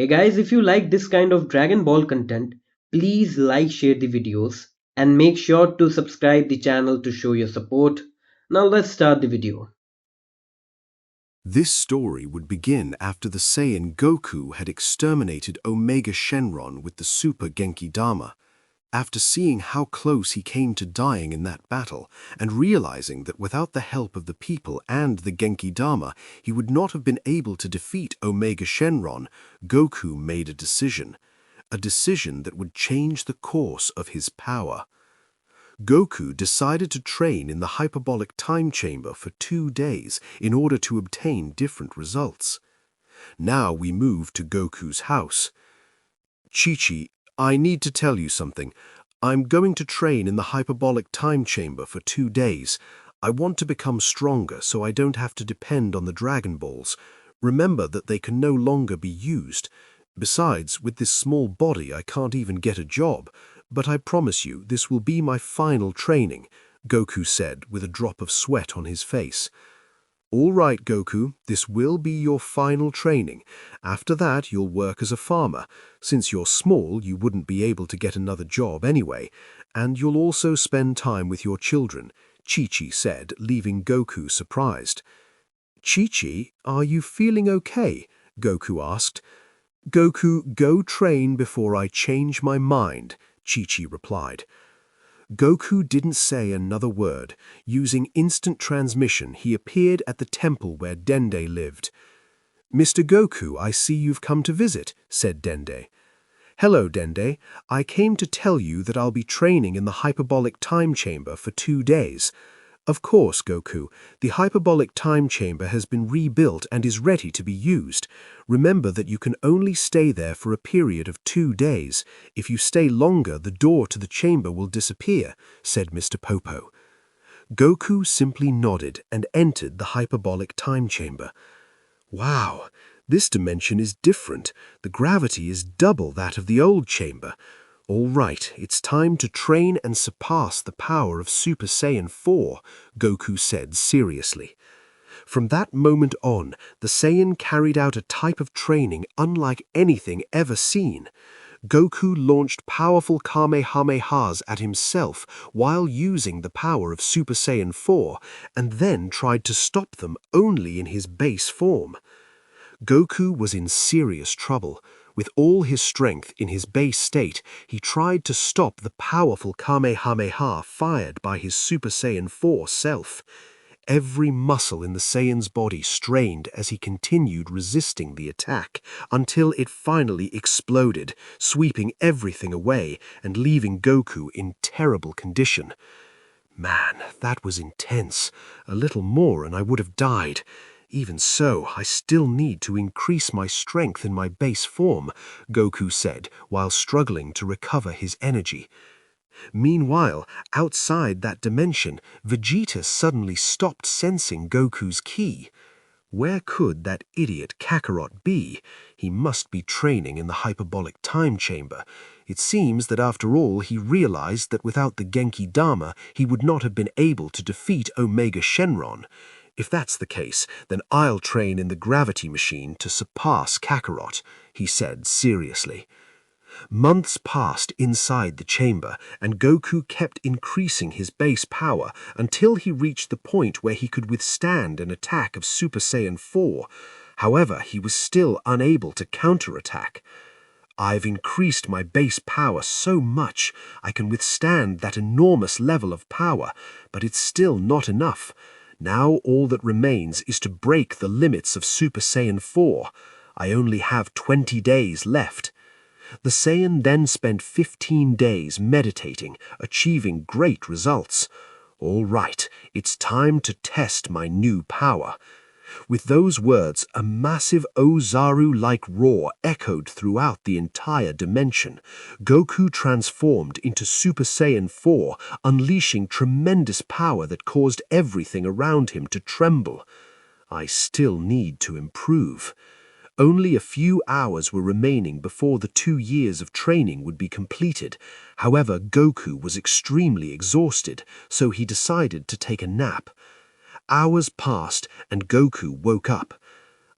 Hey guys, if you like this kind of Dragon Ball content, please like, share the videos, and make sure to subscribe the channel to show your support. Now let's start the video. This story would begin after the Saiyan Goku had exterminated Omega Shenron with the Super Genki Dama. After seeing how close he came to dying in that battle, and realizing that without the help of the people and the Genki Dama, he would not have been able to defeat Omega Shenron, Goku made a decision that would change the course of his power. Goku decided to train in the hyperbolic time chamber for 2 days in order to obtain different results. Now we move to Goku's house. Chi-Chi, I need to tell you something. I'm going to train in the hyperbolic time chamber for 2 days. I want to become stronger so I don't have to depend on the Dragon Balls. Remember that they can no longer be used. Besides, with this small body I can't even get a job. But I promise you, this will be my final training, Goku said with a drop of sweat on his face. All right, Goku, this will be your final training. After that, you'll work as a farmer. Since you're small, you wouldn't be able to get another job anyway. And you'll also spend time with your children, Chi-Chi said, leaving Goku surprised. Chi-Chi, are you feeling okay? Goku asked. Goku, go train before I change my mind, Chi-Chi replied. Goku didn't say another word. Using instant transmission, he appeared at the temple where Dende lived. Mr. Goku, I see you've come to visit, said Dende. Hello, Dende. I came to tell you that I'll be training in the hyperbolic time chamber for 2 days. Of course, Goku, the hyperbolic time chamber has been rebuilt and is ready to be used. Remember that you can only stay there for a period of 2 days. If you stay longer, the door to the chamber will disappear, said Mr. Popo. Goku simply nodded and entered the hyperbolic time chamber. Wow, this dimension is different. The gravity is double that of the old chamber. All right, it's time to train and surpass the power of Super Saiyan 4, Goku said seriously. From that moment on, the Saiyan carried out a type of training unlike anything ever seen. Goku launched powerful Kamehamehas at himself while using the power of Super Saiyan 4, and then tried to stop them only in his base form. Goku was in serious trouble. With all his strength in his base state, he tried to stop the powerful Kamehameha fired by his Super Saiyan 4 self. Every muscle in the Saiyan's body strained as he continued resisting the attack, until it finally exploded, sweeping everything away and leaving Goku in terrible condition. Man, that was intense. A little more and I would have died. Even so, I still need to increase my strength in my base form, Goku said, while struggling to recover his energy. Meanwhile, outside that dimension, Vegeta suddenly stopped sensing Goku's ki. Where could that idiot Kakarot be? He must be training in the hyperbolic time chamber. It seems that after all he realized that without the Genki Dama he would not have been able to defeat Omega Shenron. If that's the case, then I'll train in the gravity machine to surpass Kakarot, he said seriously. Months passed inside the chamber, and Goku kept increasing his base power until he reached the point where he could withstand an attack of Super Saiyan 4. However, he was still unable to counterattack. I've increased my base power so much I can withstand that enormous level of power, but it's still not enough. Now all that remains is to break the limits of Super Saiyan 4. I only have 20 days left. The Saiyan then spent 15 days meditating, achieving great results. All right, it's time to test my new power. With those words, a massive Ozaru-like roar echoed throughout the entire dimension. Goku transformed into Super Saiyan 4, unleashing tremendous power that caused everything around him to tremble. I still need to improve. Only a few hours were remaining before the 2 years of training would be completed. However, Goku was extremely exhausted, so he decided to take a nap. Hours passed and Goku woke up.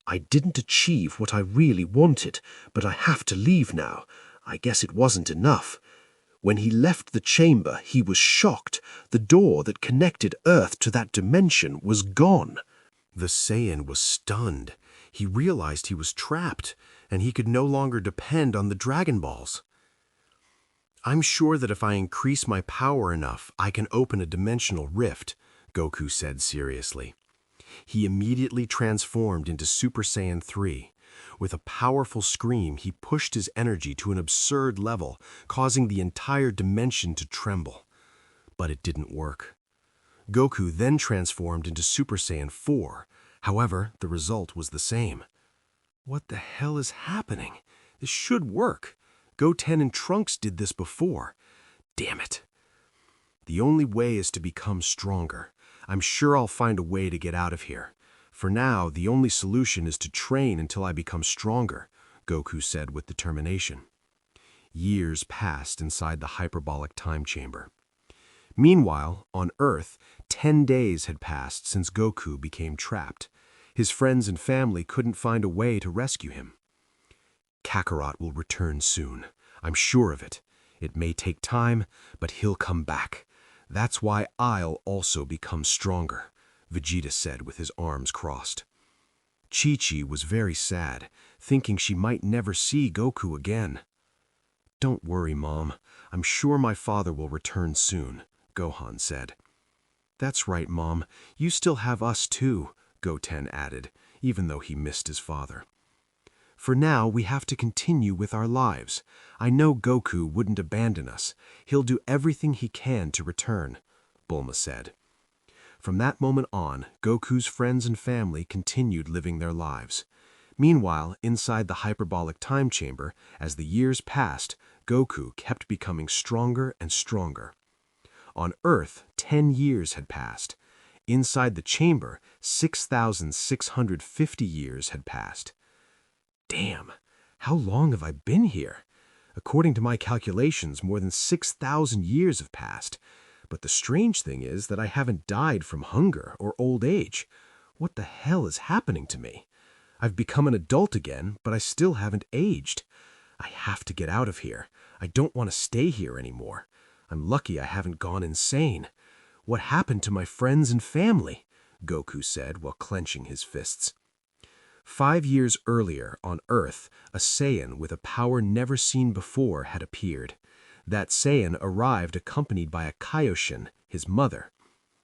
I didn't achieve what I really wanted, but I have to leave now. I guess it wasn't enough. When he left the chamber, he was shocked. The door that connected Earth to that dimension was gone. The Saiyan was stunned. He realized he was trapped, and he could no longer depend on the Dragon Balls. I'm sure that if I increase my power enough, I can open a dimensional rift, Goku said seriously. He immediately transformed into Super Saiyan 3. With a powerful scream, he pushed his energy to an absurd level, causing the entire dimension to tremble. But it didn't work. Goku then transformed into Super Saiyan 4. However, the result was the same. What the hell is happening? This should work. Goten and Trunks did this before. Damn it. The only way is to become stronger. I'm sure I'll find a way to get out of here. For now, the only solution is to train until I become stronger, Goku said with determination. Years passed inside the hyperbolic time chamber. Meanwhile, on Earth, 10 days had passed since Goku became trapped. His friends and family couldn't find a way to rescue him. Kakarot will return soon. I'm sure of it. It may take time, but he'll come back. That's why I'll also become stronger, Vegeta said with his arms crossed. Chi-Chi was very sad, thinking she might never see Goku again. Don't worry, Mom. I'm sure my father will return soon, Gohan said. That's right, Mom. You still have us too, Goten added, even though he missed his father. For now, we have to continue with our lives. I know Goku wouldn't abandon us. He'll do everything he can to return, Bulma said. From that moment on, Goku's friends and family continued living their lives. Meanwhile, inside the hyperbolic time chamber, as the years passed, Goku kept becoming stronger and stronger. On Earth, 10 years had passed. Inside the chamber, 6,650 years had passed. Damn, how long have I been here? According to my calculations, more than 6,000 years have passed. But the strange thing is that I haven't died from hunger or old age. What the hell is happening to me? I've become an adult again, but I still haven't aged. I have to get out of here. I don't want to stay here anymore. I'm lucky I haven't gone insane. What happened to my friends and family? Goku said while clenching his fists. 5 years earlier, on Earth, a Saiyan with a power never seen before had appeared. That Saiyan arrived accompanied by a Kaioshin, his mother.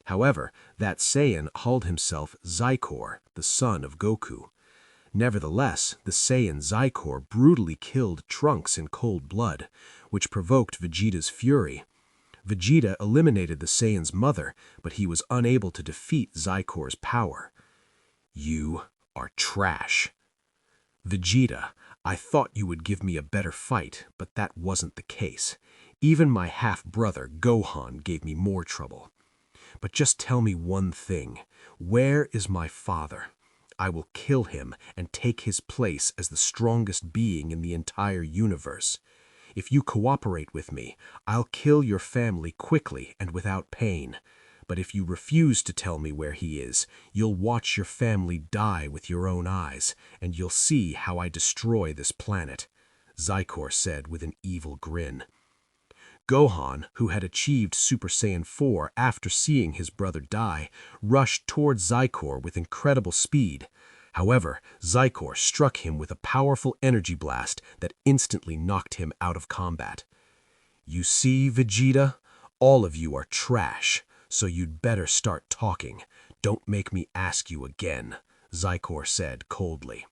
However, that Saiyan called himself Zykor, the son of Goku. Nevertheless, the Saiyan Zykor brutally killed Trunks in cold blood, which provoked Vegeta's fury. Vegeta eliminated the Saiyan's mother, but he was unable to defeat Zykor's power. You are trash. Vegeta, I thought you would give me a better fight, but that wasn't the case. Even my half-brother, Gohan, gave me more trouble. But just tell me one thing. Where is my father? I will kill him and take his place as the strongest being in the entire universe. If you cooperate with me, I'll kill your family quickly and without pain. But if you refuse to tell me where he is, you'll watch your family die with your own eyes, and you'll see how I destroy this planet, Zykor said with an evil grin. Gohan, who had achieved Super Saiyan 4 after seeing his brother die, rushed towards Zykor with incredible speed. However, Zykor struck him with a powerful energy blast that instantly knocked him out of combat. You see, Vegeta? All of you are trash, so you'd better start talking. Don't make me ask you again, Zykor said coldly.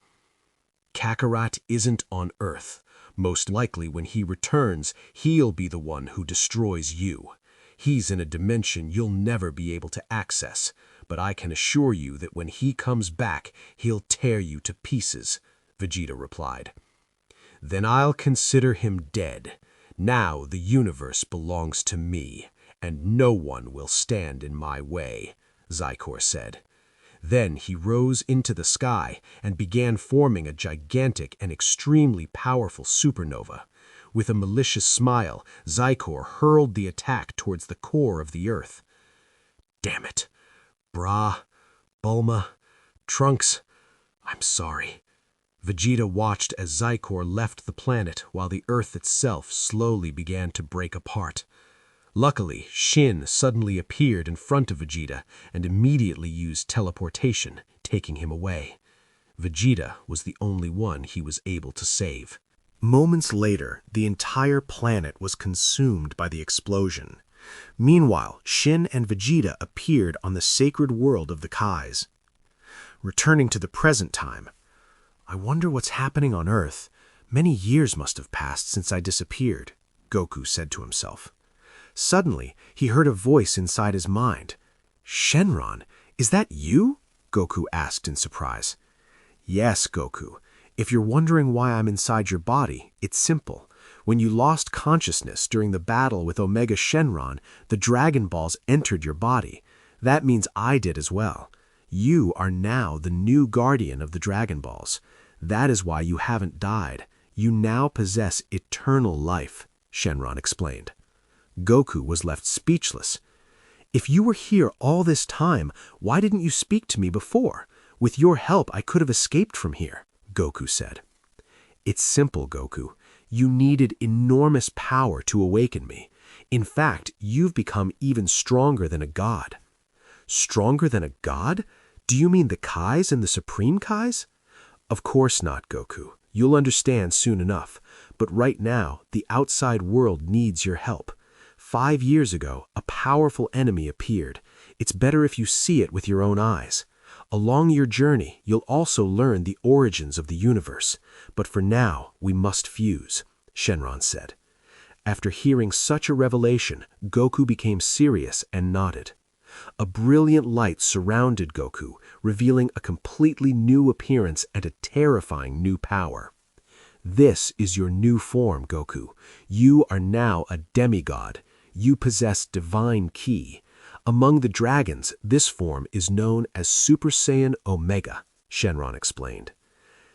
Kakarot isn't on Earth. Most likely when he returns, he'll be the one who destroys you. He's in a dimension you'll never be able to access, but I can assure you that when he comes back, he'll tear you to pieces, Vegeta replied. Then I'll consider him dead. Now the universe belongs to me, and no one will stand in my way, Zykor said. Then he rose into the sky and began forming a gigantic and extremely powerful supernova. With a malicious smile, Zykor hurled the attack towards the core of the Earth. Damn it! Bulma, Trunks, I'm sorry. Vegeta watched as Xicor left the planet while the Earth itself slowly began to break apart. Luckily, Shin suddenly appeared in front of Vegeta and immediately used teleportation, taking him away. Vegeta was the only one he was able to save. Moments later, the entire planet was consumed by the explosion. Meanwhile, Shin and Vegeta appeared on the sacred world of the Kais. Returning to the present time, I wonder what's happening on Earth. Many years must have passed since I disappeared, Goku said to himself. Suddenly, he heard a voice inside his mind. Shenron, is that you? Goku asked in surprise. Yes, Goku. If you're wondering why I'm inside your body, it's simple. When you lost consciousness during the battle with Omega Shenron, the Dragon Balls entered your body. That means I did as well. You are now the new guardian of the Dragon Balls. That is why you haven't died. You now possess eternal life, Shenron explained. Goku was left speechless. If you were here all this time, why didn't you speak to me before? With your help, I could have escaped from here, Goku said. It's simple, Goku. You needed enormous power to awaken me. In fact, you've become even stronger than a god. Stronger than a god? Do you mean the Kais and the Supreme Kais? Of course not, Goku. You'll understand soon enough. But right now, the outside world needs your help. 5 years ago, a powerful enemy appeared. It's better if you see it with your own eyes. Along your journey, you'll also learn the origins of the universe. But for now, we must fuse, Shenron said. After hearing such a revelation, Goku became serious and nodded. A brilliant light surrounded Goku, revealing a completely new appearance and a terrifying new power. This is your new form, Goku. You are now a demigod. You possess divine ki. Among the dragons, this form is known as Super Saiyan Omega, Shenron explained.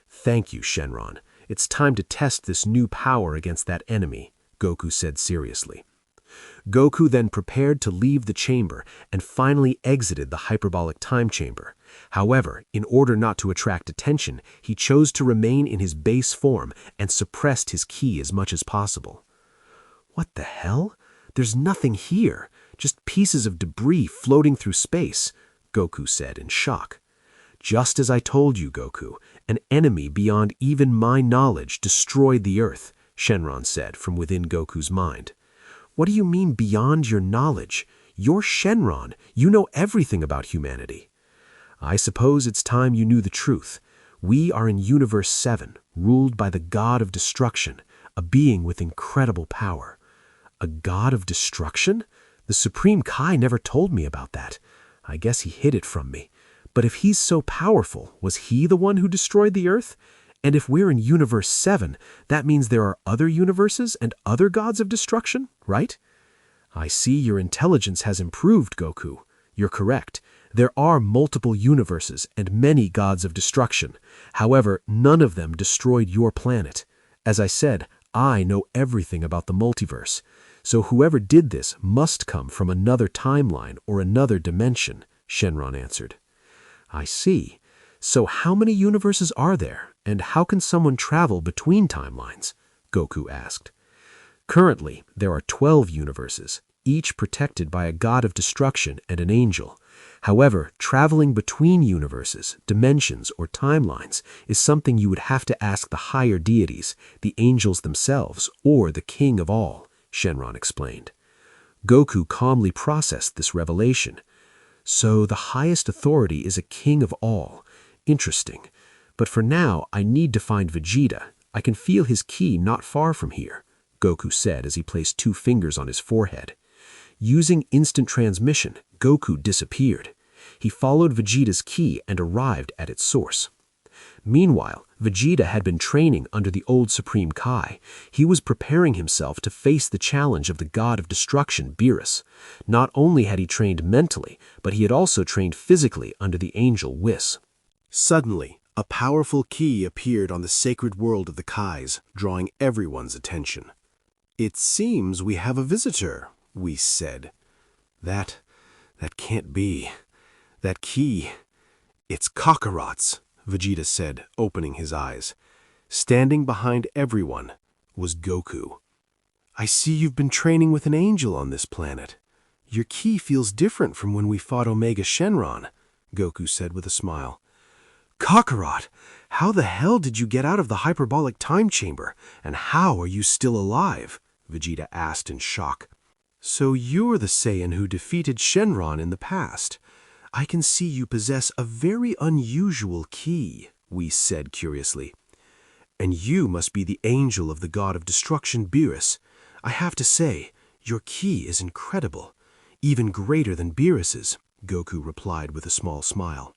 Thank you, Shenron. It's time to test this new power against that enemy, Goku said seriously. Goku then prepared to leave the chamber and finally exited the hyperbolic time chamber. However, in order not to attract attention, he chose to remain in his base form and suppressed his ki as much as possible. What the hell? There's nothing here, just pieces of debris floating through space, Goku said in shock. Just as I told you, Goku, an enemy beyond even my knowledge destroyed the Earth, Shenron said from within Goku's mind. What do you mean beyond your knowledge? You're Shenron. You know everything about humanity. I suppose it's time you knew the truth. We are in Universe 7, ruled by the God of Destruction, a being with incredible power. A god of destruction? The Supreme Kai never told me about that. I guess he hid it from me. But if he's so powerful, was he the one who destroyed the Earth? And if we're in Universe 7, that means there are other universes and other gods of destruction, right? I see your intelligence has improved, Goku. You're correct. There are multiple universes and many gods of destruction. However, none of them destroyed your planet. As I said, I know everything about the multiverse. So whoever did this must come from another timeline or another dimension, Shenron answered. I see. So how many universes are there, and how can someone travel between timelines? Goku asked. Currently, there are 12 universes, each protected by a god of destruction and an angel. However, traveling between universes, dimensions, or timelines is something you would have to ask the higher deities, the angels themselves, or the king of all, Shenron explained. Goku calmly processed this revelation. So the highest authority is a king of all. Interesting. But for now, I need to find Vegeta. I can feel his ki not far from here, Goku said as he placed 2 fingers on his forehead. Using instant transmission, Goku disappeared. He followed Vegeta's ki and arrived at its source. Meanwhile, Vegeta had been training under the old Supreme Kai. He was preparing himself to face the challenge of the god of destruction, Beerus. Not only had he trained mentally, but he had also trained physically under the angel Whis. Suddenly, a powerful ki appeared on the sacred world of the Kais, drawing everyone's attention. It seems we have a visitor, Whis said. That can't be. That ki, it's Kakarot's, Vegeta said, opening his eyes. Standing behind everyone was Goku. I see you've been training with an angel on this planet. Your ki feels different from when we fought Omega Shenron, Goku said with a smile. Kakarot, how the hell did you get out of the hyperbolic time chamber, and how are you still alive? Vegeta asked in shock. So you're the Saiyan who defeated Shenron in the past. I can see you possess a very unusual ki, Whis said curiously. And you must be the angel of the god of destruction Beerus. I have to say, your ki is incredible. Even greater than Beerus's, Goku replied with a small smile.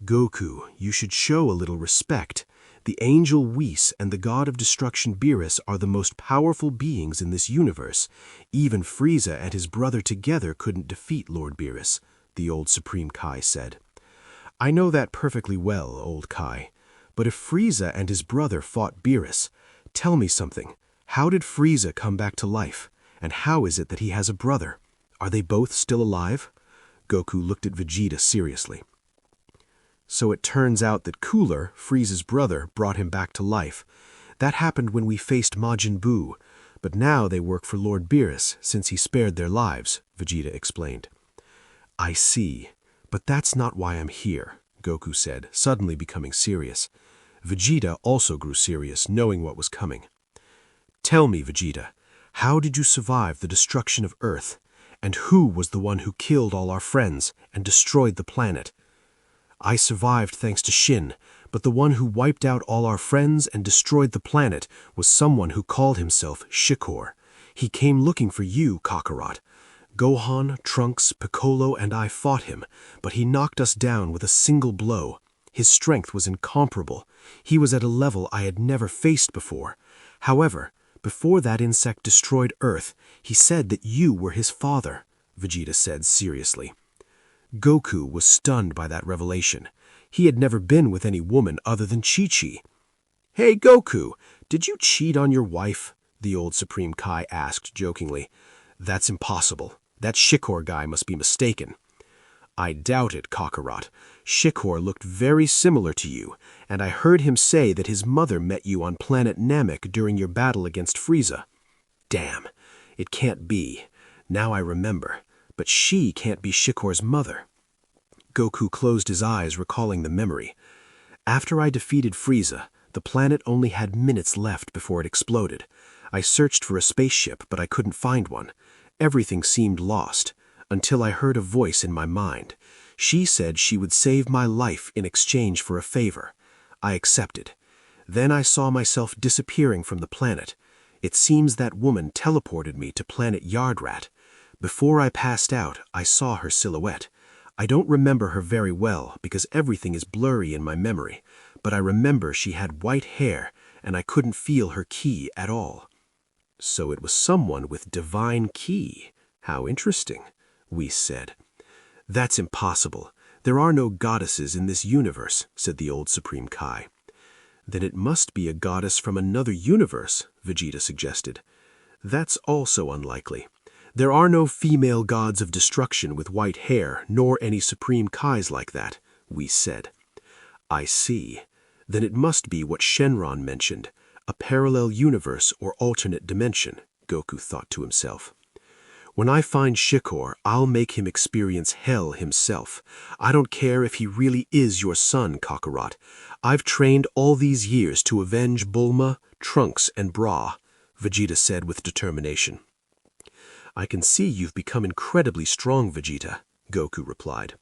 Goku, you should show a little respect. The angel Whis and the god of destruction Beerus are the most powerful beings in this universe. Even Frieza and his brother together couldn't defeat Lord Beerus, the old Supreme Kai said. I know that perfectly well, old Kai. But if Frieza and his brother fought Beerus, tell me something. How did Frieza come back to life? And how is it that he has a brother? Are they both still alive? Goku looked at Vegeta seriously. So it turns out that Cooler, Frieza's brother, brought him back to life. That happened when we faced Majin Buu, but now they work for Lord Beerus since he spared their lives, Vegeta explained. I see, but that's not why I'm here, Goku said, suddenly becoming serious. Vegeta also grew serious, knowing what was coming. Tell me, Vegeta, how did you survive the destruction of Earth? And who was the one who killed all our friends and destroyed the planet? I survived thanks to Shin, but the one who wiped out all our friends and destroyed the planet was someone who called himself Shikor. He came looking for you, Kakarot. Gohan, Trunks, Piccolo, and I fought him, but he knocked us down with a single blow. His strength was incomparable. He was at a level I had never faced before. However, before that insect destroyed Earth, he said that you were his father, Vegeta said seriously. Goku was stunned by that revelation. He had never been with any woman other than Chi-Chi. Hey, Goku, did you cheat on your wife? The old Supreme Kai asked jokingly. That's impossible. That Shikor guy must be mistaken. I doubt it, Kakarot. Shikor looked very similar to you, and I heard him say that his mother met you on planet Namek during your battle against Frieza. Damn, it can't be. Now I remember. But she can't be Shikor's mother. Goku closed his eyes, recalling the memory. After I defeated Frieza, the planet only had minutes left before it exploded. I searched for a spaceship, but I couldn't find one. Everything seemed lost, until I heard a voice in my mind. She said she would save my life in exchange for a favor. I accepted. Then I saw myself disappearing from the planet. It seems that woman teleported me to planet Yardrat. Before I passed out, I saw her silhouette. I don't remember her very well because everything is blurry in my memory, but I remember she had white hair and I couldn't feel her ki at all. So it was someone with divine ki. How interesting, Whis said. That's impossible. There are no goddesses in this universe, said the old Supreme Kai. Then it must be a goddess from another universe, Vegeta suggested. That's also unlikely. There are no female gods of destruction with white hair, nor any Supreme Kais like that, Whis said. I see. Then it must be what Shenron mentioned, a parallel universe or alternate dimension, Goku thought to himself. When I find Shikor, I'll make him experience hell himself. I don't care if he really is your son, Kakarot. I've trained all these years to avenge Bulma, Trunks, and Bra, Vegeta said with determination. I can see you've become incredibly strong, Vegeta, Goku replied.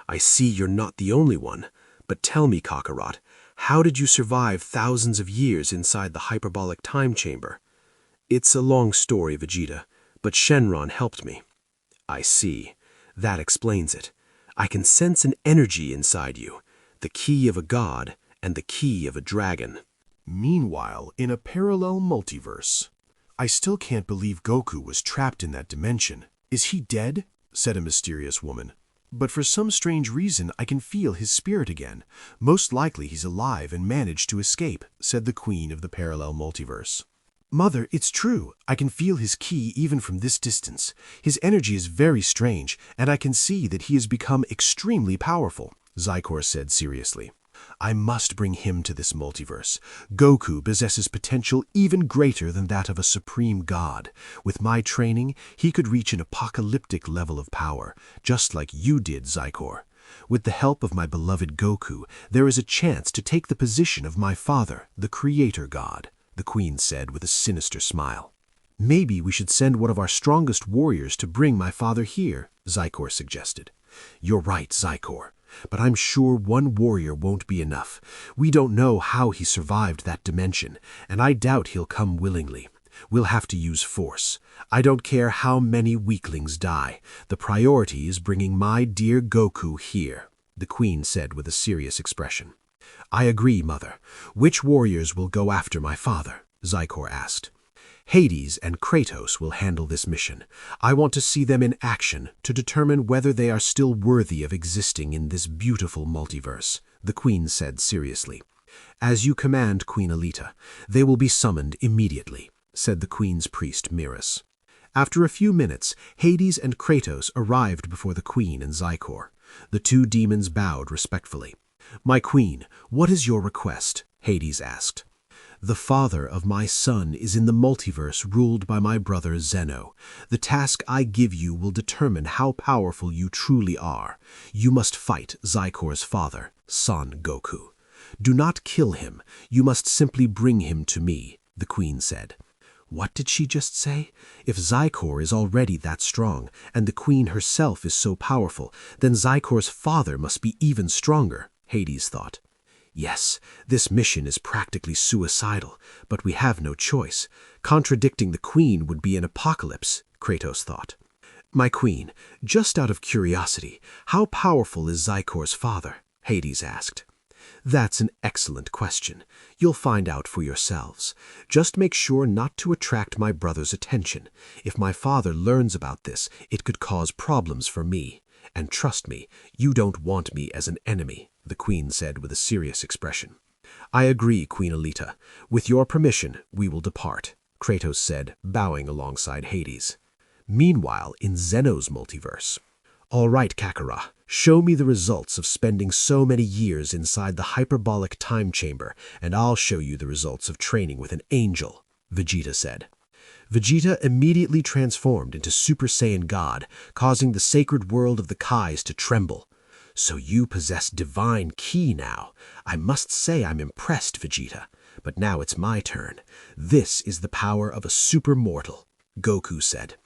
I see you're not the only one, but tell me, Kakarot, how did you survive thousands of years inside the hyperbolic time chamber? It's a long story, Vegeta, but Shenron helped me. I see. That explains it. I can sense an energy inside you, the ki of a god and the ki of a dragon. Meanwhile, in a parallel multiverse, I still can't believe Goku was trapped in that dimension. Is he dead? Said a mysterious woman. But for some strange reason, I can feel his spirit again. Most likely he's alive and managed to escape, said the queen of the parallel multiverse. Mother, it's true. I can feel his ki even from this distance. His energy is very strange, and I can see that he has become extremely powerful, Zykor said seriously. I must bring him to this multiverse. Goku possesses potential even greater than that of a supreme god. With my training, he could reach an apocalyptic level of power, just like you did, Zykor. With the help of my beloved Goku, there is a chance to take the position of my father, the creator god, the queen said with a sinister smile. Maybe we should send one of our strongest warriors to bring my father here, Zykor suggested. You're right, Zykor. But I'm sure one warrior won't be enough. We don't know how he survived that dimension, and I doubt he'll come willingly. We'll have to use force. I don't care how many weaklings die. The priority is bringing my dear Goku here, the queen said with a serious expression. I agree, mother. Which warriors will go after my father? Zykor asked. Hades and Kratos will handle this mission. I want to see them in action to determine whether they are still worthy of existing in this beautiful multiverse, the queen said seriously. As you command, Queen Alita, they will be summoned immediately, said the queen's priest Miras. After a few minutes, Hades and Kratos arrived before the queen and Zykor. The two demons bowed respectfully. My queen, what is your request? Hades asked. The father of my son is in the multiverse ruled by my brother Zeno. The task I give you will determine how powerful you truly are. You must fight Zykor's father, Son Goku. Do not kill him. You must simply bring him to me, the queen said. What did she just say? If Zykor is already that strong, and the queen herself is so powerful, then Zykor's father must be even stronger, Hades thought. Yes, this mission is practically suicidal, but we have no choice. Contradicting the queen would be an apocalypse, Kratos thought. My queen, just out of curiosity, how powerful is Zykor's father? Hades asked. That's an excellent question. You'll find out for yourselves. Just make sure not to attract my brother's attention. If my father learns about this, it could cause problems for me. And trust me, you don't want me as an enemy, the queen said with a serious expression. I agree, Queen Alita. With your permission, we will depart, Kratos said, bowing alongside Hades. Meanwhile, in Zeno's multiverse. All right, Kakarot, show me the results of spending so many years inside the hyperbolic time chamber, and I'll show you the results of training with an angel, Vegeta said. Vegeta immediately transformed into Super Saiyan God, causing the sacred world of the Kais to tremble. So you possess divine ki now. I must say I'm impressed, Vegeta. But now it's my turn. This is the power of a super mortal, Goku said.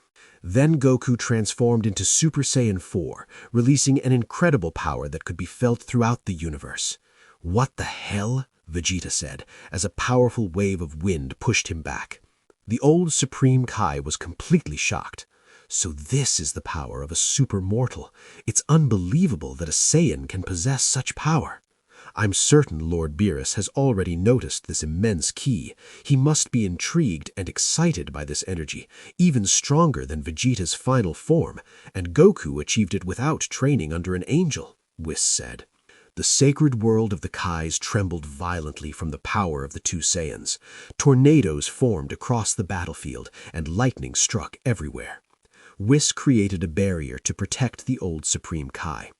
Then Goku transformed into Super Saiyan 4, releasing an incredible power that could be felt throughout the universe. What the hell? Vegeta said, as a powerful wave of wind pushed him back. The old Supreme Kai was completely shocked. So this is the power of a super mortal. It's unbelievable that a Saiyan can possess such power. I'm certain Lord Beerus has already noticed this immense ki. He must be intrigued and excited by this energy, even stronger than Vegeta's final form, and Goku achieved it without training under an angel, Whis said. The sacred world of the Kais trembled violently from the power of the two Saiyans. Tornadoes formed across the battlefield, and lightning struck everywhere. Whis created a barrier to protect the old Supreme Kai.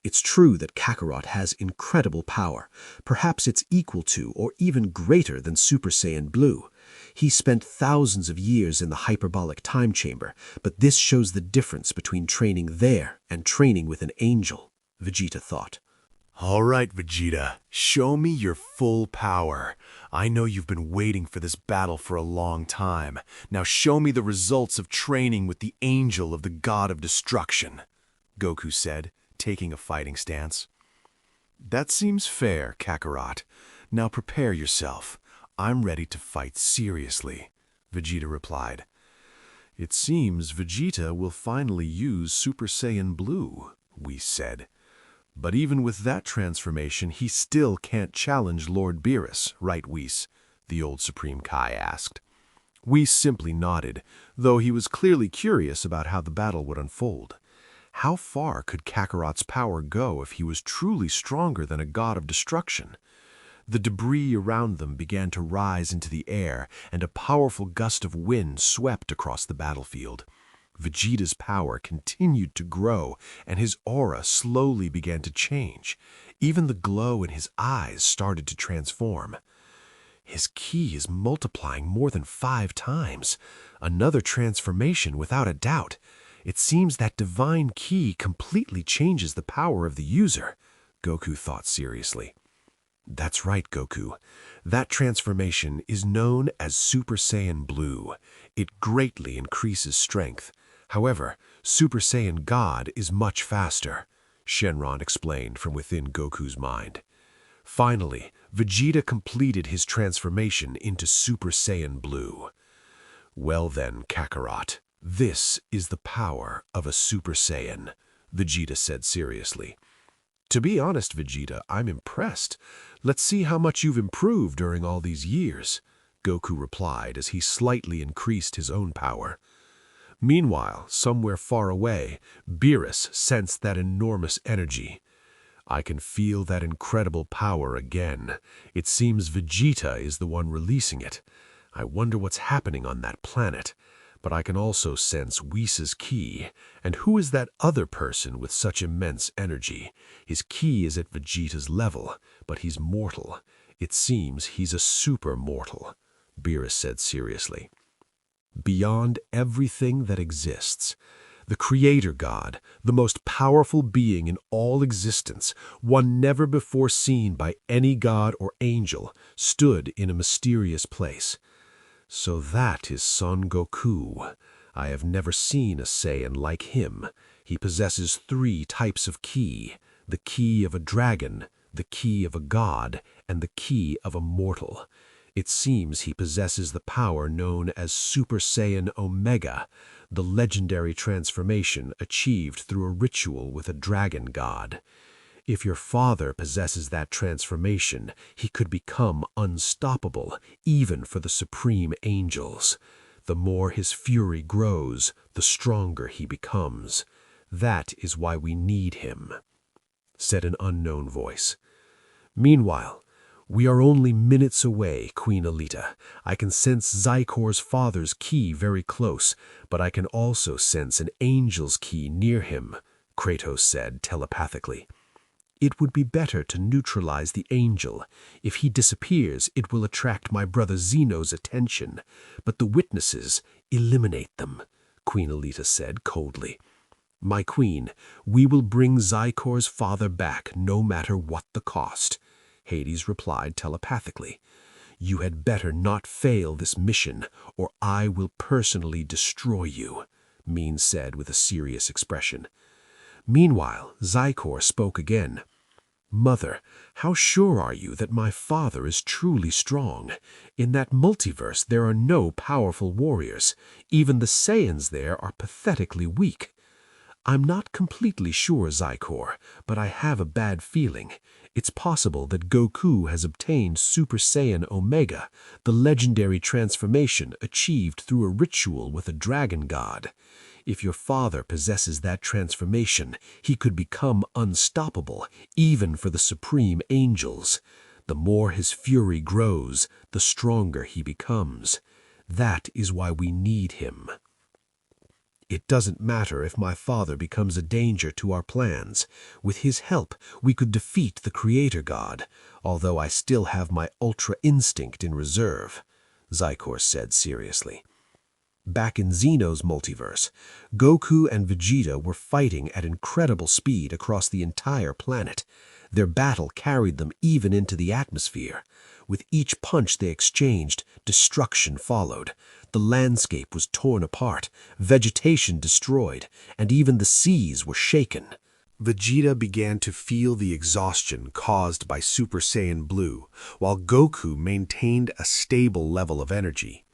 It's true that Kakarot has incredible power. Perhaps it's equal to or even greater than Super Saiyan Blue. He spent thousands of years in the hyperbolic time chamber, but this shows the difference between training there and training with an angel, Vegeta thought. All right, Vegeta, show me your full power. I know you've been waiting for this battle for a long time. Now show me the results of training with the angel of the god of destruction, Goku said, taking a fighting stance. That seems fair, Kakarot. Now prepare yourself. I'm ready to fight seriously, Vegeta replied. It seems Vegeta will finally use Super Saiyan Blue, Whis said. But even with that transformation, he still can't challenge Lord Beerus, right, Whis? The old Supreme Kai asked. Whis simply nodded, though he was clearly curious about how the battle would unfold. How far could Kakarot's power go if he was truly stronger than a god of destruction? The debris around them began to rise into the air, and a powerful gust of wind swept across the battlefield. Vegeta's power continued to grow, and his aura slowly began to change. Even the glow in his eyes started to transform. His ki is multiplying more than 5 times. Another transformation without a doubt. It seems that divine ki completely changes the power of the user, Goku thought seriously. That's right, Goku. That transformation is known as Super Saiyan Blue. It greatly increases strength. However, Super Saiyan God is much faster, Shenron explained from within Goku's mind. Finally, Vegeta completed his transformation into Super Saiyan Blue. Well then, Kakarot, this is the power of a Super Saiyan, Vegeta said seriously. To be honest, Vegeta, I'm impressed. Let's see how much you've improved during all these years, Goku replied as he slightly increased his own power. Meanwhile, somewhere far away, Beerus sensed that enormous energy. I can feel that incredible power again. It seems Vegeta is the one releasing it. I wonder what's happening on that planet. But I can also sense Whis' ki. And who is that other person with such immense energy? His ki is at Vegeta's level, but he's mortal. It seems he's a super mortal, Beerus said seriously. Beyond everything that exists, the Creator God, the most powerful being in all existence, one never before seen by any god or angel, stood in a mysterious place. So that is Son Goku. I have never seen a Saiyan like him. He possesses 3 types of ki: the ki of a dragon, the ki of a god, and the ki of a mortal. It seems he possesses the power known as Super Saiyan Omega, the legendary transformation achieved through a ritual with a dragon god. If your father possesses that transformation, he could become unstoppable, even for the supreme angels. The more his fury grows, the stronger he becomes. That is why we need him, said an unknown voice. Meanwhile, we are only minutes away, Queen Alita. I can sense Zykor's father's ki very close, but I can also sense an angel's ki near him, Kratos said telepathically. It would be better to neutralize the angel. If he disappears, it will attract my brother Zeno's attention. But the witnesses, eliminate them, Queen Alita said coldly. My queen, we will bring Zykor's father back no matter what the cost, Hades replied telepathically. You had better not fail this mission, or I will personally destroy you, Min said with a serious expression. Meanwhile, Zykor spoke again. Mother, how sure are you that my father is truly strong? In that multiverse there are no powerful warriors. Even the Saiyans there are pathetically weak. I'm not completely sure, Zykor, but I have a bad feeling. It's possible that Goku has obtained Super Saiyan Omega, the legendary transformation achieved through a ritual with a dragon god. If your father possesses that transformation, he could become unstoppable, even for the supreme angels. The more his fury grows, the stronger he becomes. That is why we need him. It doesn't matter if my father becomes a danger to our plans. With his help, we could defeat the Creator God, although I still have my Ultra Instinct in reserve, Zykor said seriously. Back in Zeno's multiverse, Goku and Vegeta were fighting at incredible speed across the entire planet. Their battle carried them even into the atmosphere. With each punch they exchanged, destruction followed. The landscape was torn apart, vegetation destroyed, and even the seas were shaken. Vegeta began to feel the exhaustion caused by Super Saiyan Blue, while Goku maintained a stable level of energy.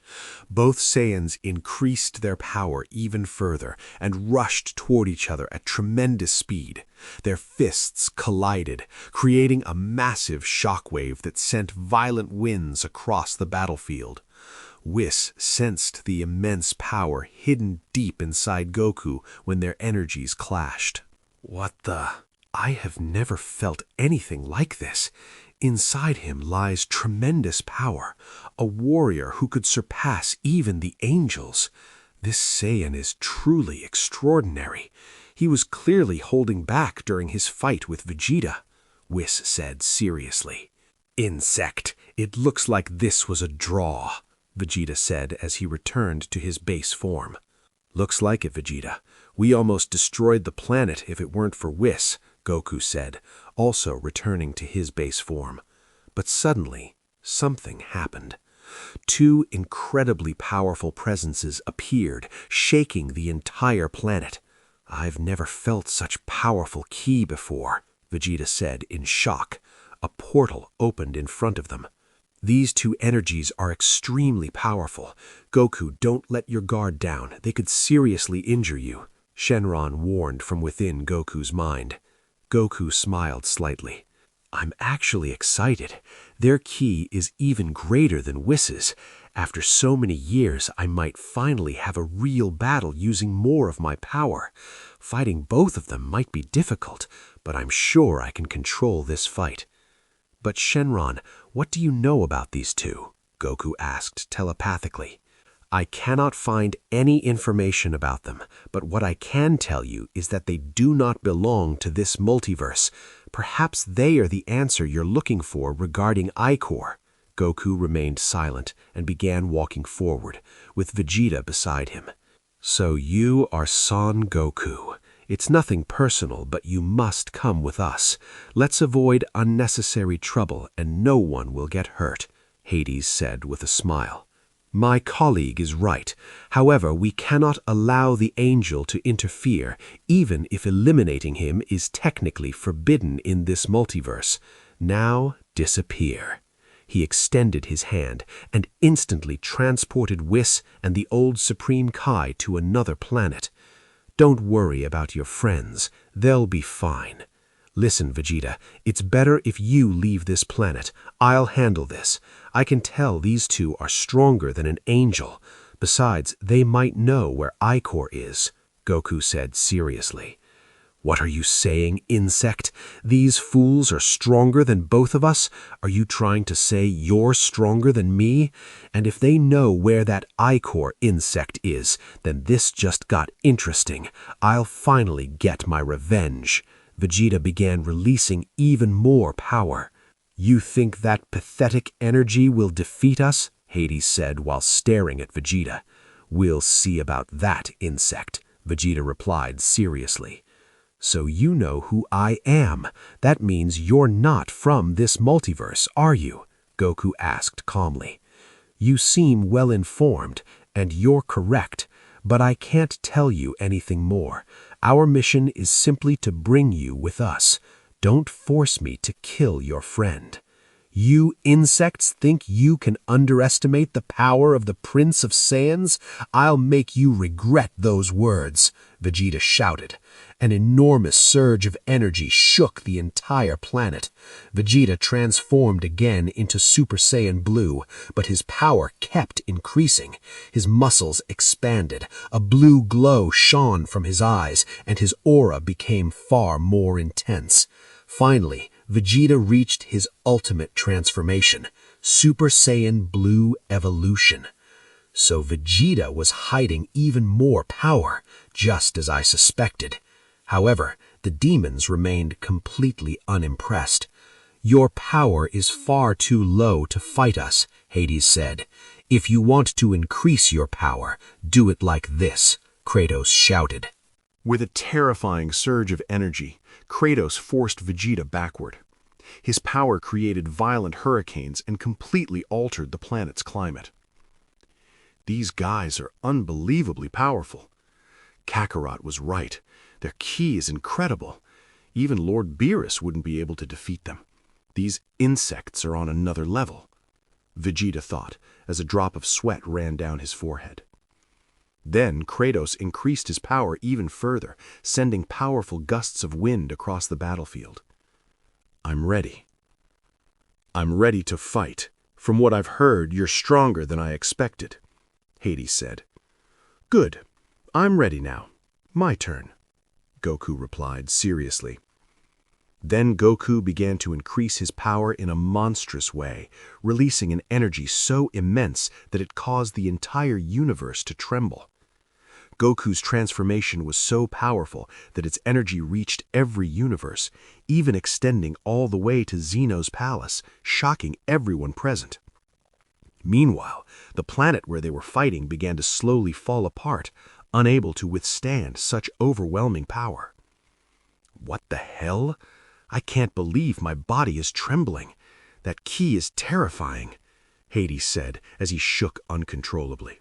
Both Saiyans increased their power even further and rushed toward each other at tremendous speed. Their fists collided, creating a massive shockwave that sent violent winds across the battlefield. Whis sensed the immense power hidden deep inside Goku when their energies clashed. What the? I have never felt anything like this. Inside him lies tremendous power, a warrior who could surpass even the angels. This Saiyan is truly extraordinary. He was clearly holding back during his fight with Vegeta, Whis said seriously. Insect, it looks like this was a draw, Vegeta said as he returned to his base form. Looks like it, Vegeta. We almost destroyed the planet if it weren't for Whis, Goku said, also returning to his base form. But suddenly, something happened. Two incredibly powerful presences appeared, shaking the entire planet. I've never felt such powerful ki before, Vegeta said in shock. A portal opened in front of them. These two energies are extremely powerful. Goku, don't let your guard down. They could seriously injure you, Shenron warned from within Goku's mind. Goku smiled slightly. I'm actually excited. Their ki is even greater than Whis's. After so many years, I might finally have a real battle using more of my power. Fighting both of them might be difficult, but I'm sure I can control this fight. But Shenron, what do you know about these two? Goku asked telepathically. I cannot find any information about them, but what I can tell you is that they do not belong to this multiverse. Perhaps they are the answer you're looking for regarding Ichor. Goku remained silent and began walking forward, with Vegeta beside him. So you are Son Goku. It's nothing personal, but you must come with us. Let's avoid unnecessary trouble and no one will get hurt, Hades said with a smile. My colleague is right. However, we cannot allow the angel to interfere, even if eliminating him is technically forbidden in this multiverse. Now disappear. He extended his hand and instantly transported Whis and the old Supreme Kai to another planet. Don't worry about your friends. They'll be fine. Listen, Vegeta, it's better if you leave this planet. I'll handle this. I can tell these two are stronger than an angel. Besides, they might know where Ichor is, Goku said seriously. What are you saying, insect? These fools are stronger than both of us? Are you trying to say you're stronger than me? And if they know where that Ichor insect is, then this just got interesting. I'll finally get my revenge. Vegeta began releasing even more power. You think that pathetic energy will defeat us? Hades said while staring at Vegeta. We'll see about that, insect, Vegeta replied seriously. So you know who I am. That means you're not from this multiverse, are you? Goku asked calmly. You seem well informed, and you're correct, but I can't tell you anything more. Our mission is simply to bring you with us. Don't force me to kill your friend. You insects think you can underestimate the power of the Prince of Saiyans? I'll make you regret those words, Vegeta shouted. An enormous surge of energy shook the entire planet. Vegeta transformed again into Super Saiyan Blue, but his power kept increasing. His muscles expanded, a blue glow shone from his eyes, and his aura became far more intense. Finally, Vegeta reached his ultimate transformation, Super Saiyan Blue Evolution. So Vegeta was hiding even more power, just as I suspected. However, the demons remained completely unimpressed. Your power is far too low to fight us, Hades said. If you want to increase your power, do it like this, Kratos shouted. With a terrifying surge of energy, Kratos forced Vegeta backward. His power created violent hurricanes and completely altered the planet's climate. These guys are unbelievably powerful. Kakarot was right. Their ki is incredible. Even Lord Beerus wouldn't be able to defeat them. These insects are on another level, Vegeta thought, as a drop of sweat ran down his forehead. Then Kratos increased his power even further, sending powerful gusts of wind across the battlefield. I'm ready. I'm ready to fight. From what I've heard, you're stronger than I expected, Hades said. Good. I'm ready now. My turn, Goku replied seriously. Then Goku began to increase his power in a monstrous way, releasing an energy so immense that it caused the entire universe to tremble. Goku's transformation was so powerful that its energy reached every universe, even extending all the way to Zeno's palace, shocking everyone present. Meanwhile, the planet where they were fighting began to slowly fall apart, unable to withstand such overwhelming power. What the hell? I can't believe my body is trembling. That ki is terrifying, Hades said as he shook uncontrollably.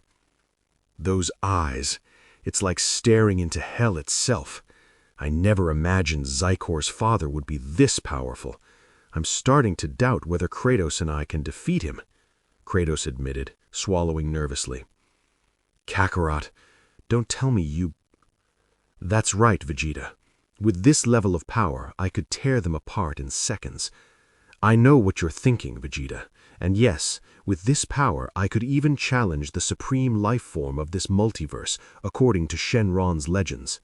Those eyes, it's like staring into hell itself. I never imagined Zykor's father would be this powerful. I'm starting to doubt whether Kratos and I can defeat him, Kratos admitted, swallowing nervously. Kakarot, don't tell me you... That's right, Vegeta. With this level of power, I could tear them apart in seconds. I know what you're thinking, Vegeta, and yes, with this power I could even challenge the supreme life form of this multiverse, according to Shenron's legends.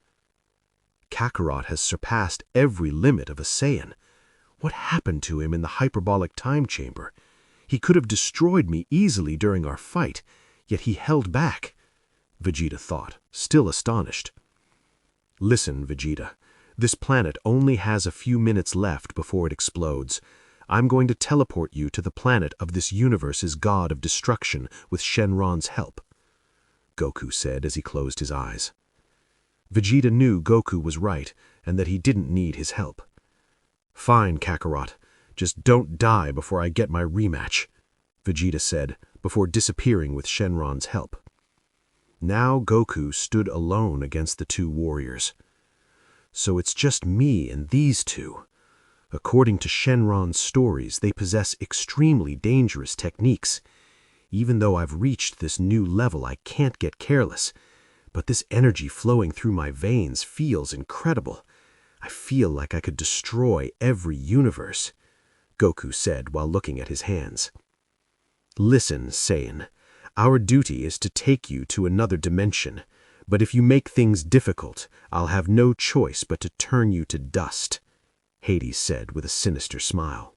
Kakarot has surpassed every limit of a Saiyan. What happened to him in the hyperbolic time chamber? He could have destroyed me easily during our fight, yet he held back, Vegeta thought, still astonished. Listen, Vegeta, this planet only has a few minutes left before it explodes. I'm going to teleport you to the planet of this universe's god of destruction with Shenron's help, Goku said as he closed his eyes. Vegeta knew Goku was right and that he didn't need his help. Fine, Kakarot. Just don't die before I get my rematch, Vegeta said, before disappearing with Shenron's help. Now Goku stood alone against the two warriors. So it's just me and these two. According to Shenron's stories, they possess extremely dangerous techniques. Even though I've reached this new level, I can't get careless. But this energy flowing through my veins feels incredible. I feel like I could destroy every universe, Goku said while looking at his hands. Listen, Saiyan, our duty is to take you to another dimension, but if you make things difficult, I'll have no choice but to turn you to dust, Hades said with a sinister smile.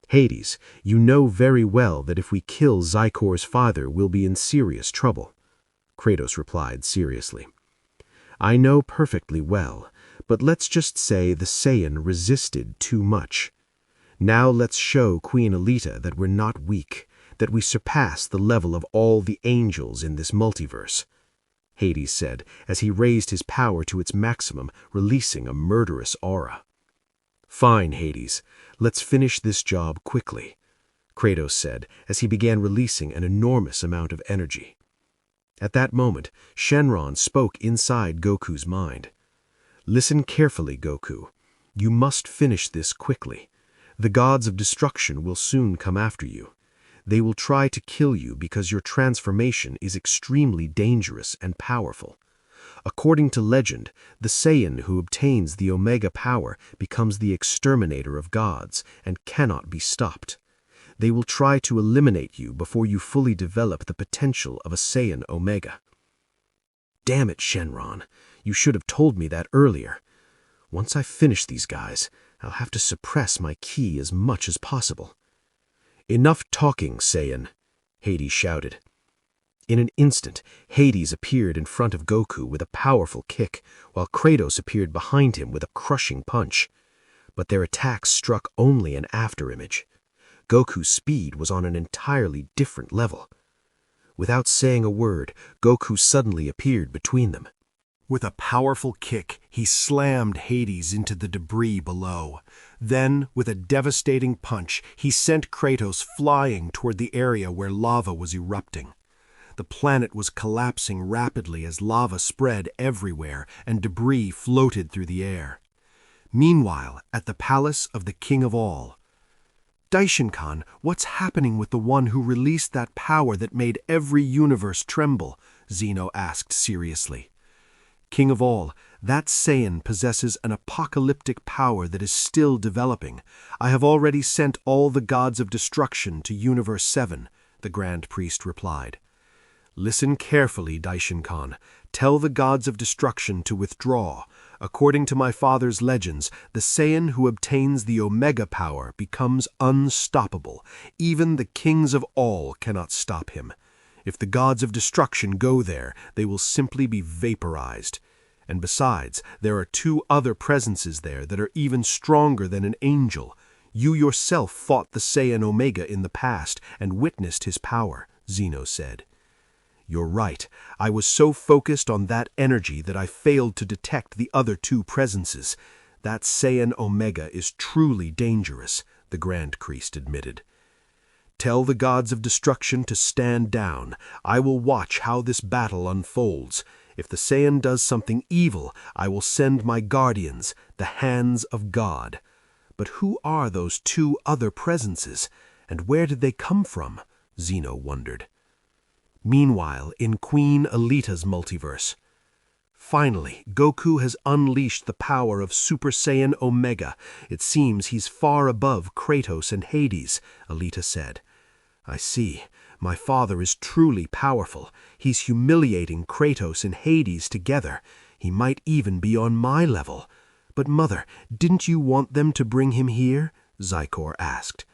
Hades, you know very well that if we kill Zykor's father, we'll be in serious trouble, Kratos replied seriously. I know perfectly well, but let's just say the Saiyan resisted too much. Now let's show Queen Alita that we're not weak, that we surpass the level of all the angels in this multiverse, Hades said as he raised his power to its maximum, releasing a murderous aura. Fine, Hades, let's finish this job quickly, Kratos said as he began releasing an enormous amount of energy. At that moment, Shenron spoke inside Goku's mind. Listen carefully, Goku. You must finish this quickly. The gods of destruction will soon come after you. They will try to kill you because your transformation is extremely dangerous and powerful. According to legend, the Saiyan who obtains the Omega power becomes the exterminator of gods and cannot be stopped. They will try to eliminate you before you fully develop the potential of a Saiyan Omega. Damn it, Shenron. You should have told me that earlier. Once I finish these guys, I'll have to suppress my ki as much as possible. Enough talking, Saiyan, Hades shouted. In an instant, Hades appeared in front of Goku with a powerful kick, while Kratos appeared behind him with a crushing punch. But their attacks struck only an afterimage. Goku's speed was on an entirely different level. Without saying a word, Goku suddenly appeared between them. With a powerful kick, he slammed Hades into the debris below. Then, with a devastating punch, he sent Kratos flying toward the area where lava was erupting. The planet was collapsing rapidly as lava spread everywhere and debris floated through the air. Meanwhile, at the palace of the King of All, Daishin-kan, what's happening with the one who released that power that made every universe tremble? Zeno asked seriously. King of All, that Saiyan possesses an apocalyptic power that is still developing. I have already sent all the gods of destruction to Universe 7, the Grand Priest replied. Listen carefully, Daishin-kan. Tell the gods of destruction to withdraw. According to my father's legends, the Saiyan who obtains the Omega power becomes unstoppable. Even the kings of all cannot stop him. If the gods of destruction go there, they will simply be vaporized. And besides, there are two other presences there that are even stronger than an angel. You yourself fought the Saiyan Omega in the past and witnessed his power, Zeno said. You're right. I was so focused on that energy that I failed to detect the other two presences. That Saiyan Omega is truly dangerous, the Grand Priest admitted. Tell the gods of destruction to stand down. I will watch how this battle unfolds. If the Saiyan does something evil, I will send my guardians, the Hands of God. But who are those two other presences, and where did they come from? Zeno wondered. Meanwhile, in Queen Alita's multiverse. Finally, Goku has unleashed the power of Super Saiyan Omega. It seems he's far above Kratos and Hades, Alita said. I see. My father is truly powerful. He's humiliating Kratos and Hades together. He might even be on my level. But mother, didn't you want them to bring him here? Zykor asked.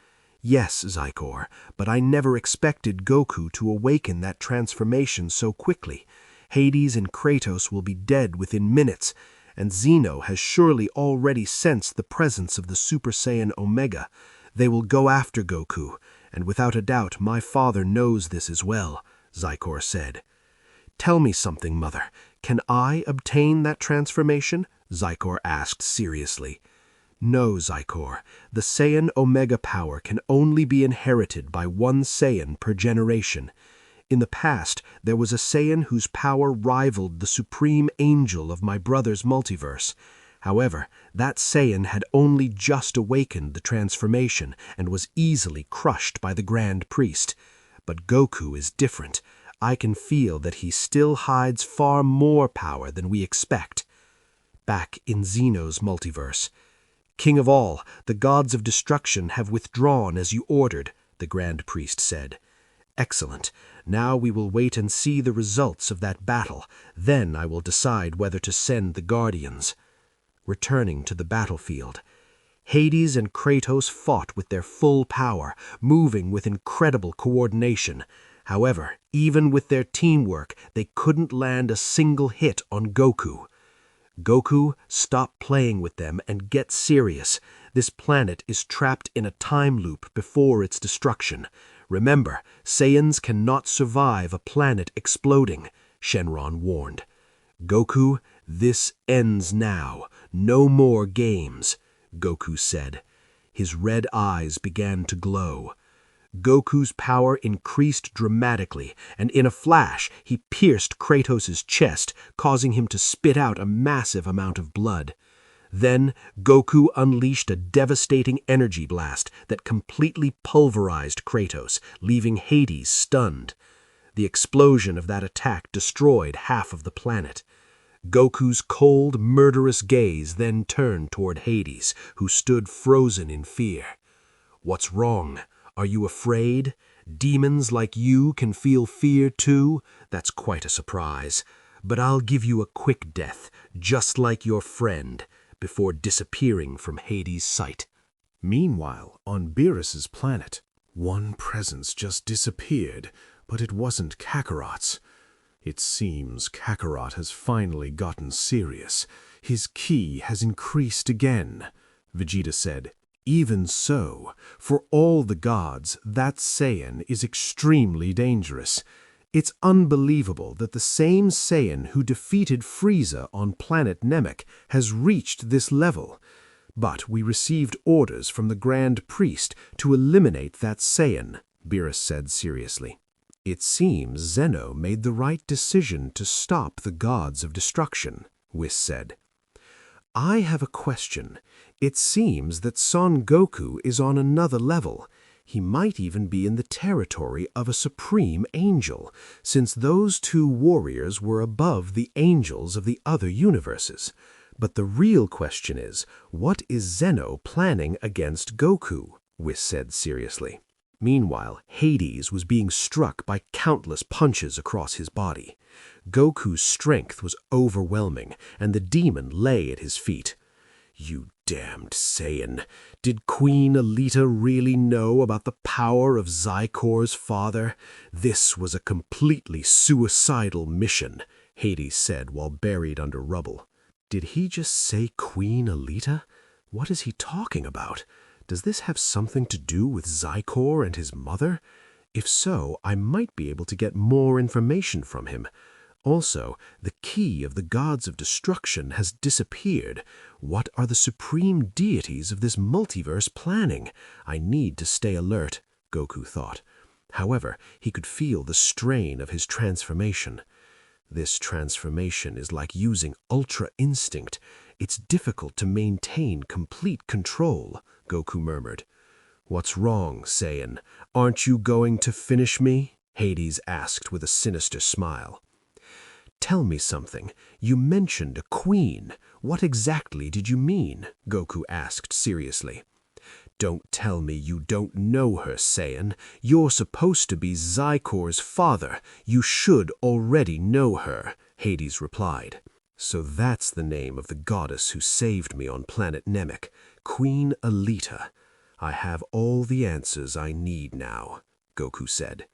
Yes, Zykor, but I never expected Goku to awaken that transformation so quickly. Hades and Kratos will be dead within minutes, and Zeno has surely already sensed the presence of the Super Saiyan Omega. They will go after Goku, and without a doubt my father knows this as well, Zykor said. Tell me something, mother. Can I obtain that transformation? Zykor asked seriously. No, Zykor. The Saiyan Omega power can only be inherited by one Saiyan per generation. In the past, there was a Saiyan whose power rivaled the supreme angel of my brother's multiverse. However, that Saiyan had only just awakened the transformation and was easily crushed by the Grand Priest. But Goku is different. I can feel that he still hides far more power than we expect. Back in Zeno's multiverse. King of all, the gods of destruction have withdrawn as you ordered, the Grand Priest said. Excellent. Now we will wait and see the results of that battle. Then I will decide whether to send the Guardians. Returning to the battlefield. Hades and Kratos fought with their full power, moving with incredible coordination. However, even with their teamwork, they couldn't land a single hit on Goku. Goku, stop playing with them and get serious. This planet is trapped in a time loop before its destruction. Remember, Saiyans cannot survive a planet exploding, Shenron warned. Goku, this ends now. No more games, Goku said. His red eyes began to glow. Goku's power increased dramatically, and in a flash he pierced Kratos' chest, causing him to spit out a massive amount of blood. Then Goku unleashed a devastating energy blast that completely pulverized Kratos, leaving Hades stunned. The explosion of that attack destroyed half of the planet. Goku's cold, murderous gaze then turned toward Hades, who stood frozen in fear. What's wrong? Are you afraid? Demons like you can feel fear too? That's quite a surprise. But I'll give you a quick death, just like your friend, before disappearing from Hades' sight. Meanwhile, on Beerus's planet, one presence just disappeared, but it wasn't Kakarot's. It seems Kakarot has finally gotten serious. His ki has increased again, Vegeta said. Even so, for all the gods, that Saiyan is extremely dangerous. It's unbelievable that the same Saiyan who defeated Frieza on planet Namek has reached this level. But we received orders from the Grand Priest to eliminate that Saiyan, Beerus said seriously. It seems Zeno made the right decision to stop the gods of destruction, Whis said. I have a question. It seems that Son Goku is on another level. He might even be in the territory of a supreme angel, since those two warriors were above the angels of the other universes. But the real question is, what is Zeno planning against Goku? Whis said seriously. Meanwhile, Hades was being struck by countless punches across his body. Goku's strength was overwhelming, and the demon lay at his feet. You Damned Saiyan. Did Queen Alita really know about the power of Zykor's father? This was a completely suicidal mission, Hades said while buried under rubble. Did he just say Queen Alita? What is he talking about? Does this have something to do with Zykor and his mother? If so, I might be able to get more information from him. Also, the key of the gods of destruction has disappeared. What are the supreme deities of this multiverse planning? I need to stay alert, Goku thought. However, he could feel the strain of his transformation. This transformation is like using Ultra Instinct. It's difficult to maintain complete control, Goku murmured. What's wrong, Saiyan? Aren't you going to finish me? Hades asked with a sinister smile. Tell me something. You mentioned a queen. What exactly did you mean? Goku asked seriously. Don't tell me you don't know her, Saiyan. You're supposed to be Zykor's father. You should already know her, Hades replied. So that's the name of the goddess who saved me on planet Namek, Queen Alita. I have all the answers I need now, Goku said.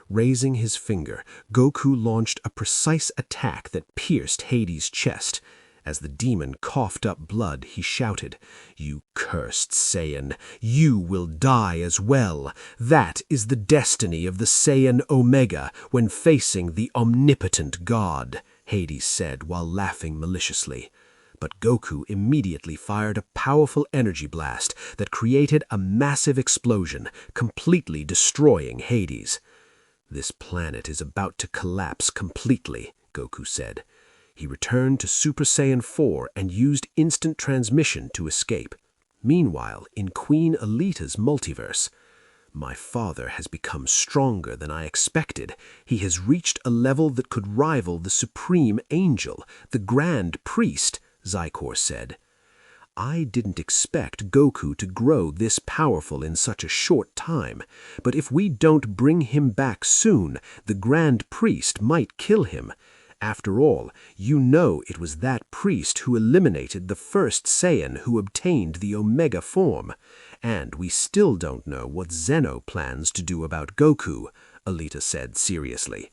Raising his finger, Goku launched a precise attack that pierced Hades' chest. As the demon coughed up blood, he shouted, "You cursed Saiyan, you will die as well. That is the destiny of the Saiyan Omega when facing the omnipotent god," Hades said while laughing maliciously. But Goku immediately fired a powerful energy blast that created a massive explosion, completely destroying Hades. "This planet is about to collapse completely," Goku said. He returned to Super Saiyan 4 and used instant transmission to escape. Meanwhile, in Queen Alita's multiverse, "My father has become stronger than I expected. He has reached a level that could rival the Supreme Angel, the Grand Priest," Zykor said. "I didn't expect Goku to grow this powerful in such a short time, but if we don't bring him back soon, the Grand Priest might kill him. After all, you know it was that priest who eliminated the first Saiyan who obtained the Omega form. And we still don't know what Zeno plans to do about Goku," Alita said seriously.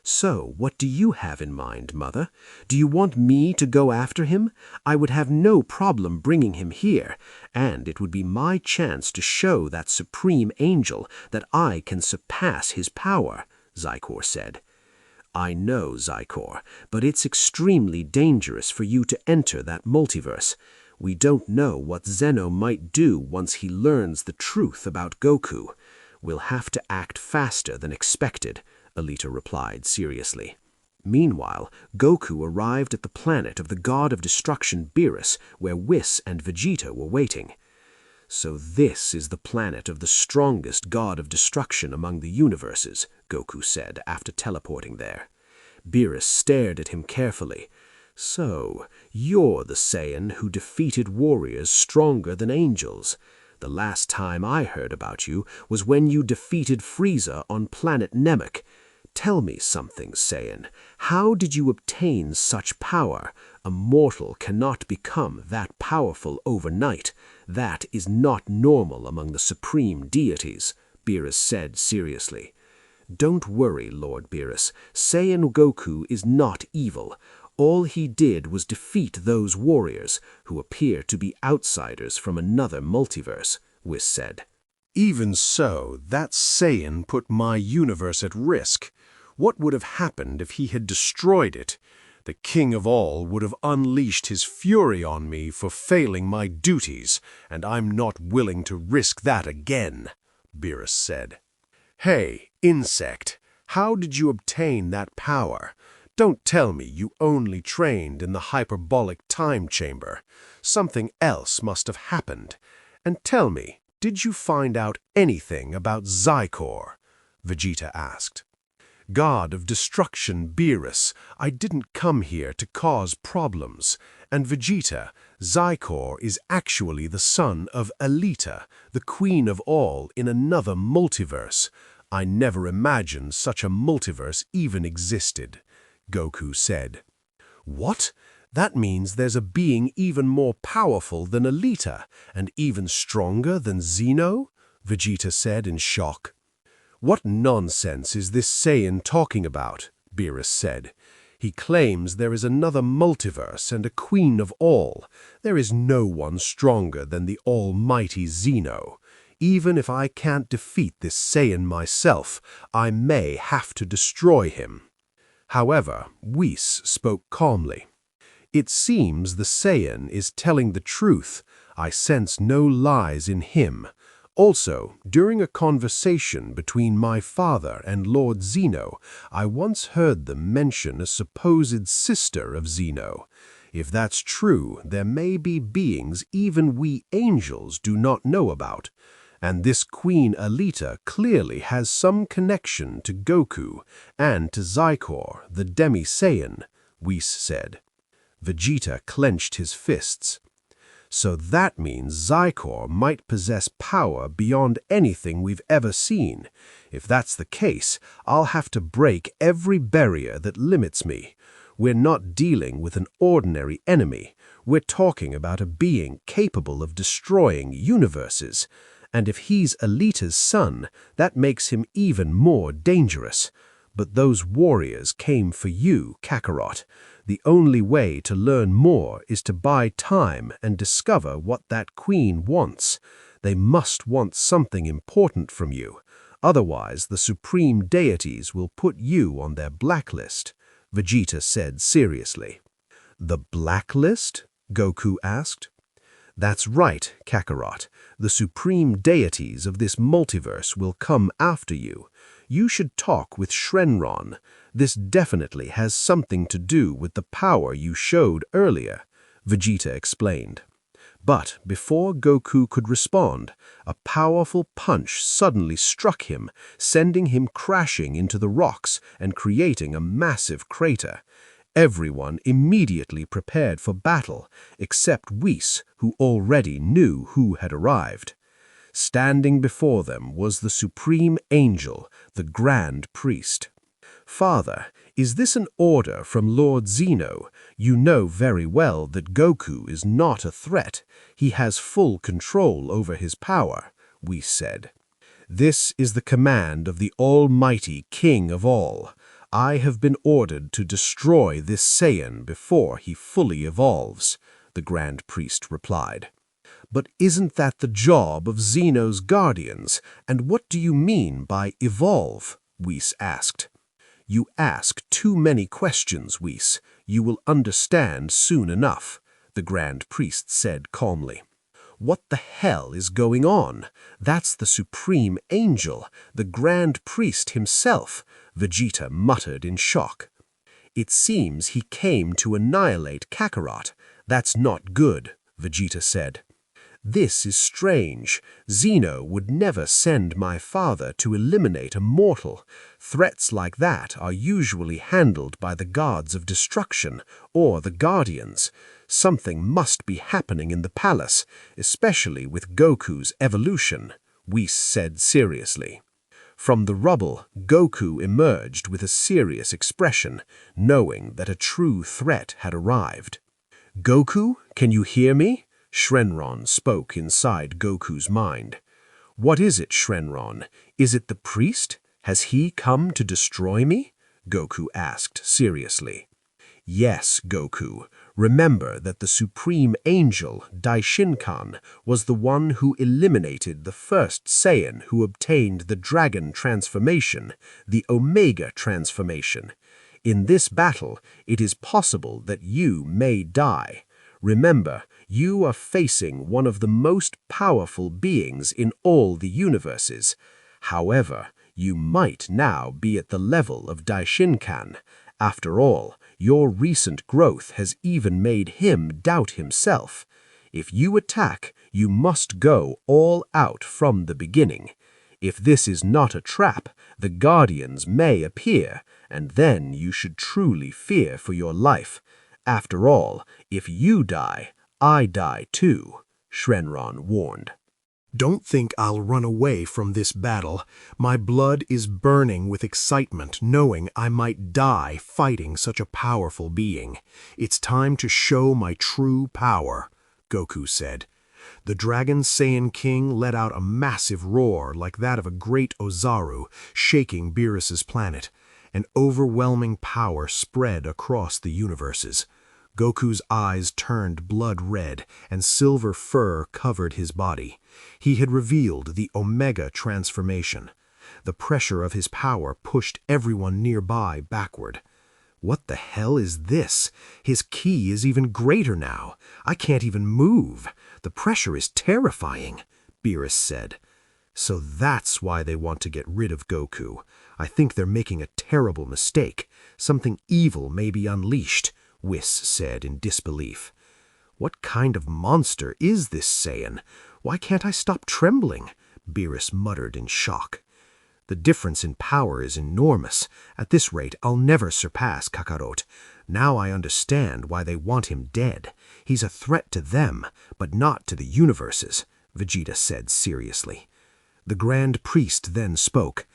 "So, what do you have in mind, Mother? Do you want me to go after him? I would have no problem bringing him here, and it would be my chance to show that Supreme Angel that I can surpass his power," Zykor said. "I know, Zykor, but it's extremely dangerous for you to enter that multiverse. We don't know what Zeno might do once he learns the truth about Goku. We'll have to act faster than expected," Alita replied seriously. Meanwhile, Goku arrived at the planet of the god of destruction Beerus, where Whis and Vegeta were waiting. "So this is the planet of the strongest god of destruction among the universes," Goku said after teleporting there. Beerus stared at him carefully. "So, you're the Saiyan who defeated warriors stronger than angels. The last time I heard about you was when you defeated Frieza on planet Namek. Tell me something, Saiyan. How did you obtain such power? A mortal cannot become that powerful overnight. That is not normal among the supreme deities," Beerus said seriously. "Don't worry, Lord Beerus. Saiyan Goku is not evil. All he did was defeat those warriors, who appear to be outsiders from another multiverse," Whis said. Even so, that Saiyan put my universe at risk. What would have happened if he had destroyed it? The King of All would have unleashed his fury on me for failing my duties, and I'm not willing to risk that again," Beerus said. "Hey, insect, how did you obtain that power? Don't tell me you only trained in the hyperbolic time chamber. Something else must have happened. And tell me, did you find out anything about Zykor?" Vegeta asked. "God of destruction Beerus, I didn't come here to cause problems. And Vegeta, Zykor is actually the son of Alita, the Queen of All in another multiverse. I never imagined such a multiverse even existed," Goku said. "What? That means there's a being even more powerful than Alita, and even stronger than Zeno? Vegeta said in shock. What nonsense is this Saiyan talking about? Beerus said. He claims there is another multiverse and a queen of all. There is no one stronger than the almighty Zeno. Even if I can't defeat this Saiyan myself, I may have to destroy him. However, Whis spoke calmly. It seems the Saiyan is telling the truth. I sense no lies in him. Also, during a conversation between my father and Lord Zeno, I once heard them mention a supposed sister of Zeno. If that's true, there may be beings even we angels do not know about. And this Queen Alita clearly has some connection to Goku and to Zykor, the Demi-Saiyan, Whis said. Vegeta clenched his fists. So that means Zykor might possess power beyond anything we've ever seen. If that's the case, I'll have to break every barrier that limits me. We're not dealing with an ordinary enemy. We're talking about a being capable of destroying universes. And if he's Alita's son, that makes him even more dangerous. But those warriors came for you, Kakarot. The only way to learn more is to buy time and discover what that queen wants. They must want something important from you. Otherwise, the supreme deities will put you on their blacklist, Vegeta said seriously. The blacklist? Goku asked. That's right, Kakarot. The supreme deities of this multiverse will come after you. You should talk with Shenron. This definitely has something to do with the power you showed earlier, Vegeta explained. But before Goku could respond, a powerful punch suddenly struck him, sending him crashing into the rocks and creating a massive crater. Everyone immediately prepared for battle, except Whis, who already knew who had arrived. Standing before them was the Supreme Angel, the Grand Priest. Father, is this an order from Lord Zeno? You know very well that Goku is not a threat. He has full control over his power, Whis said. This is the command of the Almighty King of all. I have been ordered to destroy this Saiyan before he fully evolves, the Grand Priest replied. But isn't that the job of Zeno's guardians? And what do you mean by evolve? Whis asked. You ask too many questions, Whis. You will understand soon enough, the Grand Priest said calmly. What the hell is going on? That's the Supreme Angel, the Grand Priest himself, Vegeta muttered in shock. It seems he came to annihilate Kakarot. That's not good, Vegeta said. This is strange. Zeno would never send my father to eliminate a mortal. Threats like that are usually handled by the gods of destruction or the guardians. Something must be happening in the palace, especially with Goku's evolution, Whis said seriously. From the rubble, Goku emerged with a serious expression, knowing that a true threat had arrived. Goku, can you hear me? Shenron spoke inside Goku's mind. What is it, Shenron? Is it the priest? Has he come to destroy me? Goku asked seriously. Yes, Goku. Remember that the Supreme Angel, Daishinkan, was the one who eliminated the first Saiyan who obtained the Dragon transformation, the Omega transformation. In this battle, it is possible that you may die. Remember, you are facing one of the most powerful beings in all the universes. However, you might now be at the level of Daishinkan. After all, your recent growth has even made him doubt himself. If you attack, you must go all out from the beginning. If this is not a trap, the Guardians may appear, and then you should truly fear for your life. After all, if you die, I die too, Shenron warned. Don't think I'll run away from this battle. My blood is burning with excitement, knowing I might die fighting such a powerful being. It's time to show my true power, Goku said. The Dragon Saiyan King let out a massive roar like that of a great Ozaru, shaking Beerus's planet. An overwhelming power spread across the universes. Goku's eyes turned blood red, and silver fur covered his body. He had revealed the Omega transformation. The pressure of his power pushed everyone nearby backward. What the hell is this? His ki is even greater now. I can't even move. The pressure is terrifying, Beerus said. So that's why they want to get rid of Goku. I think they're making a terrible mistake. Something evil may be unleashed, Whis said in disbelief. What kind of monster is this Saiyan? Why can't I stop trembling? Beerus muttered in shock. The difference in power is enormous. At this rate, I'll never surpass Kakarot. Now I understand why they want him dead. He's a threat to them, but not to the universes, Vegeta said seriously. The Grand Priest then spoke.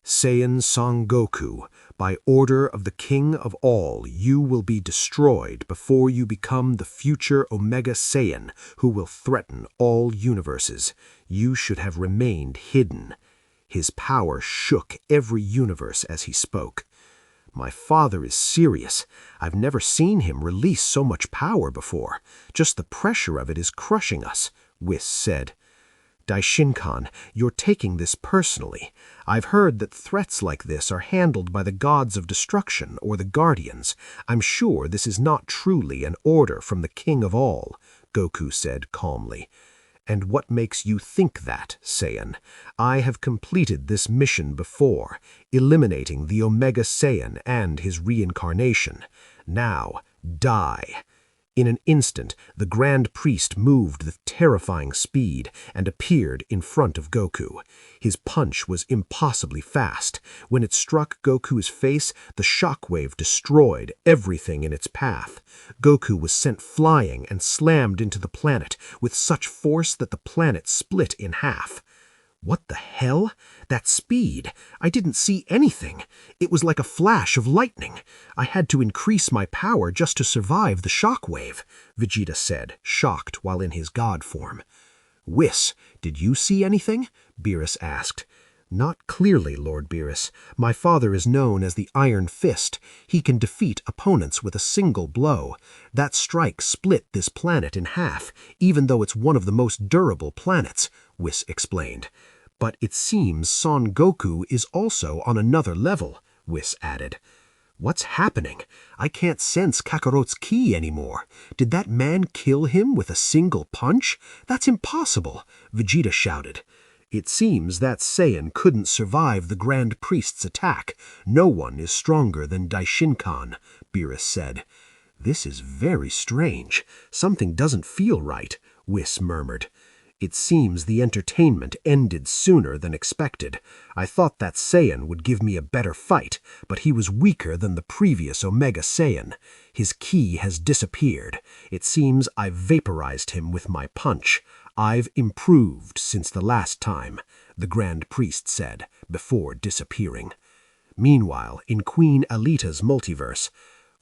Saiyan Son Goku, by order of the King of all, you will be destroyed before you become the future Omega Saiyan who will threaten all universes. You should have remained hidden. His power shook every universe as he spoke. My father is serious. I've never seen him release so much power before. Just the pressure of it is crushing us, Whis said. Daishinkan, you're taking this personally. I've heard that threats like this are handled by the gods of destruction or the guardians. I'm sure this is not truly an order from the King of all, Goku said calmly. And what makes you think that, Saiyan? I have completed this mission before, eliminating the Omega Saiyan and his reincarnation. Now, die. In an instant, the Grand Priest moved with terrifying speed and appeared in front of Goku. His punch was impossibly fast. When it struck Goku's face, the shockwave destroyed everything in its path. Goku was sent flying and slammed into the planet with such force that the planet split in half. What the hell? That speed! I didn't see anything. It was like a flash of lightning. I had to increase my power just to survive the shockwave, Vegeta said, shocked while in his god form. Whis, did you see anything? Beerus asked. Not clearly, Lord Beerus. My father is known as the Iron Fist. He can defeat opponents with a single blow. That strike split this planet in half, even though it's one of the most durable planets, Whis explained. But it seems Son Goku is also on another level, Whis added. What's happening? I can't sense Kakarot's ki anymore. Did that man kill him with a single punch? That's impossible, Vegeta shouted. It seems that Saiyan couldn't survive the Grand Priest's attack. No one is stronger than Daishinkan, Beerus said. This is very strange. Something doesn't feel right, Whis murmured. It seems the entertainment ended sooner than expected. I thought that Saiyan would give me a better fight, but he was weaker than the previous Omega Saiyan. His ki has disappeared. It seems I've vaporized him with my punch. I've improved since the last time, the Grand Priest said, before disappearing. Meanwhile, in Queen Alita's multiverse,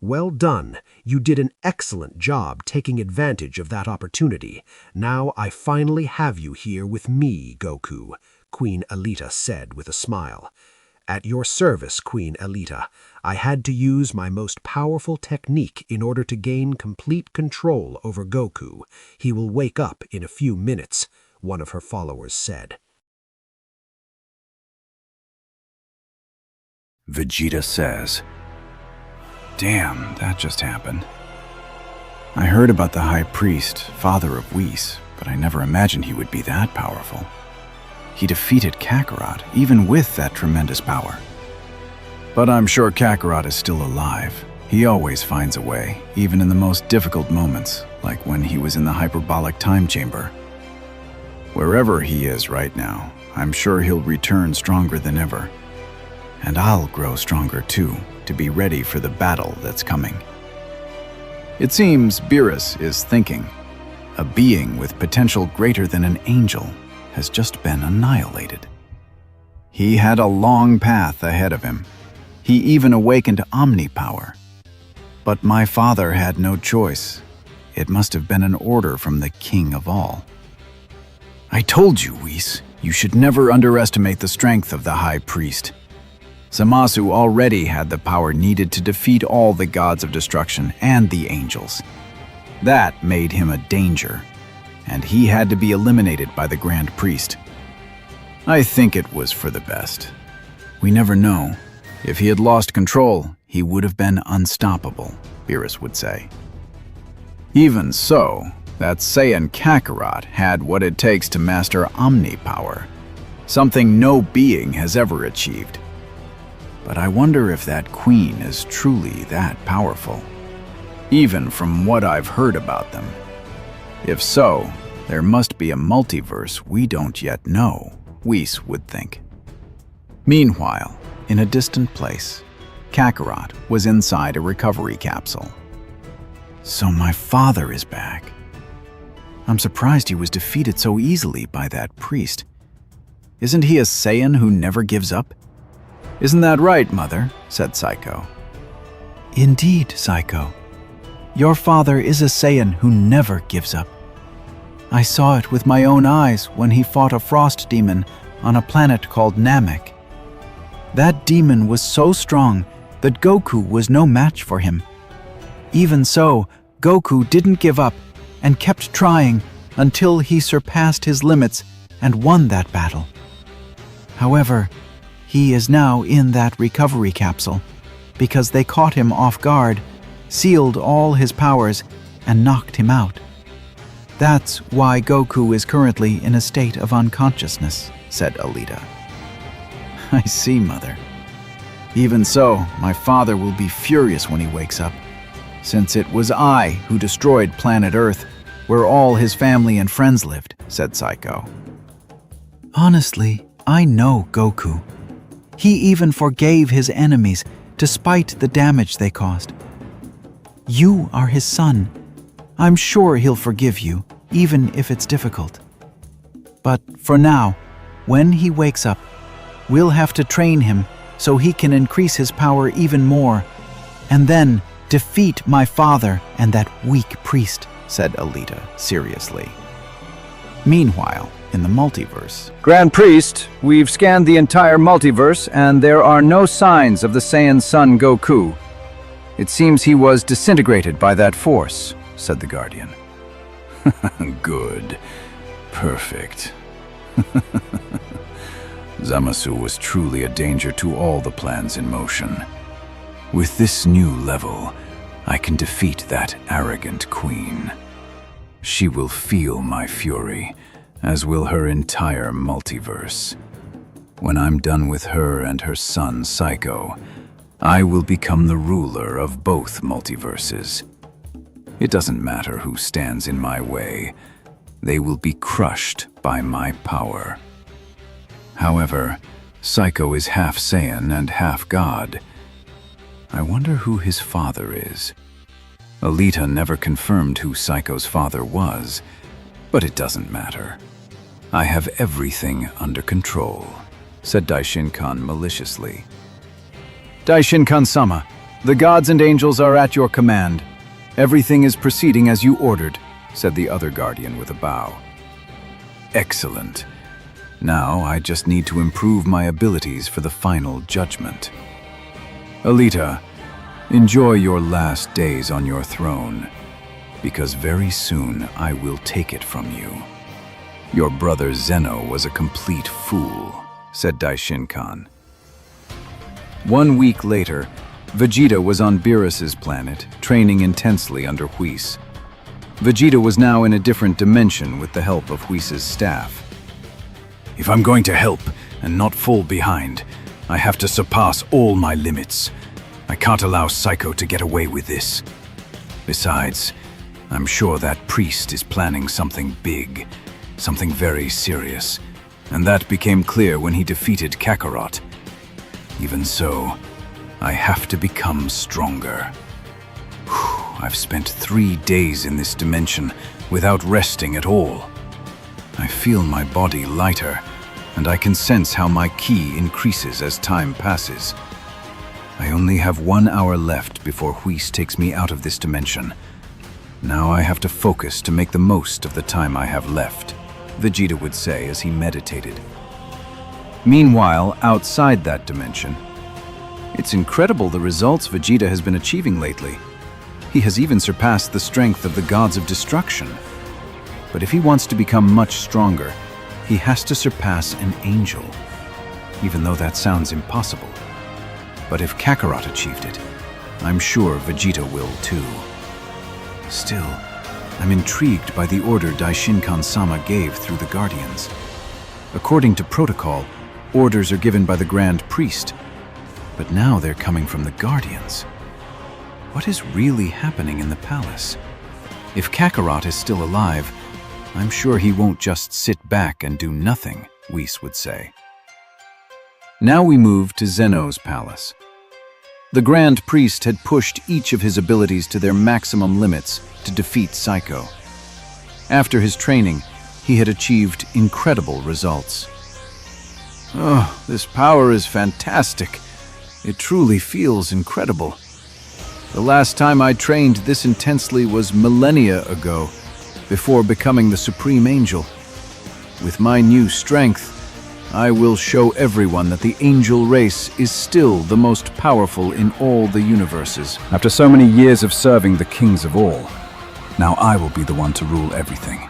well done. You did an excellent job taking advantage of that opportunity. Now I finally have you here with me, Goku, Queen Alita said with a smile. At your service, Queen Alita. I had to use my most powerful technique in order to gain complete control over Goku. He will wake up in a few minutes, one of her followers said. Vegeta says, Damn, that just happened. I heard about the High Priest, father of Whis, but I never imagined he would be that powerful. He defeated Kakarot, even with that tremendous power. But I'm sure Kakarot is still alive. He always finds a way, even in the most difficult moments, like when he was in the hyperbolic time chamber. Wherever he is right now, I'm sure he'll return stronger than ever. And I'll grow stronger too, to be ready for the battle that's coming. It seems Beerus is thinking. A being with potential greater than an angel has just been annihilated. He had a long path ahead of him. He even awakened omni-power. But my father had no choice. It must have been an order from the king of all. I told you, Whis, you should never underestimate the strength of the High Priest. Zamasu already had the power needed to defeat all the gods of destruction and the angels. That made him a danger, and he had to be eliminated by the Grand Priest. I think it was for the best. We never know. If he had lost control, he would have been unstoppable, Beerus would say. Even so, that Saiyan Kakarot had what it takes to master omni-power, something no being has ever achieved. But I wonder if that queen is truly that powerful, even from what I've heard about them. If so, there must be a multiverse we don't yet know, Whis would think. Meanwhile, in a distant place, Kakarot was inside a recovery capsule. So my father is back. I'm surprised he was defeated so easily by that priest. Isn't he a Saiyan who never gives up? Isn't that right, Mother? Said Saiko. Indeed, Saiko. Your father is a Saiyan who never gives up. I saw it with my own eyes when he fought a frost demon on a planet called Namek. That demon was so strong that Goku was no match for him. Even so, Goku didn't give up and kept trying until he surpassed his limits and won that battle. However, he is now in that recovery capsule because they caught him off guard, sealed all his powers, and knocked him out. That's why Goku is currently in a state of unconsciousness, said Alita. I see, Mother. Even so, my father will be furious when he wakes up, since it was I who destroyed planet Earth, where all his family and friends lived, said Saiko. Honestly, I know Goku. He even forgave his enemies, despite the damage they caused. You are his son. I'm sure he'll forgive you, even if it's difficult. But for now, when he wakes up, we'll have to train him so he can increase his power even more, and then defeat my father and that weak priest, said Alita seriously. Meanwhile, in the multiverse, Grand Priest, we've scanned the entire multiverse and there are no signs of the Saiyan son Goku. It seems he was disintegrated by that force, said the Guardian. Good. Perfect. Zamasu was truly a danger to all the plans in motion. With this new level, I can defeat that arrogant queen. She will feel my fury, as will her entire multiverse. When I'm done with her and her son Saiko, I will become the ruler of both multiverses. It doesn't matter who stands in my way. They will be crushed by my power. However, Saiko is half Saiyan and half God. I wonder who his father is. Alita never confirmed who Saiko's father was, but it doesn't matter. I have everything under control, said Daishin-kan maliciously. Daishin-kan-sama, the gods and angels are at your command. Everything is proceeding as you ordered, said the other Guardian with a bow. Excellent. Now I just need to improve my abilities for the final judgment. Alita, enjoy your last days on your throne, because very soon I will take it from you. Your brother Zeno was a complete fool, said Daishin-kan. 1 week later, Vegeta was on Beerus's planet, training intensely under Whis. Vegeta was now in a different dimension with the help of Whis' staff. If I'm going to help and not fall behind, I have to surpass all my limits. I can't allow Saiko to get away with this. Besides, I'm sure that priest is planning something big, something very serious, and that became clear when he defeated Kakarot. Even so, I have to become stronger. I've spent 3 days in this dimension without resting at all. I feel my body lighter, and I can sense how my ki increases as time passes. I only have 1 hour left before Whis takes me out of this dimension. Now I have to focus to make the most of the time I have left, Vegeta would say as he meditated. Meanwhile, outside that dimension, it's incredible the results Vegeta has been achieving lately. He has even surpassed the strength of the gods of destruction. But if he wants to become much stronger, he has to surpass an angel, even though that sounds impossible. But if Kakarot achieved it, I'm sure Vegeta will too. Still, I'm intrigued by the order Daishinkan-sama gave through the Guardians. According to protocol, orders are given by the Grand Priest, but now they're coming from the Guardians. What is really happening in the palace? If Kakarot is still alive, I'm sure he won't just sit back and do nothing, Whis would say. Now we move to Zeno's palace. The Grand Priest had pushed each of his abilities to their maximum limits to defeat Psycho. After his training, he had achieved incredible results. Oh, this power is fantastic. It truly feels incredible. The last time I trained this intensely was millennia ago, before becoming the Supreme Angel. With my new strength, I will show everyone that the angel race is still the most powerful in all the universes. After so many years of serving the kings of all, now I will be the one to rule everything.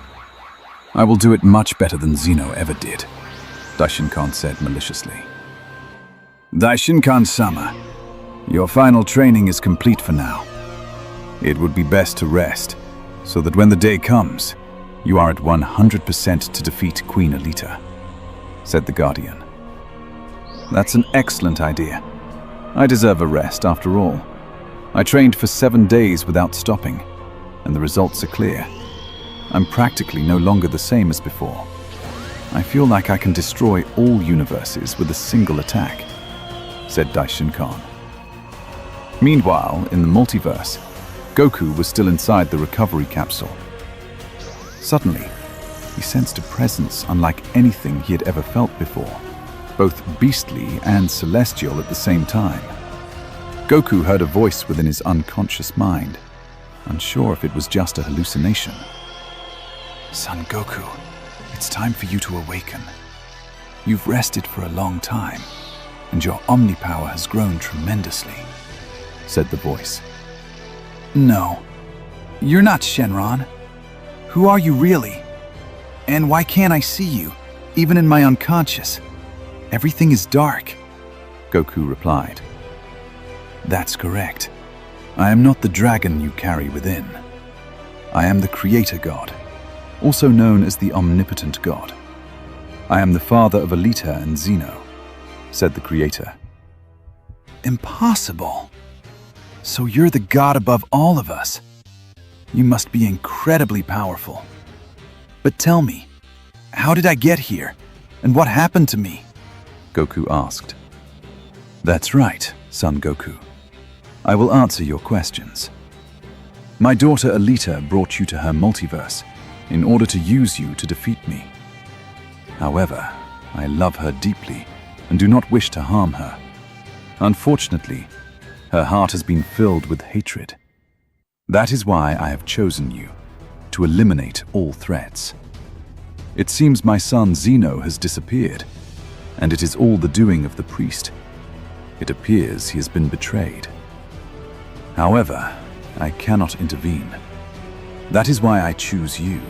I will do it much better than Zeno ever did, Daishinkan said maliciously. Daishinkan-sama, your final training is complete for now. It would be best to rest, so that when the day comes, you are at 100% to defeat Queen Alita, said the Guardian. That's an excellent idea. I deserve a rest after all. I trained for 7 days without stopping, and the results are clear. I'm practically no longer the same as before. I feel like I can destroy all universes with a single attack, said Daishinkan. Meanwhile, in the multiverse, Goku was still inside the recovery capsule. Suddenly, he sensed a presence unlike anything he had ever felt before, both beastly and celestial at the same time. Goku heard a voice within his unconscious mind, unsure if it was just a hallucination. Son Goku, it's time for you to awaken. You've rested for a long time, and your omnipower has grown tremendously, said the voice. No, you're not Shenron. Who are you really? And why can't I see you, even in my unconscious? Everything is dark, Goku replied. That's correct. I am not the dragon you carry within. I am the Creator God, also known as the Omnipotent God. I am the father of Alita and Zeno, said the Creator. Impossible. So you're the god above all of us. You must be incredibly powerful. But tell me, how did I get here? And what happened to me? Goku asked. That's right, son Goku. I will answer your questions. My daughter Alita brought you to her multiverse in order to use you to defeat me. However, I love her deeply and do not wish to harm her. Unfortunately, her heart has been filled with hatred. That is why I have chosen you, to eliminate all threats. It seems my son Zeno has disappeared, and it is all the doing of the priest. It appears he has been betrayed. However, I cannot intervene. That is why I choose you.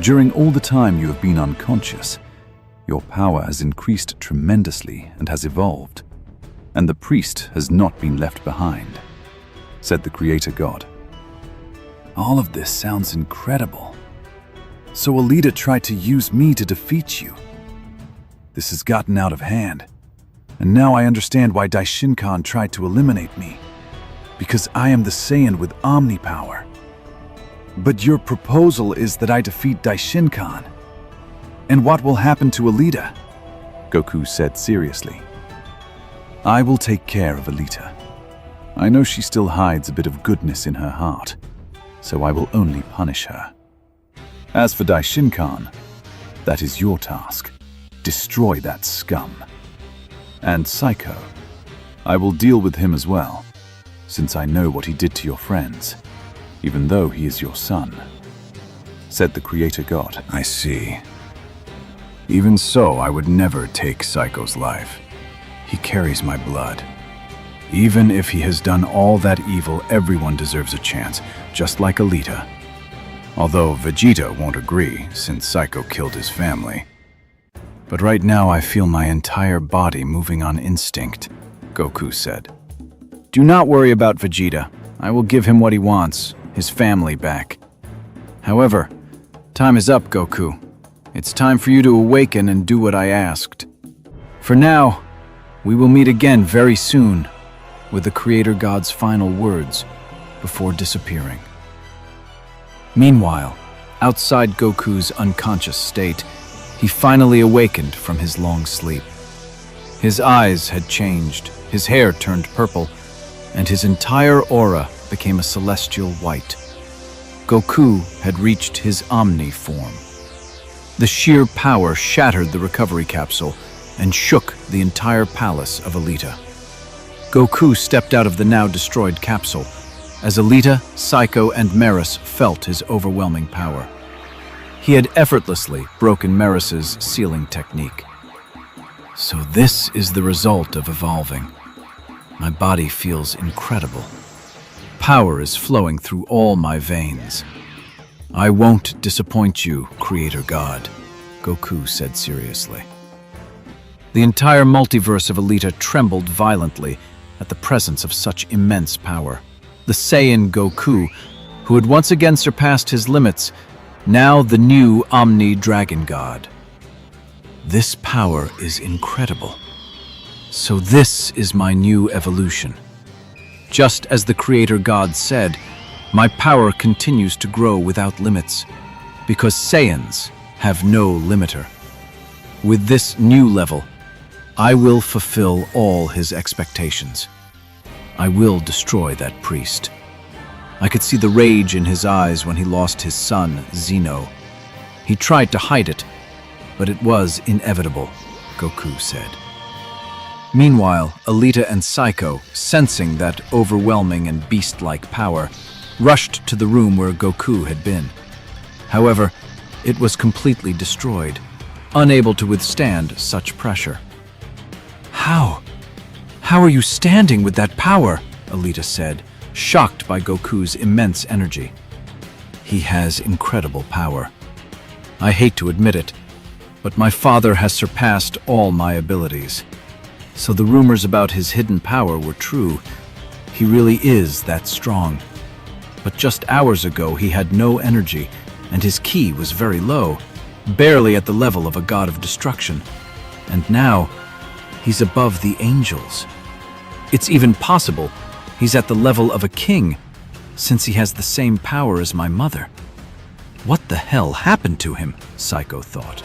During all the time you have been unconscious, your power has increased tremendously and has evolved, and the priest has not been left behind, said the Creator God. All of this sounds incredible. So Alita tried to use me to defeat you. This has gotten out of hand, and now I understand why Daishinkan tried to eliminate me, because I am the Saiyan with omnipower. But your proposal is that I defeat Daishinkan. And what will happen to Alita? Goku said seriously. I will take care of Alita. I know she still hides a bit of goodness in her heart, so I will only punish her. As for Daishinkan, That is your task. Destroy that scum. And Psycho. I will deal with him as well, since I know what he did to your friends, even though he is your son," said the Creator God. I see. Even so, I would never take Psycho's life. He carries my blood. Even if he has done all that evil, everyone deserves a chance, just like Alita. Although Vegeta won't agree, since Psycho killed his family. But right now I feel my entire body moving on instinct, Goku said. Do not worry about Vegeta. I will give him what he wants, his family back. However, time is up, Goku. It's time for you to awaken and do what I asked. For now, we will meet again very soon, with the Creator God's final words before disappearing. Meanwhile, outside Goku's unconscious state, he finally awakened from his long sleep. His eyes had changed, his hair turned purple, and his entire aura became a celestial white. Goku had reached his Omni form. The sheer power shattered the recovery capsule and shook the entire palace of Alita. Goku stepped out of the now destroyed capsule as Alita, Psycho, and Meris felt his overwhelming power. He had effortlessly broken Meris's sealing technique. So this is the result of evolving. My body feels incredible. Power is flowing through all my veins. I won't disappoint you, Creator God, Goku said seriously. The entire multiverse of Alita trembled violently at the presence of such immense power. The Saiyan Goku, who had once again surpassed his limits, now the new Omni Dragon God. This power is incredible. So this is my new evolution. Just as the Creator God said, my power continues to grow without limits, because Saiyans have no limiter. With this new level, I will fulfill all his expectations. I will destroy that priest. I could see the rage in his eyes when he lost his son, Zeno. He tried to hide it, but it was inevitable, Goku said. Meanwhile, Alita and Psycho, sensing that overwhelming and beast-like power, rushed to the room where Goku had been. However, it was completely destroyed, unable to withstand such pressure. How? How are you standing with that power? Alita said, shocked by Goku's immense energy. He has incredible power. I hate to admit it, but my father has surpassed all my abilities. So the rumors about his hidden power were true. He really is that strong. But just hours ago he had no energy, and his ki was very low, barely at the level of a god of destruction. And now, he's above the angels. It's even possible he's at the level of a king, since he has the same power as my mother. What the hell happened to him? Psycho thought.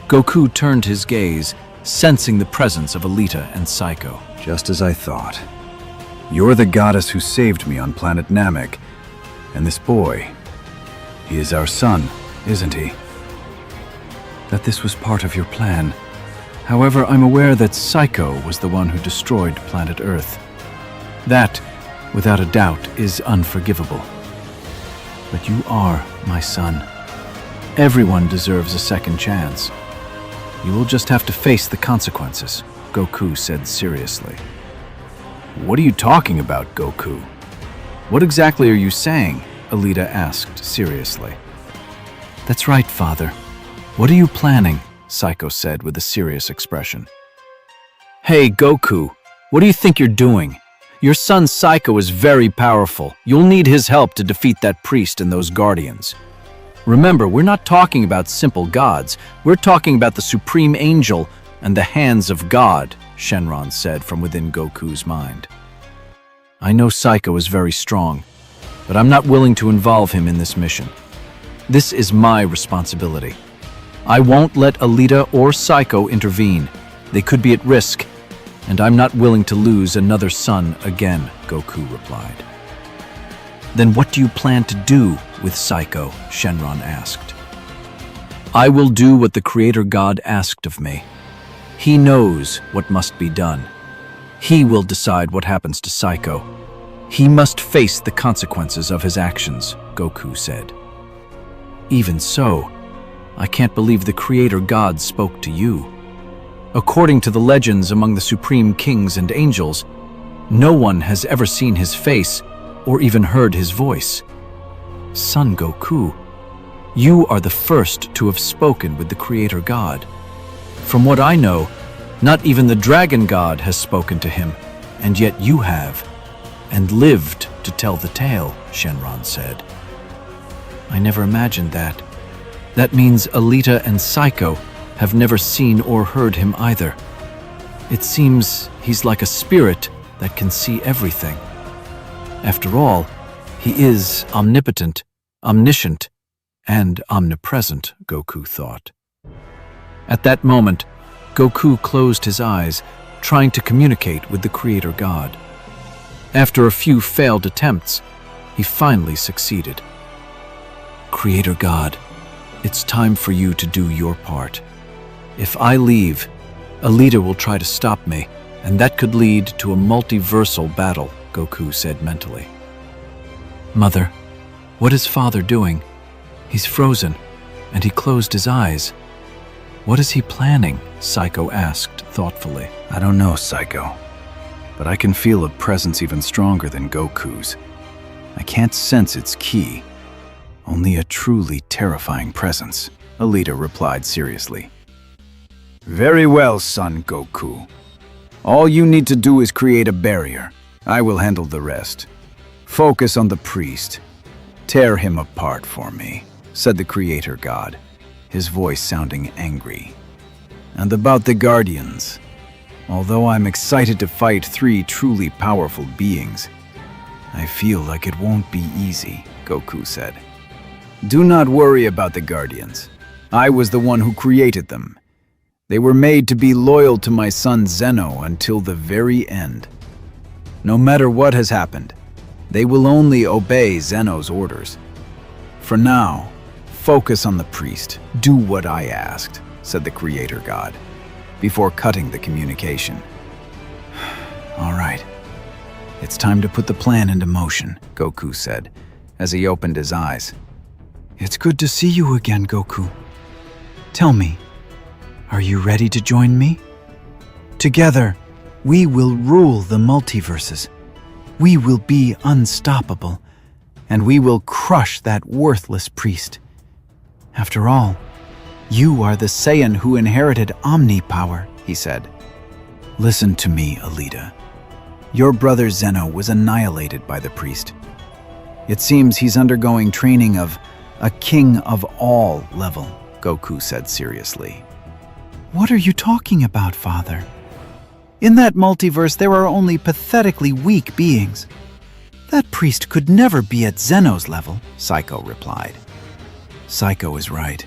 Goku turned his gaze, sensing the presence of Alita and Psycho. Just as I thought. You're the goddess who saved me on planet Namek, and this boy, he is our son, isn't he? That this was part of your plan. However, I'm aware that Psycho was the one who destroyed planet Earth. That, without a doubt, is unforgivable. But you are my son. Everyone deserves a second chance. You will just have to face the consequences, Goku said seriously. What are you talking about, Goku? What exactly are you saying? Alita asked seriously. That's right, Father. What are you planning? Psycho said with a serious expression. Hey, Goku, what do you think you're doing? Your son Psycho is very powerful. You'll need his help to defeat that priest and those guardians. Remember, we're not talking about simple gods. We're talking about the supreme angel and the hands of God, Shenron said from within Goku's mind. I know Psycho is very strong, but I'm not willing to involve him in this mission. This is my responsibility. I won't let Alita or Psycho intervene. They could be at risk, and I'm not willing to lose another son again, Goku replied. Then what do you plan to do with Psycho? Shenron asked. I will do what the Creator God asked of me. He knows what must be done. He will decide what happens to Psycho. He must face the consequences of his actions, Goku said. Even so, I can't believe the Creator God spoke to you. According to the legends among the Supreme Kings and Angels, no one has ever seen his face or even heard his voice. Son Goku, you are the first to have spoken with the Creator God. From what I know, not even the Dragon God has spoken to him, and yet you have, and lived to tell the tale, Shenron said. I never imagined that. That means Alita and Psycho have never seen or heard him either. It seems he's like a spirit that can see everything. After all, he is omnipotent, omniscient, and omnipresent, Goku thought. At that moment, Goku closed his eyes, trying to communicate with the Creator God. After a few failed attempts, he finally succeeded. Creator God, it's time for you to do your part. If I leave, Alita will try to stop me, and that could lead to a multiversal battle, Goku said mentally. Mother, what is Father doing? He's frozen, and he closed his eyes. What is he planning? Psycho asked thoughtfully. I don't know, Psycho, but I can feel a presence even stronger than Goku's. I can't sense its ki. Only a truly terrifying presence, Alita replied seriously. Very well, son Goku. All you need to do is create a barrier. I will handle the rest. Focus on the priest. Tear him apart for me, said the Creator God, his voice sounding angry. And about the Guardians. Although I'm excited to fight 3 truly powerful beings, I feel like it won't be easy, Goku said. Do not worry about the Guardians. I was the one who created them. They were made to be loyal to my son Zeno until the very end. No matter what has happened, they will only obey Zeno's orders. For now, focus on the priest. Do what I asked, said the Creator God, before cutting the communication. All right. It's time to put the plan into motion, Goku said, as he opened his eyes. It's good to see you again, Goku. Tell me, are you ready to join me? Together, we will rule the multiverses. We will be unstoppable, and we will crush that worthless priest. After all, you are the Saiyan who inherited Omni power, he said. Listen to me, Alita. Your brother Zeno was annihilated by the priest. It seems he's undergoing training of a king of all level, Goku said seriously. What are you talking about, Father? In that multiverse, there are only pathetically weak beings. That priest could never be at Zeno's level, Psycho replied. Psycho is right.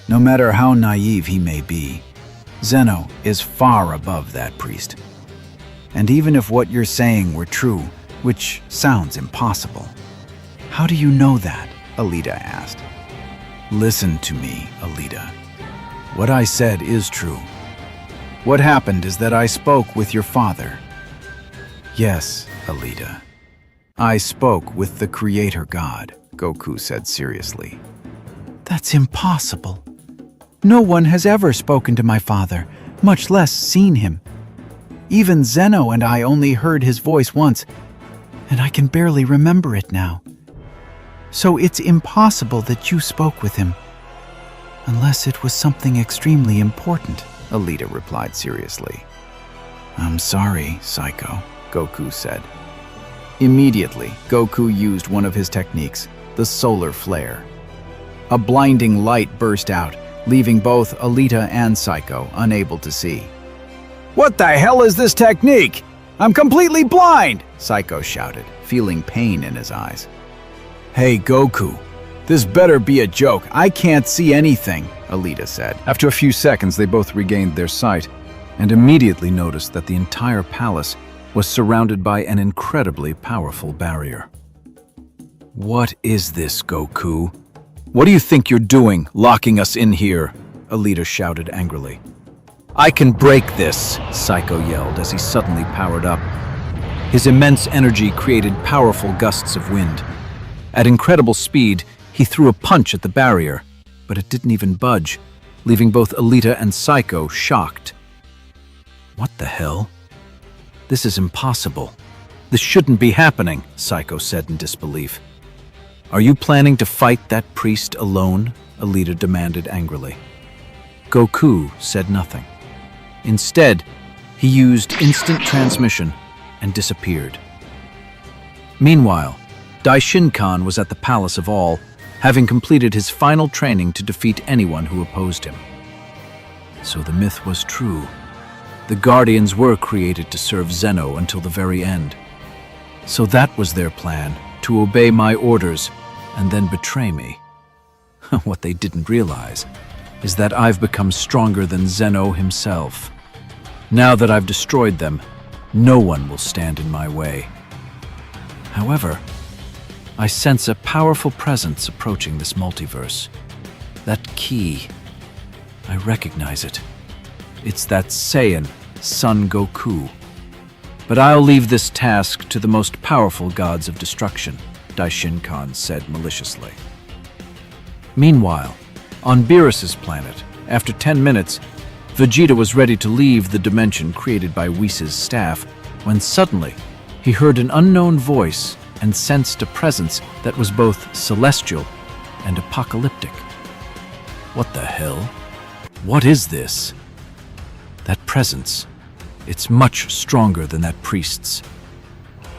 No matter how naive he may be, Zeno is far above that priest. And even if what you're saying were true, which sounds impossible, how do you know that? Alita asked. Listen to me, Alita. What I said is true. What happened is that I spoke with your father. Yes, Alita. I spoke with the Creator God, Goku said seriously. That's impossible. No one has ever spoken to my father, much less seen him. Even Zeno and I only heard his voice once, and I can barely remember it now. So it's impossible that you spoke with him. Unless it was something extremely important, Alita replied seriously. I'm sorry, Psycho, Goku said. Immediately, Goku used one of his techniques, the solar flare. A blinding light burst out, leaving both Alita and Psycho unable to see. What the hell is this technique? I'm completely blind! Psycho shouted, feeling pain in his eyes. Hey, Goku, this better be a joke. I can't see anything, Alita said. After a few seconds, they both regained their sight and immediately noticed that the entire palace was surrounded by an incredibly powerful barrier. What is this, Goku? What do you think you're doing, locking us in here? A leader shouted angrily. I can break this, Psycho yelled as he suddenly powered up. His immense energy created powerful gusts of wind. At incredible speed, he threw a punch at the barrier, but it didn't even budge, leaving both Alita and Psycho shocked. What the hell? This is impossible. This shouldn't be happening, Psycho said in disbelief. Are you planning to fight that priest alone? Alita demanded angrily. Goku said nothing. Instead, he used instant transmission and disappeared. Meanwhile, Daishin-kan was at the Palace of All, having completed his final training to defeat anyone who opposed him. So the myth was true. The Guardians were created to serve Zeno until the very end. So that was their plan, to obey my orders and then betray me. What they didn't realize is that I've become stronger than Zeno himself. Now that I've destroyed them, no one will stand in my way. However, I sense a powerful presence approaching this multiverse. That key, I recognize it. It's that Saiyan, Son Goku. But I'll leave this task to the most powerful gods of destruction, Daishin-kan said maliciously. Meanwhile, on Beerus's planet, after 10 minutes, Vegeta was ready to leave the dimension created by Whis' staff when suddenly he heard an unknown voice and sensed a presence that was both celestial and apocalyptic. What the hell? What is this? That presence, it's much stronger than that priest's.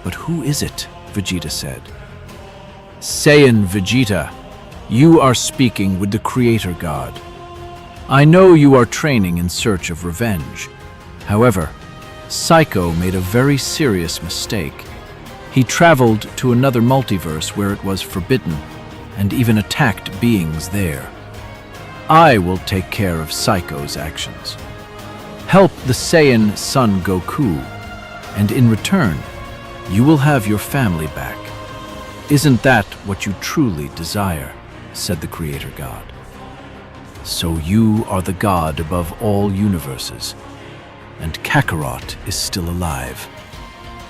But who is it? Vegeta said. Saiyan Vegeta, you are speaking with the Creator God. I know you are training in search of revenge. However, Psycho made a very serious mistake. He traveled to another multiverse where it was forbidden, and even attacked beings there. I will take care of Psycho's actions. Help the Saiyan Son Goku, and in return, you will have your family back. Isn't that what you truly desire? Said the Creator God. So you are the god above all universes, and Kakarot is still alive.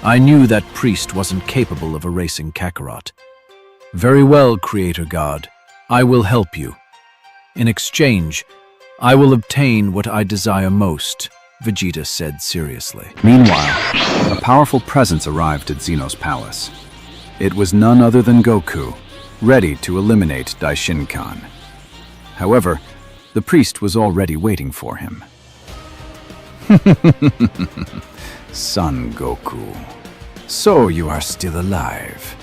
I knew that priest wasn't capable of erasing Kakarot. Very well, Creator God, I will help you. In exchange, I will obtain what I desire most, Vegeta said seriously. Meanwhile, a powerful presence arrived at Zeno's palace. It was none other than Goku, ready to eliminate Daishin-kan. However, the priest was already waiting for him. Son Goku, so you are still alive.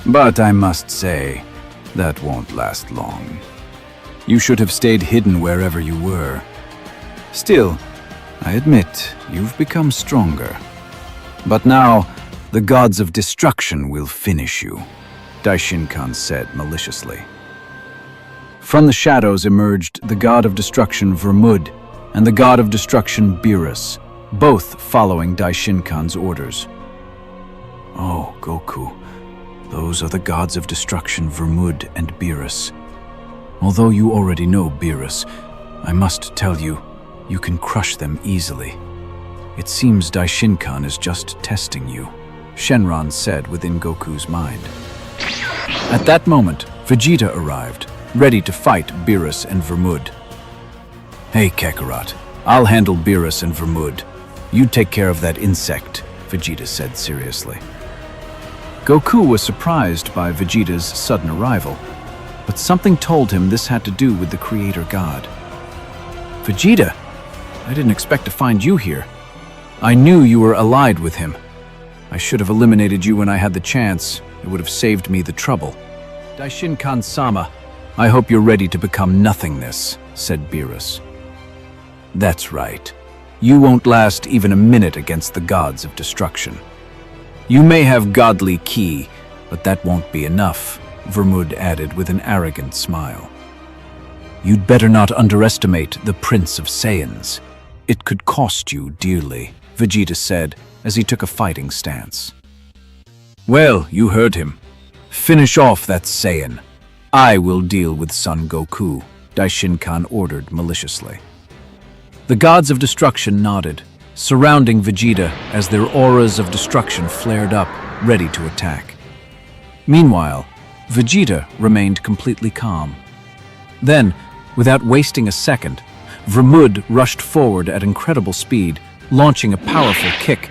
But I must say, that won't last long. You should have stayed hidden wherever you were. Still, I admit, you've become stronger. But now, the gods of destruction will finish you, Daishin-kan said maliciously. From the shadows emerged the god of destruction Vermud and the god of destruction Beerus, both following Daishin-kan's orders. Oh, Goku, those are the gods of destruction Vermud and Beerus. Although you already know Beerus, I must tell you, you can crush them easily. It seems Daishin-kan is just testing you, Shenron said within Goku's mind. At that moment, Vegeta arrived, ready to fight Beerus and Vermud. Hey Kakarot, I'll handle Beerus and Vermud. You take care of that insect, Vegeta said seriously. Goku was surprised by Vegeta's sudden arrival, but something told him this had to do with the Creator God. Vegeta, I didn't expect to find you here. I knew you were allied with him. I should have eliminated you when I had the chance. It would have saved me the trouble. Daishin-kan-sama, I hope you're ready to become nothingness, said Beerus. That's right. You won't last even a minute against the gods of destruction. You may have godly ki, but that won't be enough, Vermud added with an arrogant smile. You'd better not underestimate the Prince of Saiyans. It could cost you dearly, Vegeta said as he took a fighting stance. Well, you heard him. Finish off that Saiyan. I will deal with Son Goku, Daishinkan ordered maliciously. The gods of destruction nodded, surrounding Vegeta as their auras of destruction flared up, ready to attack. Meanwhile, Vegeta remained completely calm. Then, without wasting a second, Vermud rushed forward at incredible speed, launching a powerful kick,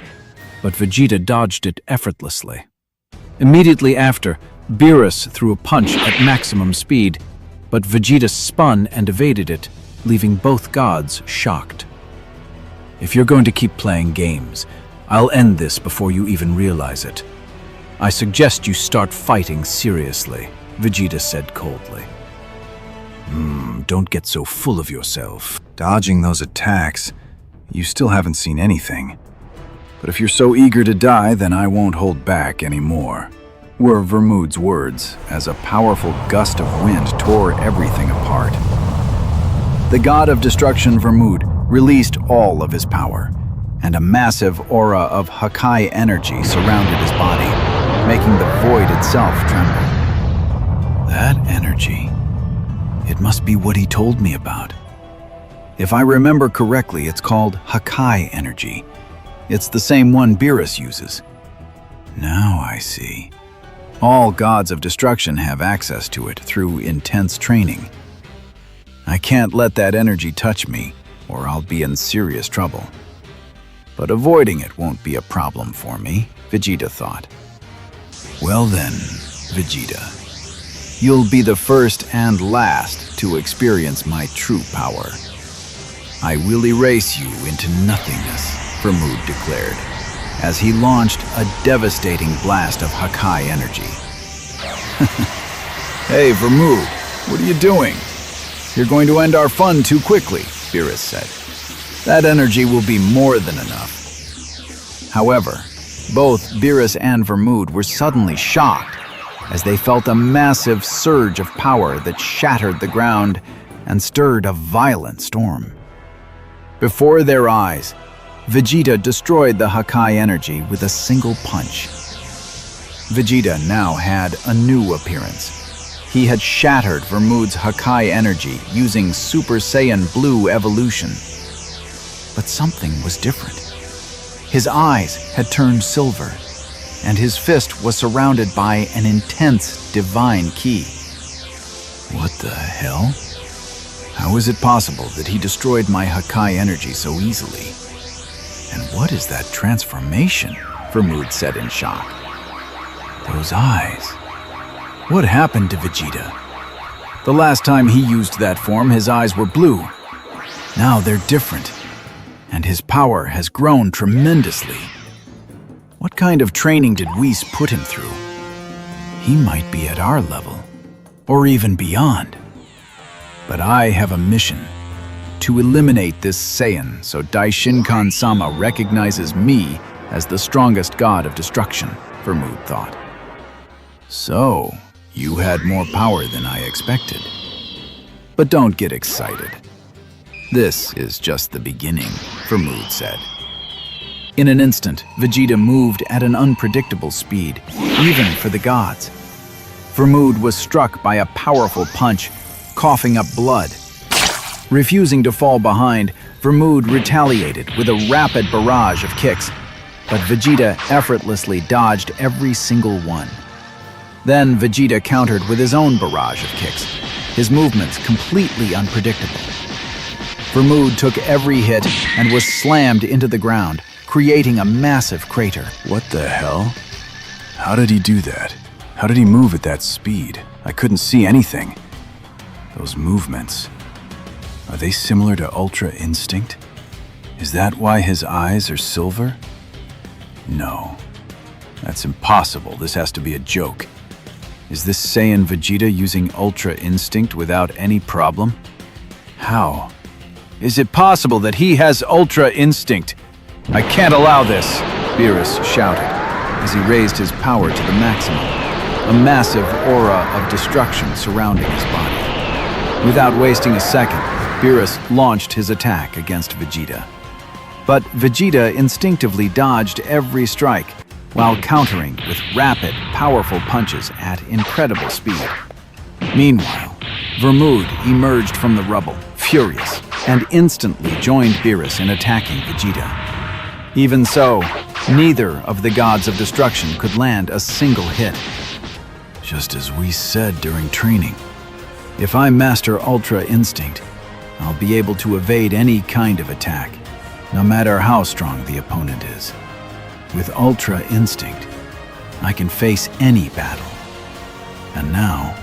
but Vegeta dodged it effortlessly. Immediately after, Beerus threw a punch at maximum speed, but Vegeta spun and evaded it, leaving both gods shocked. If you're going to keep playing games, I'll end this before you even realize it. I suggest you start fighting seriously, Vegeta said coldly. Don't get so full of yourself. Dodging those attacks, you still haven't seen anything. But if you're so eager to die, then I won't hold back anymore, were Vermud's words as a powerful gust of wind tore everything apart. The god of destruction Vermud released all of his power, and a massive aura of Hakai energy surrounded his body, making the void itself tremble. That energy, it must be what he told me about. If I remember correctly, it's called Hakai energy. It's the same one Beerus uses. Now I see. All gods of destruction have access to it through intense training. I can't let that energy touch me, or I'll be in serious trouble. But avoiding it won't be a problem for me, Vegeta thought. Well then, Vegeta, you'll be the first and last to experience my true power. I will erase you into nothingness, Vermud declared, as he launched a devastating blast of Hakai energy. Hey, Vermud, what are you doing? You're going to end our fun too quickly, Beerus said. That energy will be more than enough. However, both Beerus and Vermud were suddenly shocked as they felt a massive surge of power that shattered the ground and stirred a violent storm. Before their eyes, Vegeta destroyed the Hakai energy with a single punch. Vegeta now had a new appearance. He had shattered Vermud's Hakai energy using Super Saiyan Blue evolution. But something was different. His eyes had turned silver, and his fist was surrounded by an intense divine ki. What the hell? How is it possible that he destroyed my Hakai energy so easily? And what is that transformation? Vermud said in shock. Those eyes. What happened to Vegeta? The last time he used that form, his eyes were blue. Now they're different, and his power has grown tremendously. What kind of training did Whis put him through? He might be at our level, or even beyond. But I have a mission, to eliminate this Saiyan so Daishinkan-sama recognizes me as the strongest god of destruction, Vermud thought. So, you had more power than I expected. But don't get excited. This is just the beginning, Vermud said. In an instant, Vegeta moved at an unpredictable speed, even for the gods. Vermud was struck by a powerful punch, coughing up blood. Refusing to fall behind, Vermud retaliated with a rapid barrage of kicks, but Vegeta effortlessly dodged every single one. Then Vegeta countered with his own barrage of kicks, his movements completely unpredictable. Vermud took every hit and was slammed into the ground, creating a massive crater. What the hell? How did he do that? How did he move at that speed? I couldn't see anything. Those movements, are they similar to Ultra Instinct? Is that why his eyes are silver? No, that's impossible. This has to be a joke. Is this Saiyan Vegeta using Ultra Instinct without any problem? How? Is it possible that he has Ultra Instinct? I can't allow this, Beerus shouted as he raised his power to the maximum, a massive aura of destruction surrounding his body. Without wasting a second, Beerus launched his attack against Vegeta. But Vegeta instinctively dodged every strike, while countering with rapid, powerful punches at incredible speed. Meanwhile, Vermood emerged from the rubble, furious, and instantly joined Beerus in attacking Vegeta. Even so, neither of the gods of destruction could land a single hit. Just as we said during training, if I master Ultra Instinct, I'll be able to evade any kind of attack, no matter how strong the opponent is. With Ultra Instinct, I can face any battle. And now,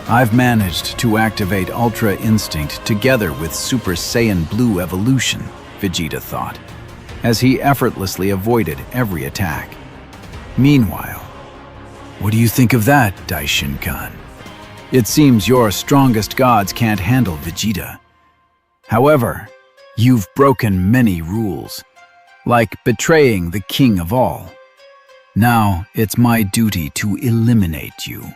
I've managed to activate Ultra Instinct together with Super Saiyan Blue Evolution, Vegeta thought, as he effortlessly avoided every attack. Meanwhile, what do you think of that, Daishin-kan? It seems your strongest gods can't handle Vegeta. However, you've broken many rules, like betraying the king of all. Now, it's my duty to eliminate you.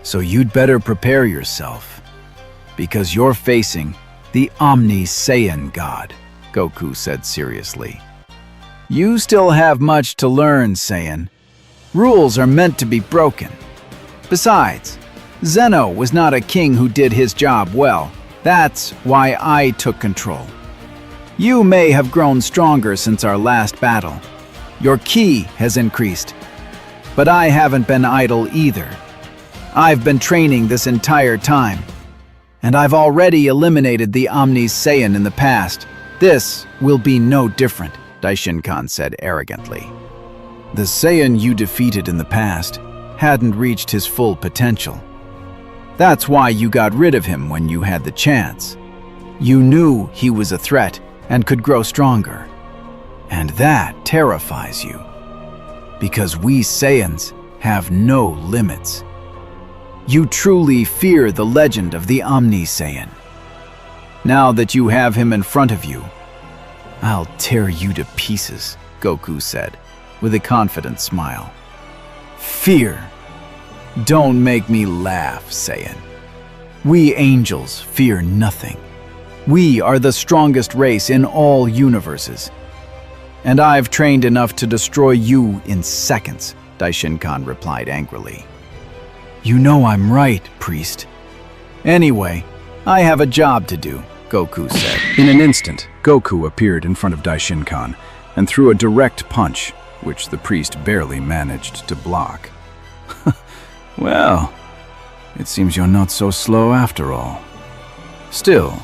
So you'd better prepare yourself, because you're facing the Omni-Saiyan God, Goku said seriously. You still have much to learn, Saiyan. Rules are meant to be broken. Besides, Zeno was not a king who did his job well. That's why I took control. You may have grown stronger since our last battle. Your ki has increased. But I haven't been idle either. I've been training this entire time. And I've already eliminated the Omni-Saiyan in the past. This will be no different, Daishin-kan said arrogantly. The Saiyan you defeated in the past hadn't reached his full potential. That's why you got rid of him when you had the chance. You knew he was a threat and could grow stronger. And that terrifies you. Because we Saiyans have no limits. You truly fear the legend of the Omni-Saiyan. Now that you have him in front of you, I'll tear you to pieces, Goku said, with a confident smile. Fear. Don't make me laugh, Saiyan. We angels fear nothing. We are the strongest race in all universes. And I've trained enough to destroy you in seconds, Daishin-kan replied angrily. You know I'm right, priest. Anyway, I have a job to do, Goku said. In an instant, Goku appeared in front of Daishin-kan and threw a direct punch, which the priest barely managed to block. Well, it seems you're not so slow after all. Still,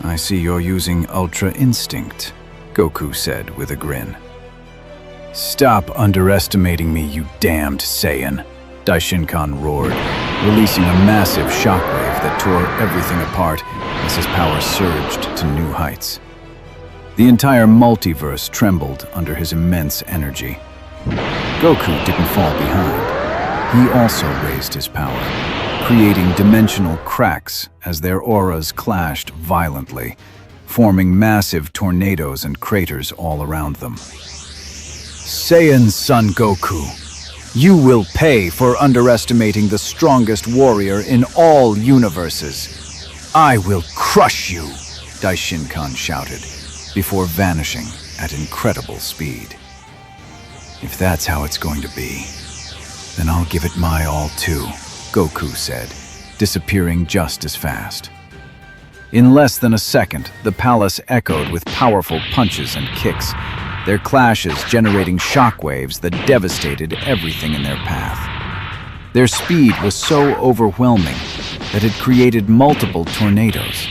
I see you're using Ultra Instinct, Goku said with a grin. Stop underestimating me, you damned Saiyan, Daishin-kan roared, releasing a massive shockwave that tore everything apart as his power surged to new heights. The entire multiverse trembled under his immense energy. Goku didn't fall behind. He also raised his power, creating dimensional cracks as their auras clashed violently, forming massive tornadoes and craters all around them. Saiyan Son Goku, you will pay for underestimating the strongest warrior in all universes. I will crush you, Daishin-kan shouted, before vanishing at incredible speed. If that's how it's going to be, then I'll give it my all too, Goku said, disappearing just as fast. In less than a second, the palace echoed with powerful punches and kicks, their clashes generating shockwaves that devastated everything in their path. Their speed was so overwhelming that it created multiple tornadoes,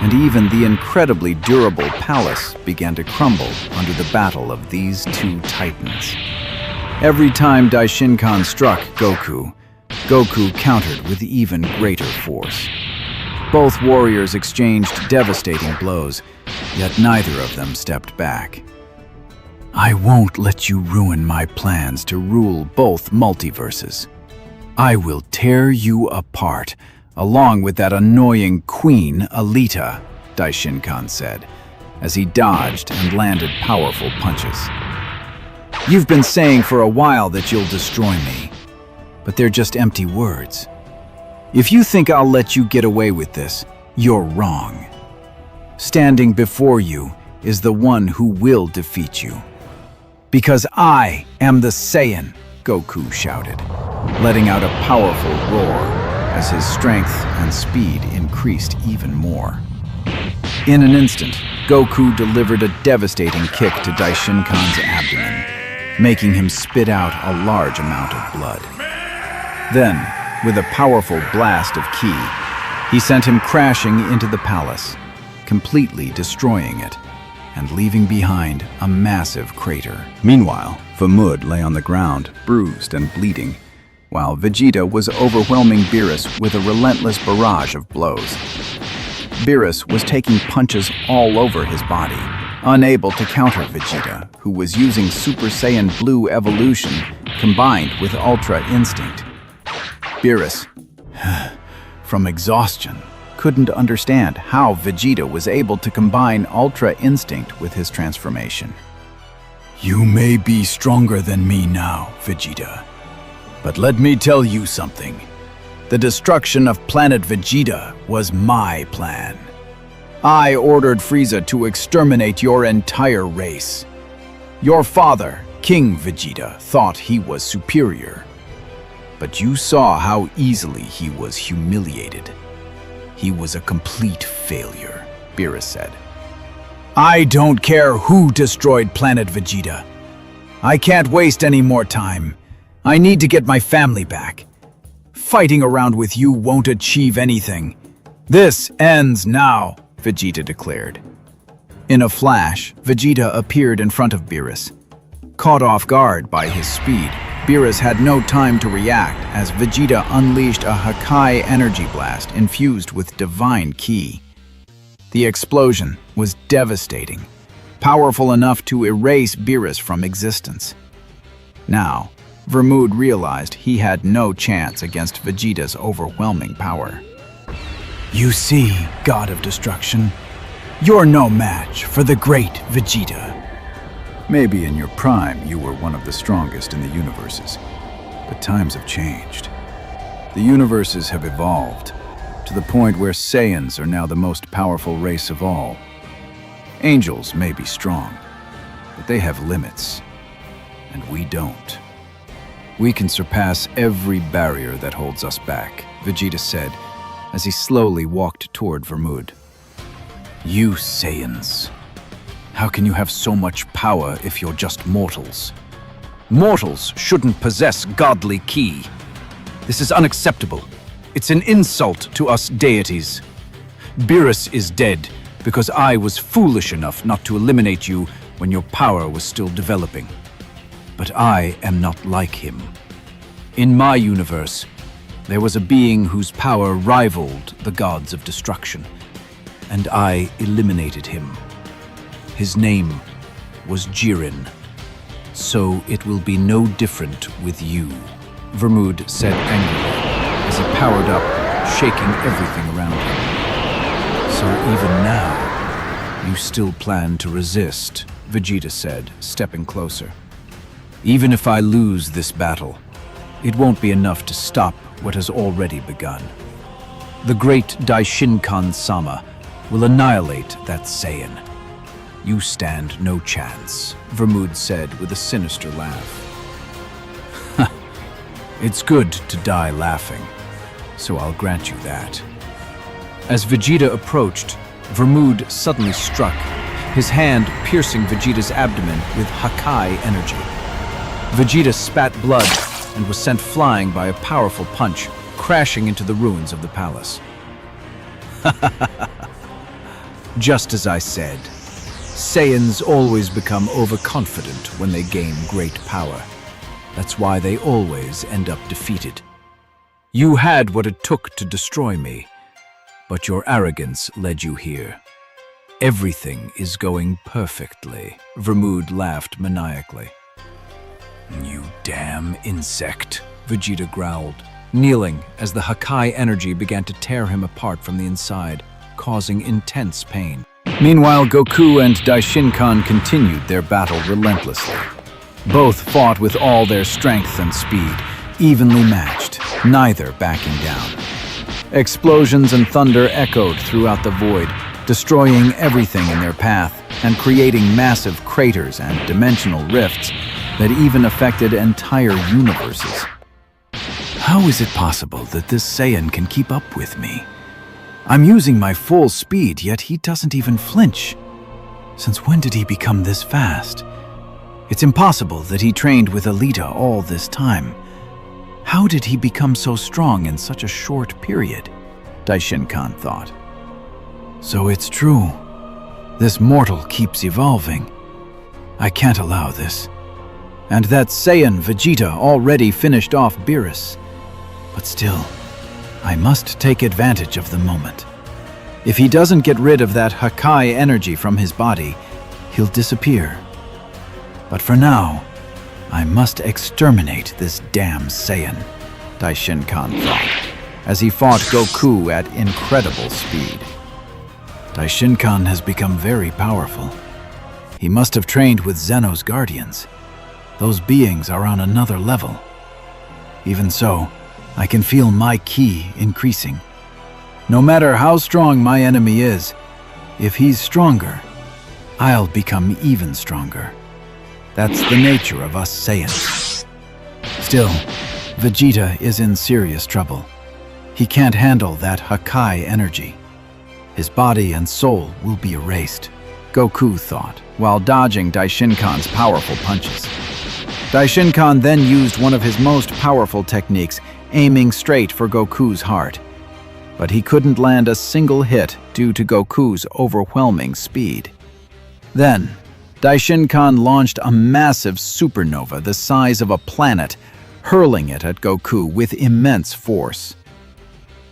and even the incredibly durable palace began to crumble under the battle of these two titans. Every time Daishin-kan struck Goku, Goku countered with even greater force. Both warriors exchanged devastating blows, yet neither of them stepped back. I won't let you ruin my plans to rule both multiverses. I will tear you apart, along with that annoying queen, Alita, Daishin-kan said, as he dodged and landed powerful punches. You've been saying for a while that you'll destroy me, but they're just empty words. If you think I'll let you get away with this, you're wrong. Standing before you is the one who will defeat you. Because I am the Saiyan, Goku shouted, letting out a powerful roar as his strength and speed increased even more. In an instant, Goku delivered a devastating kick to Daishinkan's abdomen, making him spit out a large amount of blood. Then, with a powerful blast of ki, he sent him crashing into the palace, completely destroying it, and leaving behind a massive crater. Meanwhile, Vamud lay on the ground, bruised and bleeding, while Vegeta was overwhelming Beerus with a relentless barrage of blows. Beerus was taking punches all over his body, unable to counter Vegeta, who was using Super Saiyan Blue evolution combined with Ultra Instinct. Beerus, from exhaustion, couldn't understand how Vegeta was able to combine Ultra Instinct with his transformation. "You may be stronger than me now, Vegeta. But let me tell you something. The destruction of planet Vegeta was my plan. I ordered Frieza to exterminate your entire race. Your father, King Vegeta, thought he was superior. But you saw how easily he was humiliated. He was a complete failure," Beerus said. "I don't care who destroyed planet Vegeta. I can't waste any more time. I need to get my family back. Fighting around with you won't achieve anything. This ends now," Vegeta declared. In a flash, Vegeta appeared in front of Beerus. Caught off guard by his speed, Beerus had no time to react as Vegeta unleashed a Hakai energy blast infused with divine ki. The explosion was devastating, powerful enough to erase Beerus from existence. Now, Vamud realized he had no chance against Vegeta's overwhelming power. "You see, God of Destruction, you're no match for the great Vegeta. Maybe in your prime you were one of the strongest in the universes, but times have changed. The universes have evolved to the point where Saiyans are now the most powerful race of all. Angels may be strong, but they have limits, and we don't. We can surpass every barrier that holds us back," Vegeta said as he slowly walked toward Vamud. "You Saiyans. How can you have so much power if you're just mortals? Mortals shouldn't possess godly ki. This is unacceptable. It's an insult to us deities. Beerus is dead because I was foolish enough not to eliminate you when your power was still developing. But I am not like him. In my universe, there was a being whose power rivaled the gods of destruction, and I eliminated him. His name was Jiren. So it will be no different with you," Vamud said angrily as he powered up, shaking everything around him. "So even now, you still plan to resist," Vegeta said, stepping closer. "Even if I lose this battle, it won't be enough to stop what has already begun. The great Daishinkan-sama will annihilate that Saiyan. You stand no chance," Vamud said with a sinister laugh. "It's good to die laughing, so I'll grant you that." As Vegeta approached, Vamud suddenly struck, his hand piercing Vegeta's abdomen with Hakai energy. Vegeta spat blood and was sent flying by a powerful punch, crashing into the ruins of the palace. Just as I said, Saiyans always become overconfident when they gain great power. That's why they always end up defeated. You had what it took to destroy me, but your arrogance led you here. Everything is going perfectly, Vamud laughed maniacally. You damn insect, Vegeta growled, kneeling as the Hakai energy began to tear him apart from the inside, causing intense pain. Meanwhile, Goku and Daishinkan continued their battle relentlessly. Both fought with all their strength and speed, evenly matched, neither backing down. Explosions and thunder echoed throughout the void, destroying everything in their path and creating massive craters and dimensional rifts that even affected entire universes. How is it possible that this Saiyan can keep up with me? I'm using my full speed, yet he doesn't even flinch. Since when did he become this fast? It's impossible that he trained with Alita all this time. How did he become so strong in such a short period? Daishin-kan thought. So it's true. This mortal keeps evolving. I can't allow this. And that Saiyan Vegeta already finished off Beerus. But still, I must take advantage of the moment. If he doesn't get rid of that Hakai energy from his body, he'll disappear. But for now, I must exterminate this damn Saiyan, Daishin-kan thought, as he fought Goku at incredible speed. Daishin-kan has become very powerful. He must have trained with Zeno's guardians. Those beings are on another level. Even so, I can feel my ki increasing. No matter how strong my enemy is, if he's stronger, I'll become even stronger. That's the nature of us Saiyans. Still, Vegeta is in serious trouble. He can't handle that Hakai energy. His body and soul will be erased, Goku thought, while dodging Daishin-kan's powerful punches. Daishin-kan then used one of his most powerful techniques, aiming straight for Goku's heart. But he couldn't land a single hit due to Goku's overwhelming speed. Then, Daishin-kan launched a massive supernova the size of a planet, hurling it at Goku with immense force.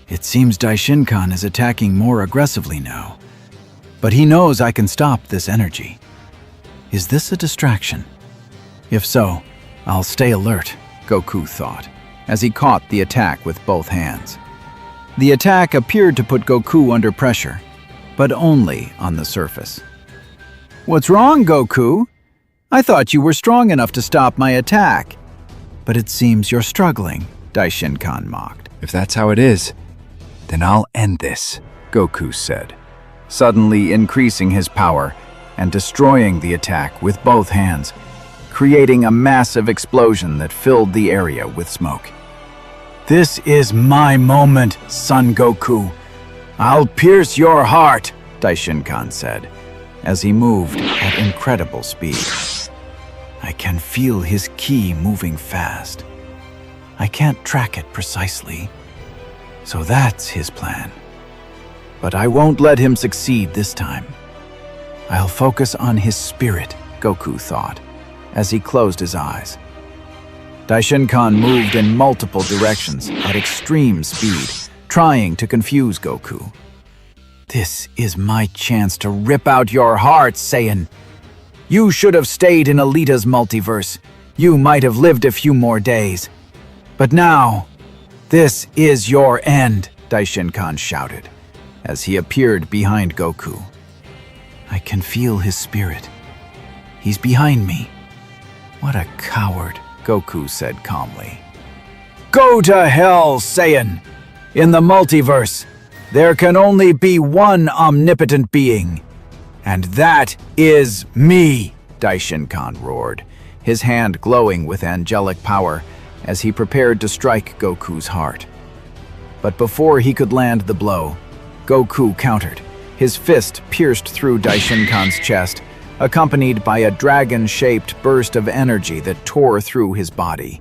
It seems Daishin-kan is attacking more aggressively now. But he knows I can stop this energy. Is this a distraction? If so, I'll stay alert, Goku thought, as he caught the attack with both hands. The attack appeared to put Goku under pressure, but only on the surface. What's wrong, Goku? I thought you were strong enough to stop my attack. But it seems you're struggling, Daishin-kan mocked. If that's how it is, then I'll end this, Goku said, suddenly increasing his power and destroying the attack with both hands, creating a massive explosion that filled the area with smoke. This is my moment, Son Goku. I'll pierce your heart, Daishin-kan said, as he moved at incredible speed. I can feel his ki moving fast. I can't track it precisely. So that's his plan. But I won't let him succeed this time. I'll focus on his spirit, Goku thought, as he closed his eyes. Daishin-kan moved in multiple directions at extreme speed, trying to confuse Goku. This is my chance to rip out your heart, Saiyan. You should have stayed in Alita's multiverse. You might have lived a few more days. But now, this is your end, Daishin-kan shouted, as he appeared behind Goku. I can feel his spirit. He's behind me. What a coward, Goku said calmly. Go to hell, Saiyan! In the multiverse, there can only be one omnipotent being. And that is me, Daishin-kan roared, his hand glowing with angelic power as he prepared to strike Goku's heart. But before he could land the blow, Goku countered. His fist pierced through Daishin-kan's chest, accompanied by a dragon-shaped burst of energy that tore through his body,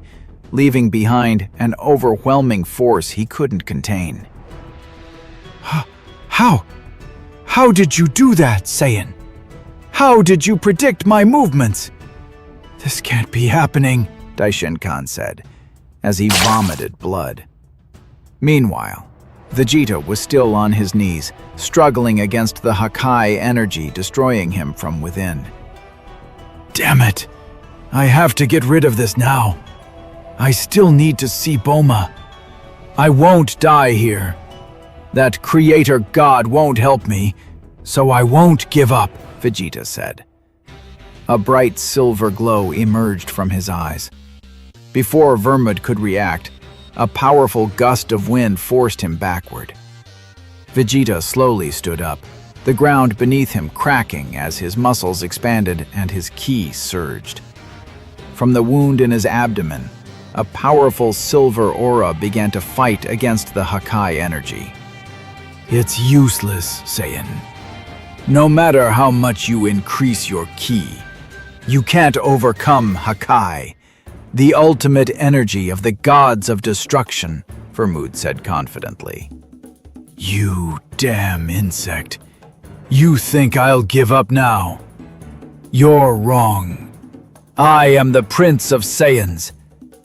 leaving behind an overwhelming force he couldn't contain. How did you do that, Saiyan? How did you predict my movements? This can't be happening, Daishin-kan said, as he vomited blood. Meanwhile, Vegeta was still on his knees, struggling against the Hakai energy destroying him from within. Damn it! I have to get rid of this now. I still need to see Bulma. I won't die here. That creator god won't help me, so I won't give up, Vegeta said. A bright silver glow emerged from his eyes. Before Vermud could react, a powerful gust of wind forced him backward. Vegeta slowly stood up, the ground beneath him cracking as his muscles expanded and his ki surged. From the wound in his abdomen, a powerful silver aura began to fight against the Hakai energy. "It's useless, Saiyan. No matter how much you increase your ki, you can't overcome Hakai, the ultimate energy of the gods of destruction," Vermud said confidently. "You damn insect. You think I'll give up now? You're wrong. I am the Prince of Saiyans.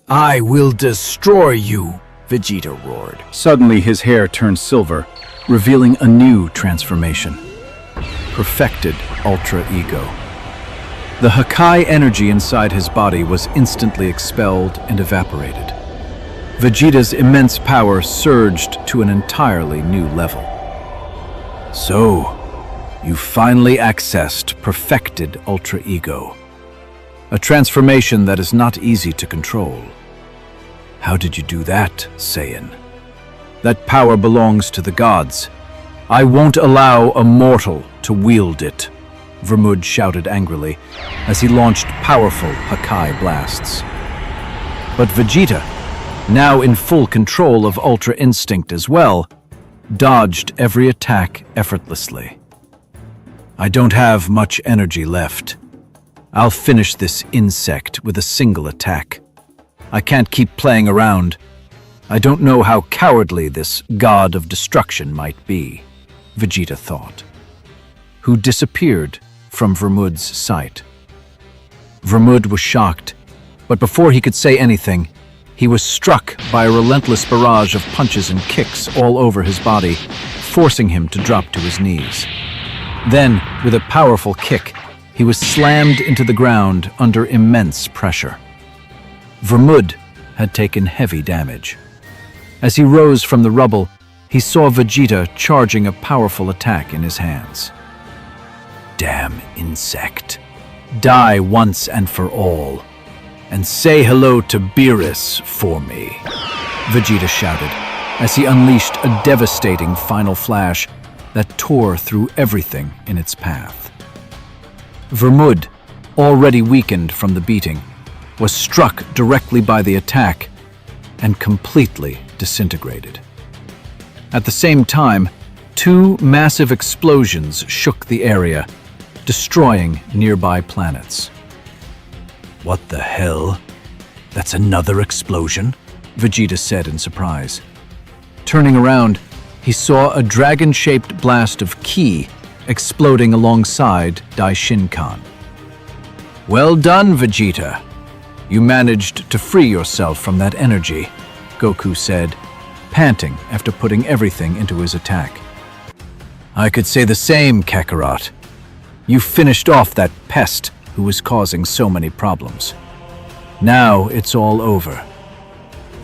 I will destroy you," Vegeta roared. Suddenly his hair turned silver, revealing a new transformation. Perfected Ultra Ego. The Hakai energy inside his body was instantly expelled and evaporated. Vegeta's immense power surged to an entirely new level. "So, you finally accessed Perfected Ultra Ego. A transformation that is not easy to control. How did you do that, Saiyan? That power belongs to the gods. I won't allow a mortal to wield it," Vermud shouted angrily as he launched powerful Hakai blasts. But Vegeta, now in full control of Ultra Instinct as well, dodged every attack effortlessly. "I don't have much energy left. I'll finish this insect with a single attack. I can't keep playing around. I don't know how cowardly this god of destruction might be," Vegeta thought, who disappeared from Vermud's sight. Vermud was shocked, but before he could say anything, he was struck by a relentless barrage of punches and kicks all over his body, forcing him to drop to his knees. Then, with a powerful kick, he was slammed into the ground under immense pressure. Vermud had taken heavy damage. As he rose from the rubble, he saw Vegeta charging a powerful attack in his hands. "Damn insect. Die once and for all. And say hello to Beerus for me," Vegeta shouted as he unleashed a devastating final flash that tore through everything in its path. Vermud, already weakened from the beating, was struck directly by the attack and completely disintegrated. At the same time, two massive explosions shook the area, destroying nearby planets. "What the hell? That's another explosion?" Vegeta said in surprise. Turning around, he saw a dragon-shaped blast of ki exploding alongside Daishinkan. "Well done, Vegeta. You managed to free yourself from that energy," Goku said, panting after putting everything into his attack. "I could say the same, Kakarot. You finished off that pest who was causing so many problems. Now it's all over.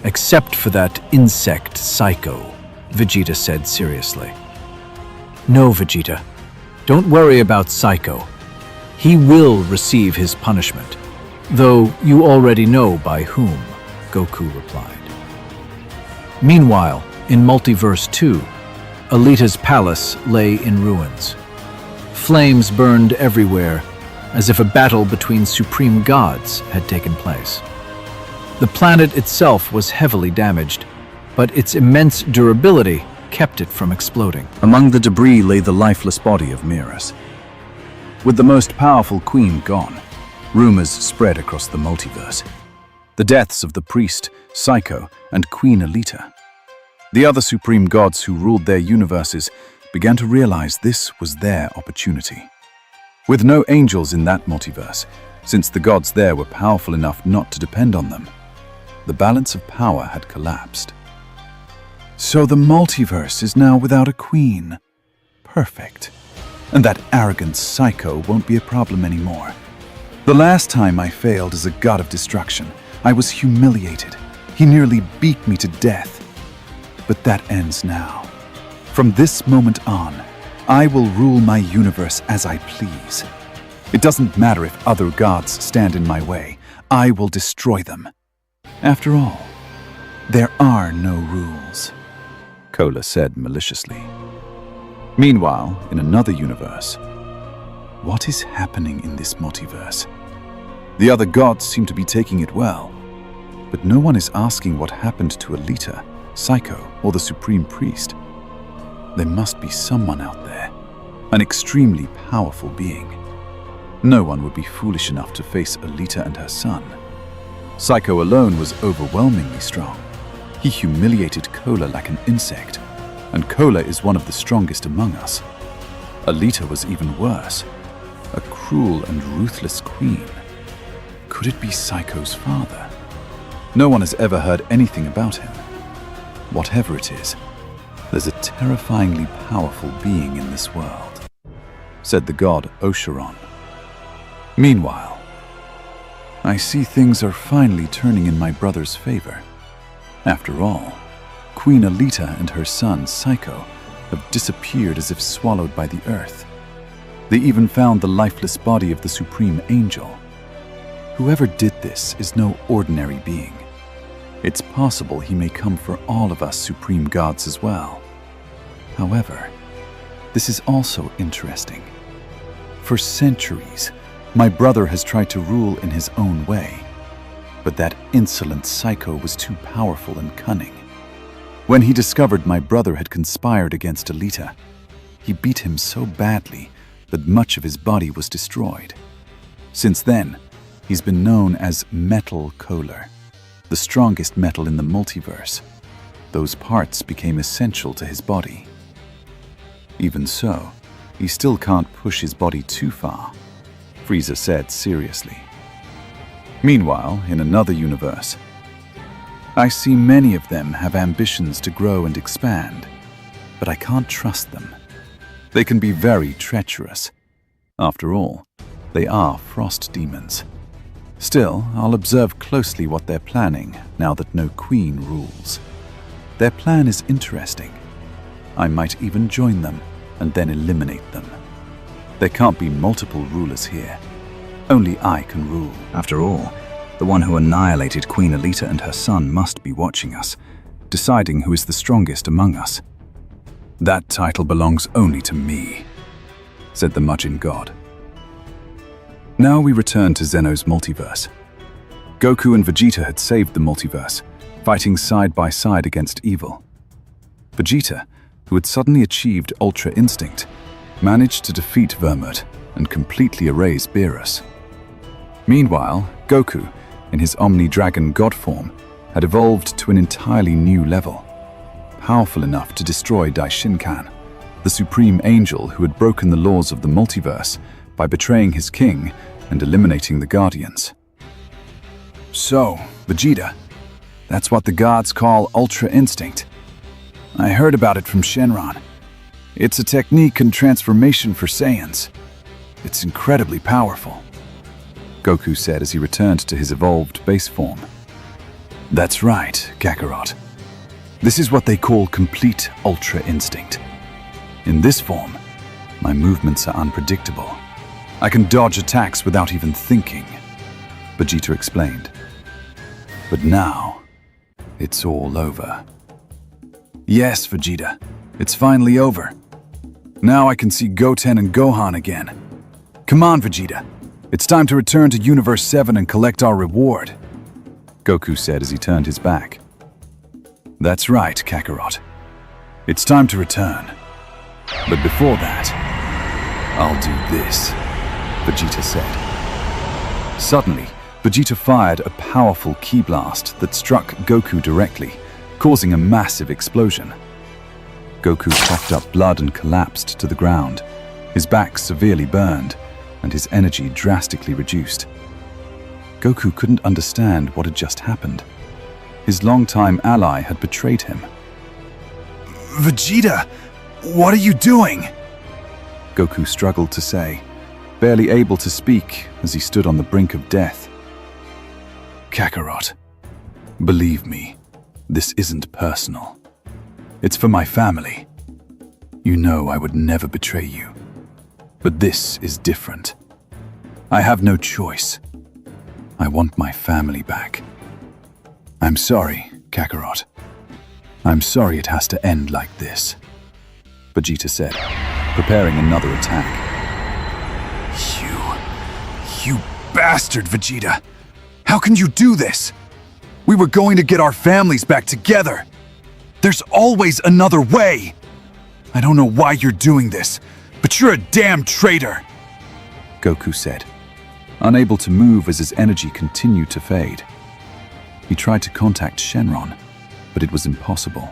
Except for that insect psycho," Vegeta said seriously. "No, Vegeta. Don't worry about Psycho. He will receive his punishment, though you already know by whom," Goku replied. Meanwhile, in Multiverse 2, Alita's palace lay in ruins. Flames burned everywhere, as if a battle between supreme gods had taken place. The planet itself was heavily damaged, but its immense durability kept it from exploding. Among the debris lay the lifeless body of Miras. With the most powerful queen gone, rumors spread across the multiverse. The deaths of the priest, Psycho, and Queen Alita. The other supreme gods who ruled their universes began to realize this was their opportunity. With no angels in that multiverse, since the gods there were powerful enough not to depend on them, the balance of power had collapsed. So the multiverse is now without a queen. Perfect. And that arrogant Psycho won't be a problem anymore. The last time I failed as a god of destruction, I was humiliated. He nearly beat me to death. But that ends now. From this moment on, I will rule my universe as I please. It doesn't matter if other gods stand in my way. I will destroy them. After all, there are no rules," Cola said maliciously. Meanwhile, in another universe, what is happening in this multiverse? The other gods seem to be taking it well. But no one is asking what happened to Alita, Psycho, or the Supreme Priest. There must be someone out there, an extremely powerful being. No one would be foolish enough to face Alita and her son. Psycho alone was overwhelmingly strong. He humiliated Cola like an insect, and Cola is one of the strongest among us. Alita was even worse, a cruel and ruthless queen. Could it be Psycho's father? No one has ever heard anything about him. Whatever it is, there's a terrifyingly powerful being in this world, said the god Oshiron. Meanwhile, I see things are finally turning in my brother's favor. After all, Queen Alita and her son Psycho have disappeared as if swallowed by the earth. They even found the lifeless body of the Supreme Angel. Whoever did this is no ordinary being. It's possible he may come for all of us Supreme Gods as well. However, this is also interesting. For centuries, my brother has tried to rule in his own way, but that insolent Psycho was too powerful and cunning. When he discovered my brother had conspired against Alita, he beat him so badly that much of his body was destroyed. Since then, he's been known as Metal Kohler, the strongest metal in the multiverse. Those parts became essential to his body. Even so, he still can't push his body too far, Frieza said seriously. Meanwhile, in another universe, I see many of them have ambitions to grow and expand, but I can't trust them. They can be very treacherous. After all, they are frost demons. Still, I'll observe closely what they're planning now that no queen rules. Their plan is interesting. I might even join them and then eliminate them. There can't be multiple rulers here. Only I can rule. After all, the one who annihilated Queen Alita and her son must be watching us, deciding who is the strongest among us. That title belongs only to me, said the Majin God. Now we return to Zeno's multiverse. Goku and Vegeta had saved the multiverse, fighting side by side against evil. Vegeta, who had suddenly achieved Ultra Instinct, managed to defeat Vermut and completely erase Beerus. Meanwhile, Goku, in his Omni-Dragon God form, had evolved to an entirely new level, powerful enough to destroy Daishinkan, the Supreme Angel who had broken the laws of the multiverse by betraying his king and eliminating the Guardians. So, Vegeta, that's what the gods call Ultra Instinct. I heard about it from Shenron. It's a technique and transformation for Saiyans. It's incredibly powerful, Goku said as he returned to his evolved base form. That's right, Kakarot. This is what they call complete Ultra Instinct. In this form, my movements are unpredictable. I can dodge attacks without even thinking, Vegeta explained. But now, it's all over. Yes, Vegeta, it's finally over. Now I can see Goten and Gohan again. Come on, Vegeta. It's time to return to Universe 7 and collect our reward, Goku said as he turned his back. That's right, Kakarot. It's time to return. But before that, I'll do this, Vegeta said. Suddenly, Vegeta fired a powerful ki blast that struck Goku directly, causing a massive explosion. Goku coughed up blood and collapsed to the ground, his back severely burned, and his energy drastically reduced. Goku couldn't understand what had just happened. His longtime ally had betrayed him. Vegeta, what are you doing? Goku struggled to say, barely able to speak as he stood on the brink of death. Kakarot, believe me, this isn't personal. It's for my family. You know I would never betray you. But this is different. I have no choice. I want my family back. I'm sorry, Kakarot. I'm sorry it has to end like this, Vegeta said, preparing another attack. You bastard, Vegeta! How can you do this? We were going to get our families back together. There's always another way. I don't know why you're doing this, but you're a damn traitor, Goku said, unable to move as his energy continued to fade. He tried to contact Shenron, but it was impossible.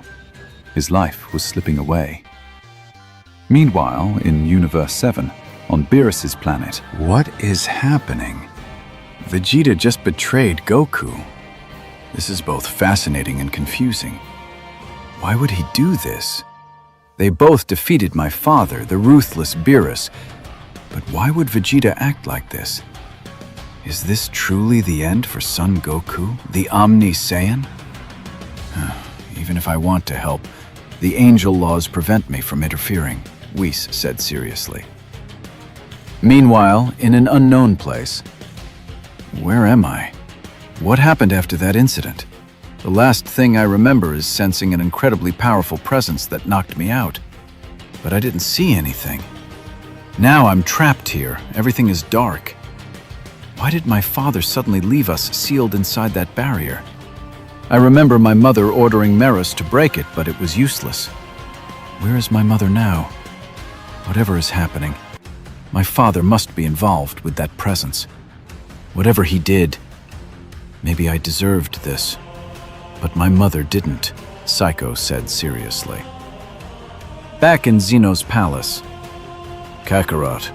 His life was slipping away. Meanwhile, in Universe 7, on Beerus's planet, what is happening? Vegeta just betrayed Goku. This is both fascinating and confusing. Why would he do this? They both defeated my father, the ruthless Beerus. But why would Vegeta act like this? Is this truly the end for Son Goku, the Omni Saiyan? Even if I want to help, the angel laws prevent me from interfering, Whis said seriously. Meanwhile, in an unknown place. Where am I? What happened after that incident? The last thing I remember is sensing an incredibly powerful presence that knocked me out. But I didn't see anything. Now I'm trapped here. Everything is dark. Why did my father suddenly leave us sealed inside that barrier? I remember my mother ordering Merus to break it, but it was useless. Where is my mother now? Whatever is happening, my father must be involved with that presence. Whatever he did, maybe I deserved this. But my mother didn't, Psycho said seriously. Back in Zeno's palace. Kakarot,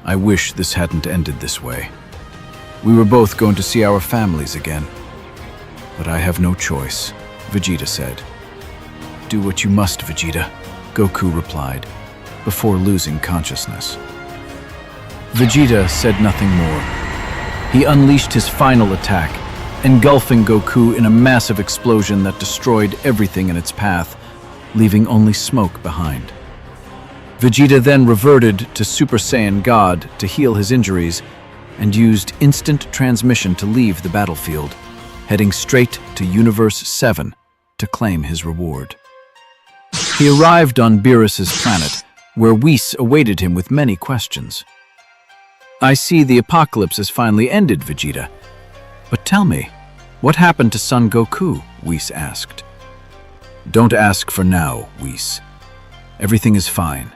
I wish this hadn't ended this way. We were both going to see our families again. But I have no choice, Vegeta said. Do what you must, Vegeta, Goku replied, before losing consciousness. Vegeta said nothing more. He unleashed his final attack, engulfing Goku in a massive explosion that destroyed everything in its path, leaving only smoke behind. Vegeta then reverted to Super Saiyan God to heal his injuries and used instant transmission to leave the battlefield, heading straight to Universe 7 to claim his reward. He arrived on Beerus's planet, where Whis awaited him with many questions. I see the apocalypse has finally ended, Vegeta. But tell me, what happened to Son Goku? Whis asked. Don't ask for now, Whis. Everything is fine.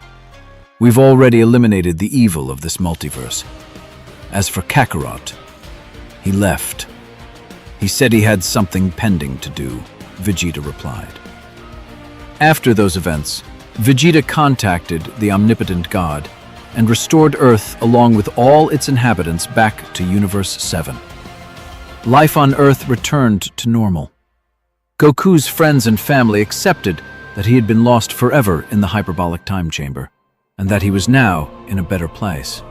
We've already eliminated the evil of this multiverse. As for Kakarot, he left. He said he had something pending to do, Vegeta replied. After those events, Vegeta contacted the omnipotent God and restored Earth along with all its inhabitants back to Universe 7. Life on Earth returned to normal. Goku's friends and family accepted that he had been lost forever in the hyperbolic time chamber, and that he was now in a better place.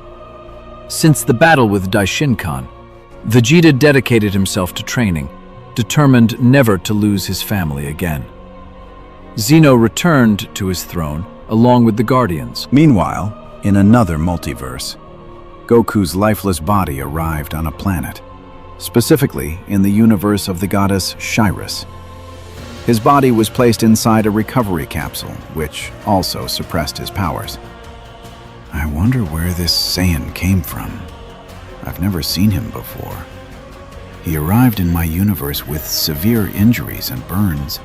Since the battle with Daishinkan, Vegeta dedicated himself to training, determined never to lose his family again. Zeno returned to his throne, along with the Guardians. Meanwhile, in another multiverse, Goku's lifeless body arrived on a planet, specifically in the universe of the goddess Shyrus. His body was placed inside a recovery capsule, which also suppressed his powers. I wonder where this Saiyan came from. I've never seen him before. He arrived in my universe with severe injuries and burns.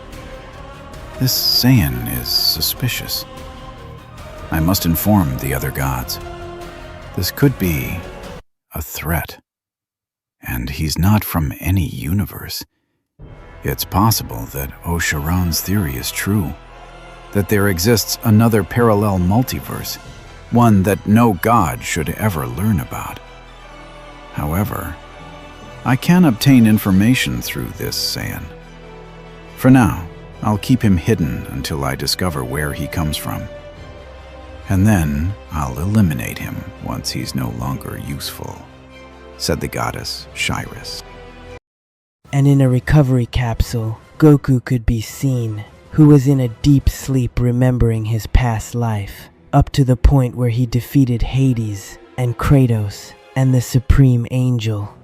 This Saiyan is suspicious. I must inform the other gods. This could be a threat. And he's not from any universe. It's possible that Oshiran's theory is true, that there exists another parallel multiverse, one that no god should ever learn about. However, I can obtain information through this Saiyan. For now, I'll keep him hidden until I discover where he comes from. And then I'll eliminate him once he's no longer useful, said the goddess Shyrus. And in a recovery capsule, Goku could be seen, who was in a deep sleep remembering his past life, up to the point where he defeated Hades and Kratos and the Supreme Angel.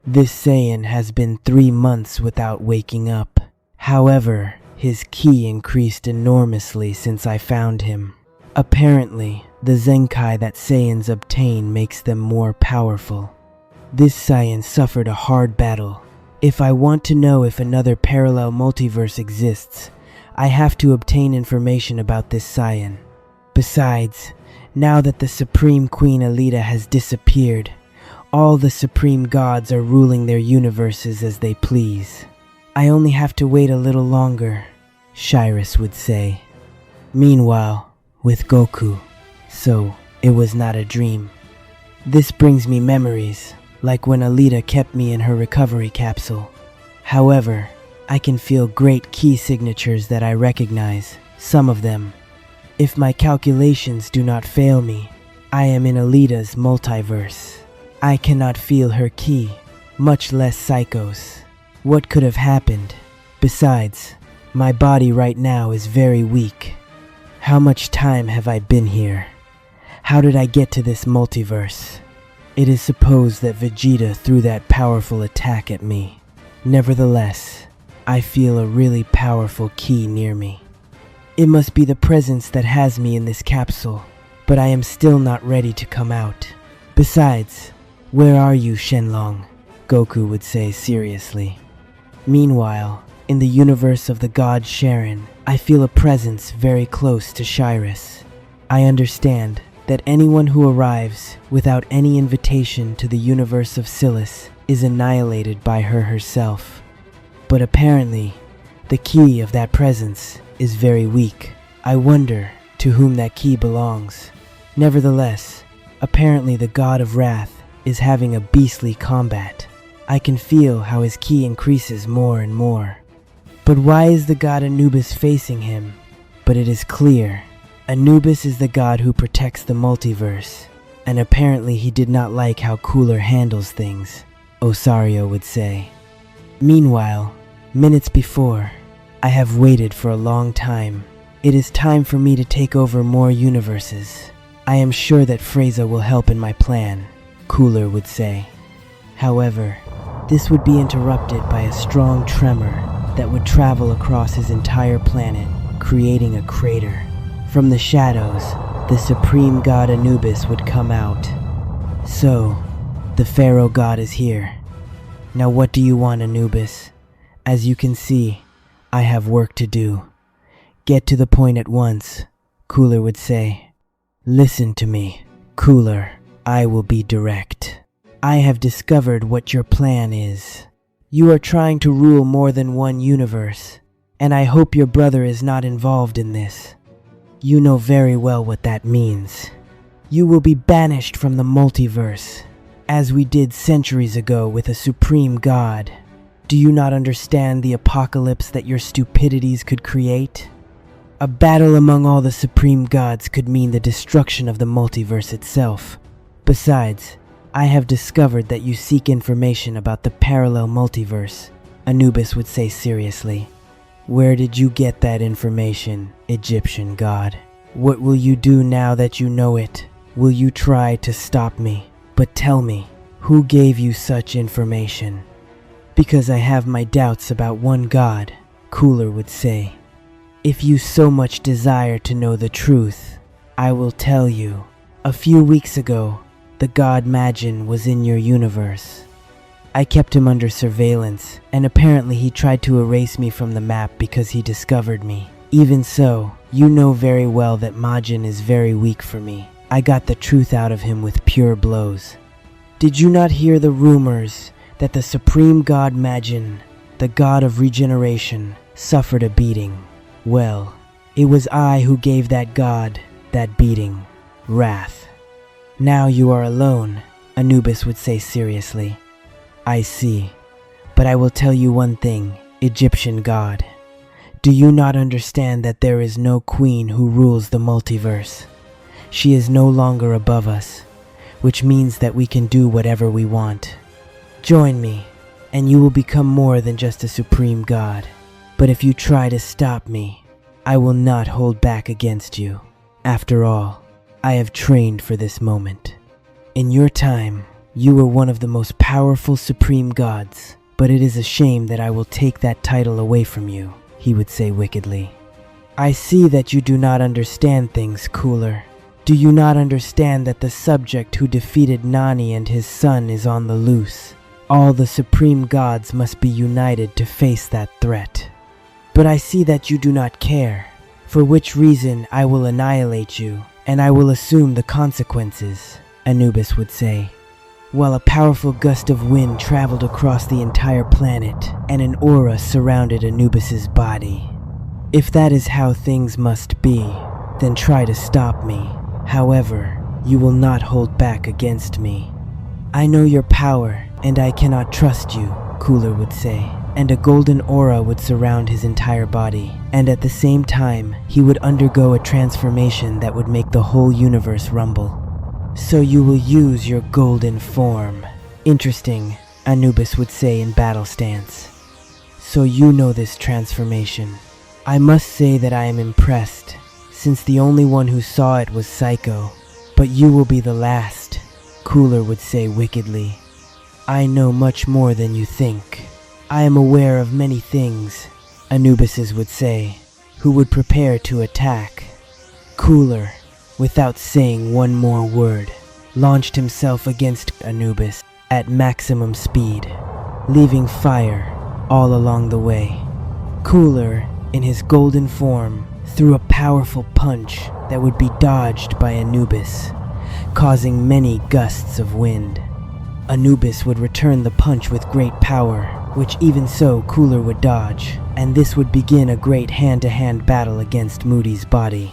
This Saiyan has been 3 months without waking up. However, his ki increased enormously since I found him. Apparently, the Zenkai that Saiyans obtain makes them more powerful. This Saiyan suffered a hard battle, If I want to know if another parallel multiverse exists, I have to obtain information about this Saiyan. Besides, now that the Supreme Queen Alita has disappeared, all the Supreme Gods are ruling their universes as they please. I only have to wait a little longer, Shyrus would say. Meanwhile, with Goku, so it was not a dream. This brings me memories, like when Alita kept me in her recovery capsule. However, I can feel great key signatures that I recognize, some of them. If my calculations do not fail me, I am in Alita's multiverse. I cannot feel her ki, much less Psycho's. What could have happened? Besides, my body right now is very weak. How much time have I been here? How did I get to this multiverse? It is supposed that Vegeta threw that powerful attack at me. Nevertheless, I feel a really powerful ki near me. It must be the presence that has me in this capsule, but I am still not ready to come out. Besides, where are you, Shenlong? Goku would say seriously. Meanwhile, in the universe of the god Sharon, I feel a presence very close to Shyrus. I understand that anyone who arrives without any invitation to the universe of Silas is annihilated by her herself. But apparently, the ki of that presence is very weak. I wonder to whom that ki belongs. Nevertheless, apparently the god of wrath is having a beastly combat. I can feel how his ki increases more and more. But why is the god Anubis facing him? But it is clear. Anubis is the god who protects the multiverse, and apparently he did not like how Cooler handles things, Osario would say. Meanwhile, minutes before, I have waited for a long time. It is time for me to take over more universes. I am sure that Frieza will help in my plan, Cooler would say. However, this would be interrupted by a strong tremor that would travel across his entire planet, creating a crater. From the shadows, the supreme god Anubis would come out. So, the Pharaoh god is here. Now what do you want, Anubis? As you can see, I have work to do. Get to the point at once, Cooler would say. Listen to me, Cooler. I will be direct. I have discovered what your plan is. You are trying to rule more than one universe, and I hope your brother is not involved in this. You know very well what that means. You will be banished from the multiverse, as we did centuries ago with a supreme god. Do you not understand the apocalypse that your stupidities could create? A battle among all the supreme gods could mean the destruction of the multiverse itself. Besides, I have discovered that you seek information about the parallel multiverse, Anubis would say seriously. Where did you get that information, Egyptian god? What will you do now that you know it? Will you try to stop me? But tell me, who gave you such information? Because I have my doubts about one god, Cooler would say. If you so much desire to know the truth, I will tell you. A few weeks ago, the god Majin was in your universe. I kept him under surveillance, and apparently he tried to erase me from the map because he discovered me. Even so, you know very well that Majin is very weak for me. I got the truth out of him with pure blows. Did you not hear the rumors that the supreme god Majin, the god of regeneration, suffered a beating? Well, it was I who gave that god that beating, wrath. Now you are alone, Anubis would say seriously. I see, but I will tell you one thing, Egyptian god. Do you not understand that there is no queen who rules the multiverse? She is no longer above us, which means that we can do whatever we want. Join me, and you will become more than just a supreme god. But if you try to stop me, I will not hold back against you. After all, I have trained for this moment. In your time, you were one of the most powerful supreme gods, but it is a shame that I will take that title away from you, he would say wickedly. I see that you do not understand things, Cooler. Do you not understand that the subject who defeated Nani and his son is on the loose? All the supreme gods must be united to face that threat. But I see that you do not care, for which reason I will annihilate you, and I will assume the consequences, Anubis would say, while a powerful gust of wind traveled across the entire planet, and an aura surrounded Anubis's body. If that is how things must be, then try to stop me. However, you will not hold back against me. I know your power, and I cannot trust you, Cooler would say, and a golden aura would surround his entire body, and at the same time, he would undergo a transformation that would make the whole universe rumble. So you will use your golden form. Interesting, Anubis would say in battle stance. So you know this transformation. I must say that I am impressed, since the only one who saw it was Psycho. But you will be the last, Cooler would say wickedly. I know much more than you think. I am aware of many things, Anubises would say, who would prepare to attack. Cooler, without saying one more word, launched himself against Anubis at maximum speed, leaving fire all along the way. Cooler, in his golden form, threw a powerful punch that would be dodged by Anubis, causing many gusts of wind. Anubis would return the punch with great power, which even so Cooler would dodge, and this would begin a great hand-to-hand battle against Moody's body.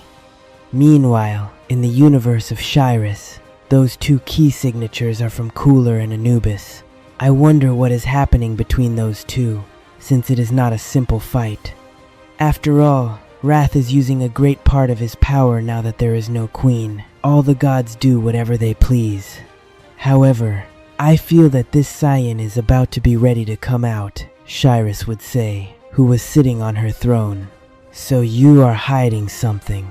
Meanwhile, in the universe of Shyrus, those two key signatures are from Cooler and Anubis. I wonder what is happening between those two, since it is not a simple fight. After all, Wrath is using a great part of his power now that there is no queen. All the gods do whatever they please. However, I feel that this Saiyan is about to be ready to come out, Shyrus would say, who was sitting on her throne. So you are hiding something.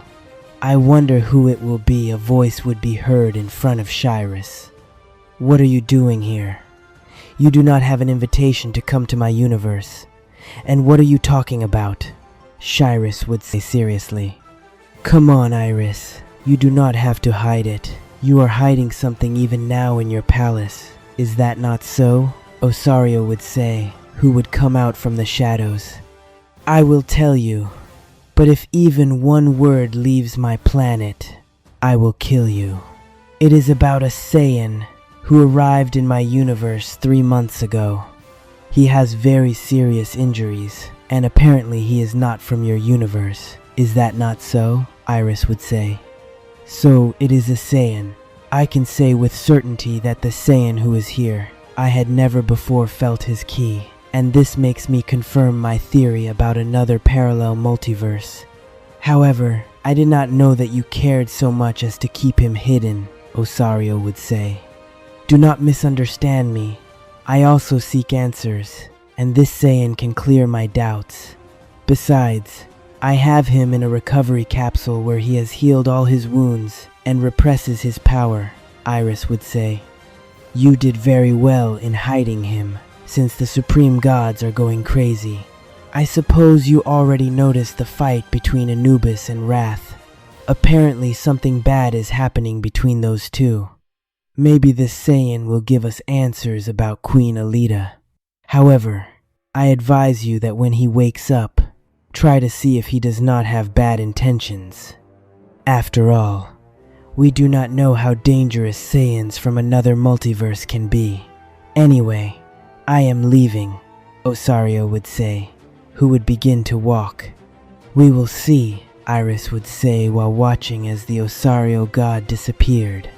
I wonder who it will be. A voice would be heard in front of Shyrus. What are you doing here? You do not have an invitation to come to my universe. And what are you talking about? Shyrus would say seriously. Come on, Iris. You do not have to hide it. You are hiding something even now in your palace. Is that not so? Osario would say, who would come out from the shadows. I will tell you, but if even one word leaves my planet, I will kill you. It is about a Saiyan who arrived in my universe 3 months ago. He has very serious injuries, and apparently he is not from your universe. Is that not so? Iris would say. So it is a Saiyan. I can say with certainty that the Saiyan who is here, I had never before felt his ki, and this makes me confirm my theory about another parallel multiverse. However, I did not know that you cared so much as to keep him hidden, Osario would say. Do not misunderstand me. I also seek answers, and this Saiyan can clear my doubts. Besides, I have him in a recovery capsule where he has healed all his wounds and represses his power, Iris would say. You did very well in hiding him, since the supreme gods are going crazy. I suppose you already noticed the fight between Anubis and Wrath. Apparently something bad is happening between those two. Maybe this Saiyan will give us answers about Queen Alita. However, I advise you that when he wakes up, try to see if he does not have bad intentions. After all, we do not know how dangerous Saiyans from another multiverse can be. Anyway, I am leaving, Osario would say, who would begin to walk. We will see, Iris would say while watching as the Osario god disappeared.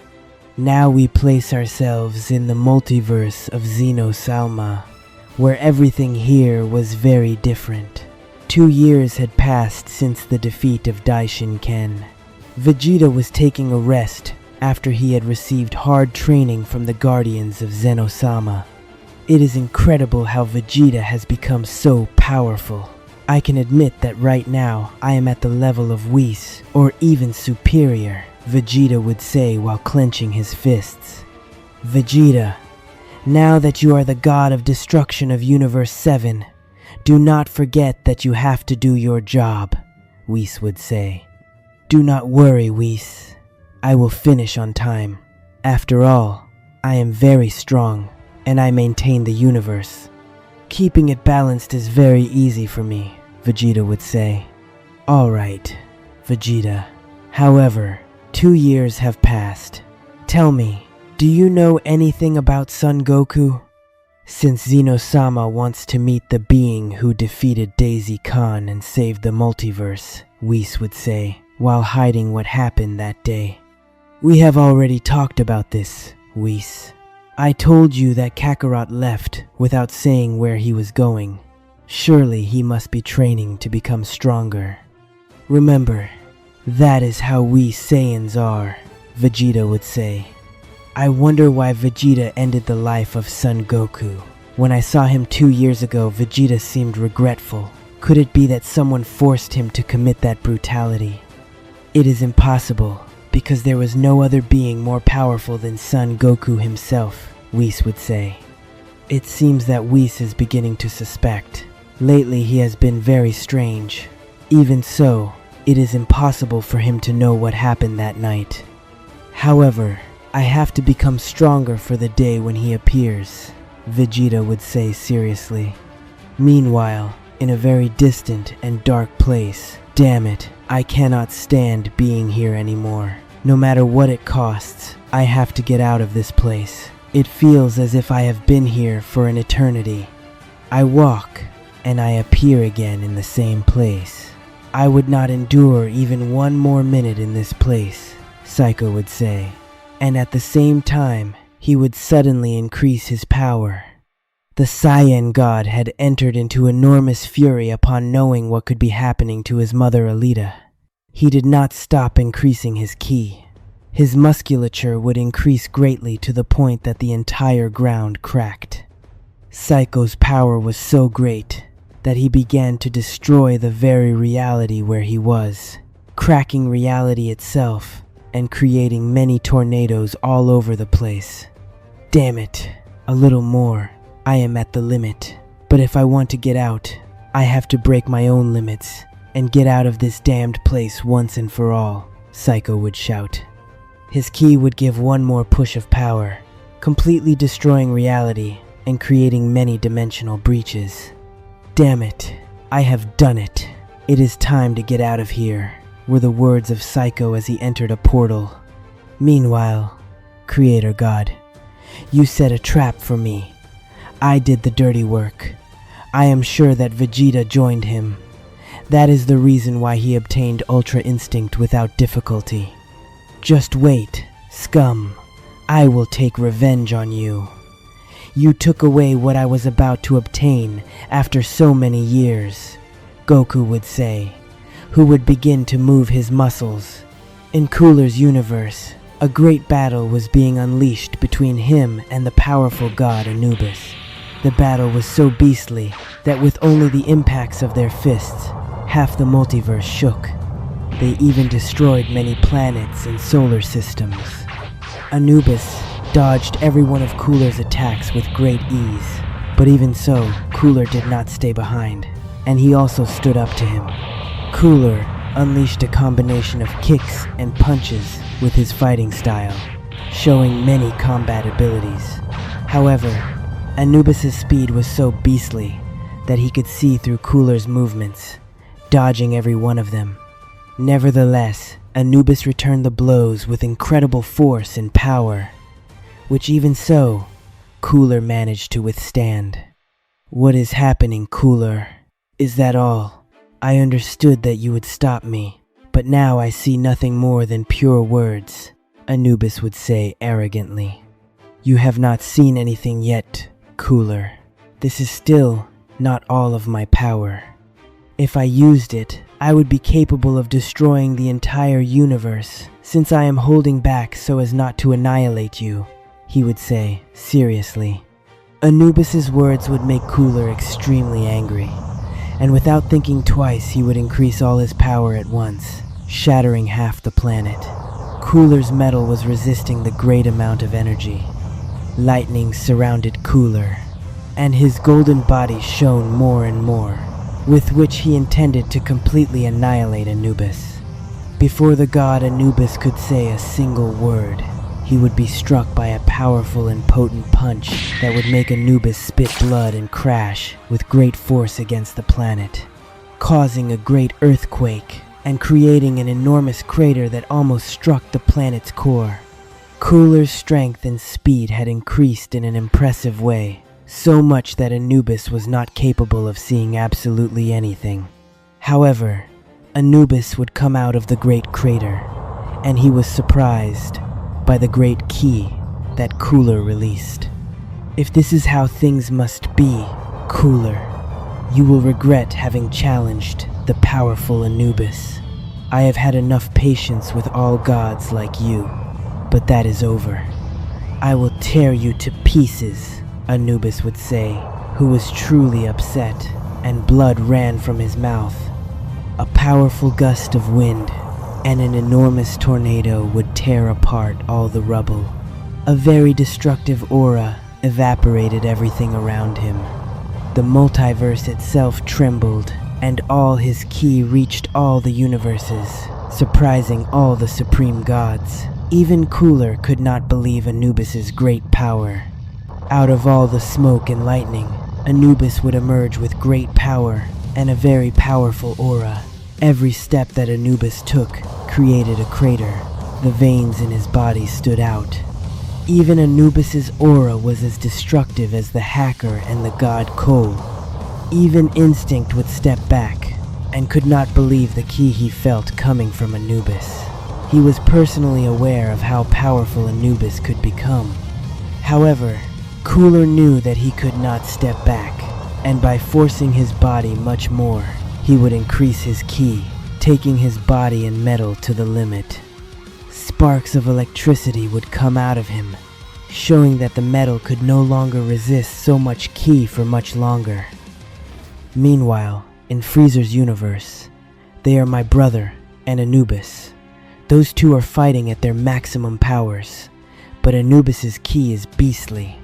Now we place ourselves in the multiverse of Xenosalma, where everything here was very different. 2 years had passed since the defeat of Daishin Ken. Vegeta was taking a rest after he had received hard training from the Guardians of Xenosama. It is incredible how Vegeta has become so powerful. I can admit that right now I am at the level of Whis, or even superior, Vegeta would say while clenching his fists. Vegeta, now that you are the god of destruction of Universe 7, do not forget that you have to do your job, Whis would say. Do not worry, Whis. I will finish on time. After all, I am very strong. and I maintain the universe. Keeping it balanced is very easy for me, Vegeta would say. Alright, Vegeta. However, 2 years have passed. Tell me, do you know anything about Son Goku? Since Zeno-sama wants to meet the being who defeated Daisy Khan and saved the multiverse, Whis would say, while hiding what happened that day. We have already talked about this, Whis. I told you that Kakarot left without saying where he was going. Surely he must be training to become stronger. Remember, that is how we Saiyans are, Vegeta would say. I wonder why Vegeta ended the life of Son Goku. When I saw him 2 years ago, Vegeta seemed regretful. Could it be that someone forced him to commit that brutality? It is impossible, because there was no other being more powerful than Son Goku himself, Whis would say. It seems that Whis is beginning to suspect. Lately he has been very strange. Even so, it is impossible for him to know what happened that night. However, I have to become stronger for the day when he appears, Vegeta would say seriously. Meanwhile, in a very distant and dark place, damn it, I cannot stand being here anymore. No matter what it costs, I have to get out of this place. It feels as if I have been here for an eternity. I walk, and I appear again in the same place. I would not endure even 1 more minute in this place, Psycho would say. And at the same time, he would suddenly increase his power. The Saiyan god had entered into enormous fury upon knowing what could be happening to his mother Alita. He did not stop increasing his ki. His musculature would increase greatly to the point that the entire ground cracked. Psycho's power was so great that he began to destroy the very reality where he was, cracking reality itself and creating many tornadoes all over the place. Damn it, a little more. I am at the limit. But if I want to get out, I have to break my own limits and get out of this damned place once and for all, Psycho would shout. His ki would give 1 more push of power, completely destroying reality and creating many dimensional breaches. Damn it, I have done it. It is time to get out of here, were the words of Psycho as he entered a portal. Meanwhile, Creator God, you set a trap for me. I did the dirty work. I am sure that Vegeta joined him. That is the reason why he obtained Ultra Instinct without difficulty. Just wait, scum. I will take revenge on you. You took away what I was about to obtain after so many years, Goku would say, who would begin to move his muscles. In Cooler's universe, a great battle was being unleashed between him and the powerful god Anubis. The battle was so beastly that with only the impacts of their fists, half the multiverse shook. They even destroyed many planets and solar systems. Anubis dodged every one of Cooler's attacks with great ease, but even so, Cooler did not stay behind, and he also stood up to him. Cooler unleashed a combination of kicks and punches with his fighting style, showing many combat abilities. However, Anubis' speed was so beastly that he could see through Cooler's movements, dodging every one of them. Nevertheless, Anubis returned the blows with incredible force and power, which even so, Cooler managed to withstand. What is happening, Cooler? Is that all? I understood that you would stop me, but now I see nothing more than pure words, Anubis would say arrogantly. You have not seen anything yet, Cooler. This is still not all of my power. If I used it, I would be capable of destroying the entire universe, since I am holding back so as not to annihilate you, he would say seriously. Anubis' words would make Cooler extremely angry, and without thinking twice he would increase all his power at once, shattering half the planet. Cooler's metal was resisting the great amount of energy. Lightning surrounded Cooler, and his golden body shone more and more, with which he intended to completely annihilate Anubis. Before the god Anubis could say a single word, he would be struck by a powerful and potent punch that would make Anubis spit blood and crash with great force against the planet, causing a great earthquake and creating an enormous crater that almost struck the planet's core. Cooler's strength and speed had increased in an impressive way, so much that Anubis was not capable of seeing absolutely anything. However, Anubis would come out of the great crater, and he was surprised by the great key that Cooler released. If this is how things must be, Cooler, you will regret having challenged the powerful Anubis. I have had enough patience with all gods like you, but that is over. I will tear you to pieces, Anubis would say, who was truly upset, and blood ran from his mouth. A powerful gust of wind and an enormous tornado would tear apart all the rubble. A very destructive aura evaporated everything around him. The multiverse itself trembled, and all his ki reached all the universes, surprising all the supreme gods. Even Cooler could not believe Anubis's great power. Out of all the smoke and lightning, Anubis would emerge with great power and a very powerful aura. Every step that Anubis took created a crater. The veins in his body stood out. Even Anubis's aura was as destructive as the hacker and the god Cole. Even Instinct would step back and could not believe the ki he felt coming from Anubis. He was personally aware of how powerful Anubis could become. However, Cooler knew that he could not step back, and by forcing his body much more, he would increase his ki, taking his body and metal to the limit. Sparks of electricity would come out of him, showing that the metal could no longer resist so much ki for much longer. Meanwhile, in Freezer's universe, they are my brother and Anubis. Those two are fighting at their maximum powers, but Anubis's ki is beastly.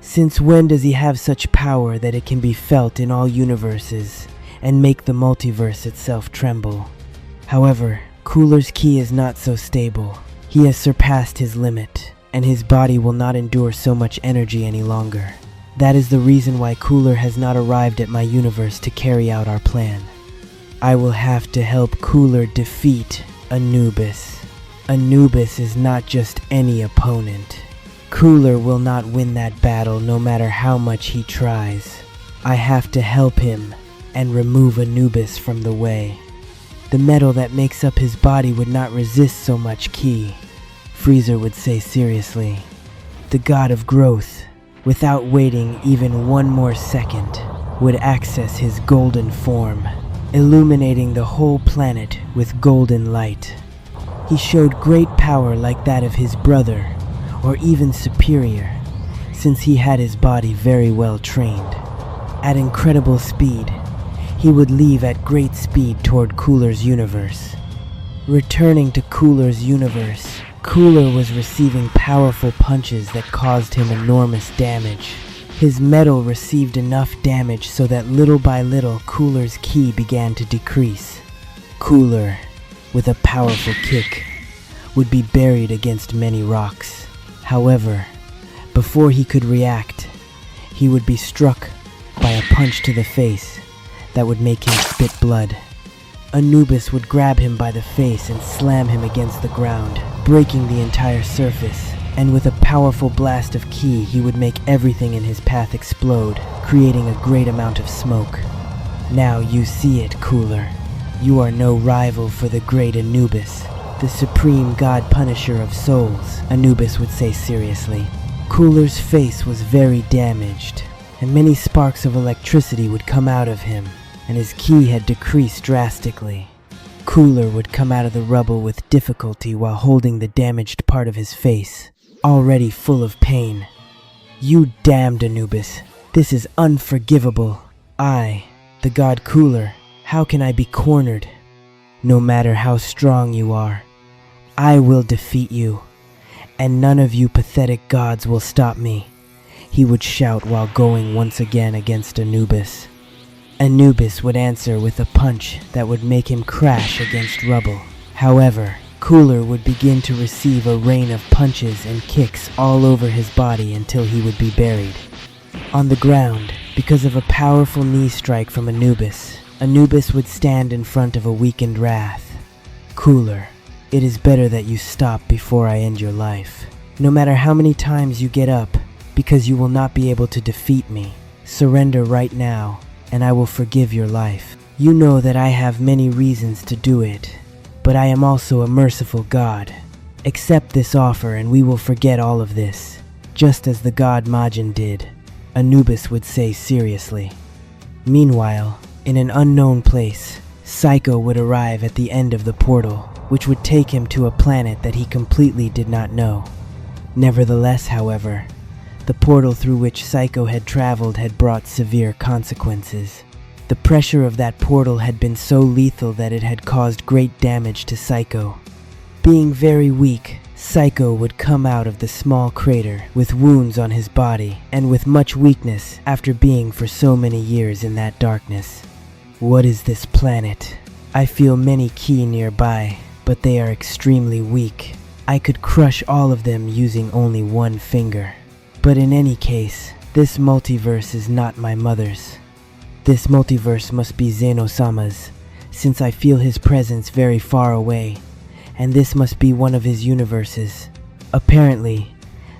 Since when does he have such power that it can be felt in all universes and make the multiverse itself tremble? However, Cooler's ki is not so stable. He has surpassed his limit, and his body will not endure so much energy any longer. That is the reason why Cooler has not arrived at my universe to carry out our plan. I will have to help Cooler defeat Anubis. Anubis is not just any opponent. Cooler will not win that battle no matter how much he tries. I have to help him and remove Anubis from the way. The metal that makes up his body would not resist so much ki, Freezer would say seriously. The god of growth, without waiting even one more second, would access his golden form, illuminating the whole planet with golden light. He showed great power like that of his brother, or even superior, since he had his body very well trained. At incredible speed, he would leave at great speed toward Cooler's universe. Returning to Cooler's universe, Cooler was receiving powerful punches that caused him enormous damage. His metal received enough damage so that little by little Cooler's ki began to decrease. Cooler, with a powerful kick, would be buried against many rocks. However, before he could react, he would be struck by a punch to the face that would make him spit blood. Anubis would grab him by the face and slam him against the ground, breaking the entire surface, and with a powerful blast of ki, he would make everything in his path explode, creating a great amount of smoke. Now you see it, Cooler. You are no rival for the great Anubis, the supreme god punisher of souls, Anubis would say seriously. Cooler's face was very damaged, and many sparks of electricity would come out of him, and his ki had decreased drastically. Cooler would come out of the rubble with difficulty while holding the damaged part of his face, already full of pain. You damned Anubis, this is unforgivable. I, the god Cooler, how can I be cornered? No matter how strong you are, I will defeat you, and none of you pathetic gods will stop me, he would shout while going once again against Anubis. Anubis would answer with a punch that would make him crash against rubble. However, Cooler would begin to receive a rain of punches and kicks all over his body until he would be buried. On the ground, because of a powerful knee strike from Anubis would stand in front of a weakened Wrath. Cooler, it is better that you stop before I end your life. No matter how many times you get up, because you will not be able to defeat me, surrender right now, and I will forgive your life. You know that I have many reasons to do it, but I am also a merciful God. Accept this offer and we will forget all of this, just as the god Majin did, Anubis would say seriously. Meanwhile, in an unknown place, Psycho would arrive at the end of the portal, which would take him to a planet that he completely did not know. Nevertheless, however, the portal through which Psycho had traveled had brought severe consequences. The pressure of that portal had been so lethal that it had caused great damage to Psycho. Being very weak, Psycho would come out of the small crater with wounds on his body and with much weakness after being for so many years in that darkness. What is this planet? I feel many ki nearby, but they are extremely weak. I could crush all of them using only one finger. But in any case, this multiverse is not my mother's. This multiverse must be Zeno-sama's, since I feel his presence very far away, and this must be one of his universes. Apparently,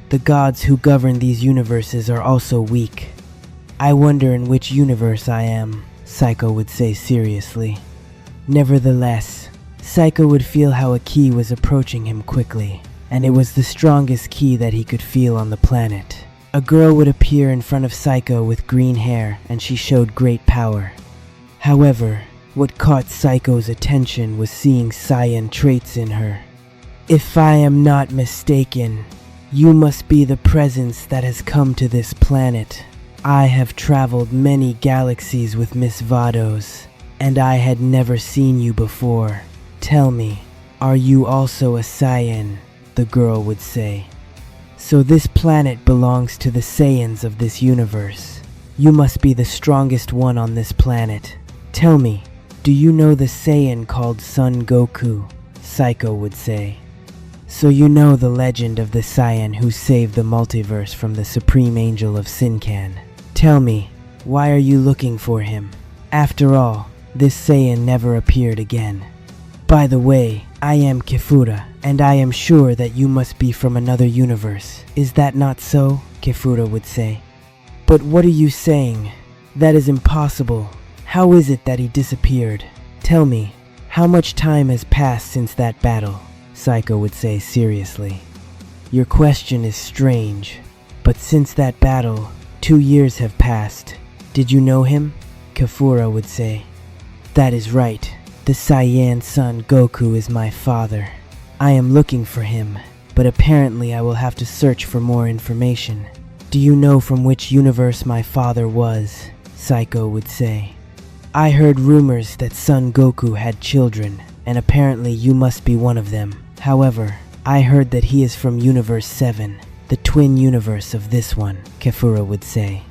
the gods who govern these universes are also weak. I wonder in which universe I am, Psycho would say seriously. Nevertheless, Psycho would feel how a ki was approaching him quickly, and it was the strongest ki that he could feel on the planet. A girl would appear in front of Psycho with green hair, and she showed great power. However, what caught Psycho's attention was seeing Saiyan traits in her. If I am not mistaken, you must be the presence that has come to this planet. I have traveled many galaxies with Miss Vados, and I had never seen you before. Tell me, are you also a Saiyan? The girl would say. So this planet belongs to the Saiyans of this universe. You must be the strongest one on this planet. Tell me, do you know the Saiyan called Son Goku? Psycho would say. So you know the legend of the Saiyan who saved the multiverse from the Supreme Angel of Sincan. Tell me, why are you looking for him? After all, this Saiyan never appeared again. By the way, I am Kefura, and I am sure that you must be from another universe. Is that not so? Kefura would say. But what are you saying? That is impossible. How is it that he disappeared? Tell me, how much time has passed since that battle? Psycho would say seriously. Your question is strange, but since that battle, 2 years have passed. Did you know him? Kefura would say. That is right. The Saiyan son Goku is my father. I am looking for him, but apparently I will have to search for more information. Do you know from which universe my father was? Psycho would say. I heard rumors that Son Goku had children, and apparently you must be one of them. However, I heard that he is from Universe 7, the twin universe of this one, Kefura would say.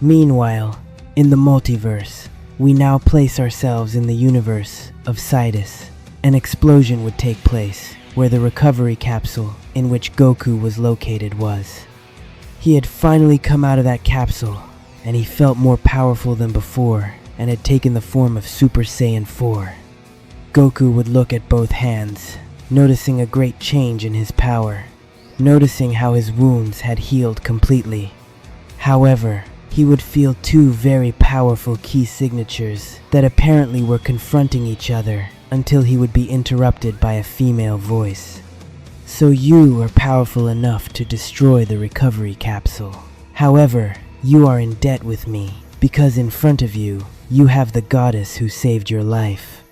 Meanwhile, in the multiverse, we now place ourselves in the universe of Sidus. An explosion would take place where the recovery capsule in which Goku was located was. He had finally come out of that capsule, and he felt more powerful than before and had taken the form of Super Saiyan 4. Goku would look at both hands, noticing a great change in his power, noticing how his wounds had healed completely. However, he would feel 2 very powerful key signatures that apparently were confronting each other until he would be interrupted by a female voice. So you are powerful enough to destroy the recovery capsule. However, you are in debt with me because in front of you, you have the goddess who saved your life.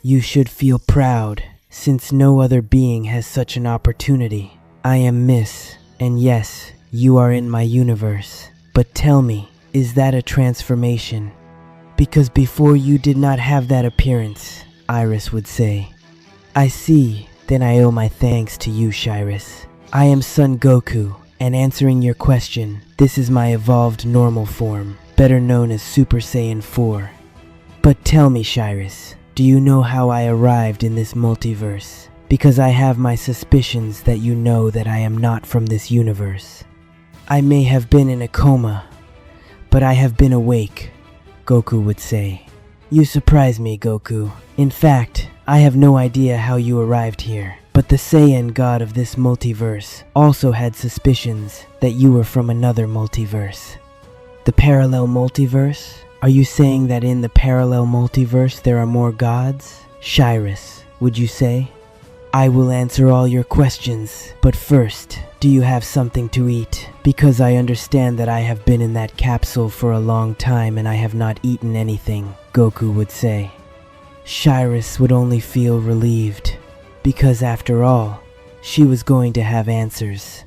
You should feel proud since no other being has such an opportunity. I am Miss, and yes, you are in my universe. But tell me, is that a transformation? Because before you did not have that appearance, Iris would say. I see, then I owe my thanks to you, Shiris. I am Son Goku, and answering your question, this is my evolved normal form, better known as Super Saiyan 4. But tell me, Shiris, do you know how I arrived in this multiverse? because I have my suspicions that you know that I am not from this universe. I may have been in a coma, but I have been awake, Goku would say. You surprise me, Goku. In fact, I have no idea how you arrived here, but the Saiyan god of this multiverse also had suspicions that you were from another multiverse. The parallel multiverse? Are you saying that in the parallel multiverse there are more gods? Shyrus, would you say? I will answer all your questions, but first, do you have something to eat? Because I understand that I have been in that capsule for a long time and I have not eaten anything, Goku would say. Shyrus would only feel relieved, because after all, she was going to have answers.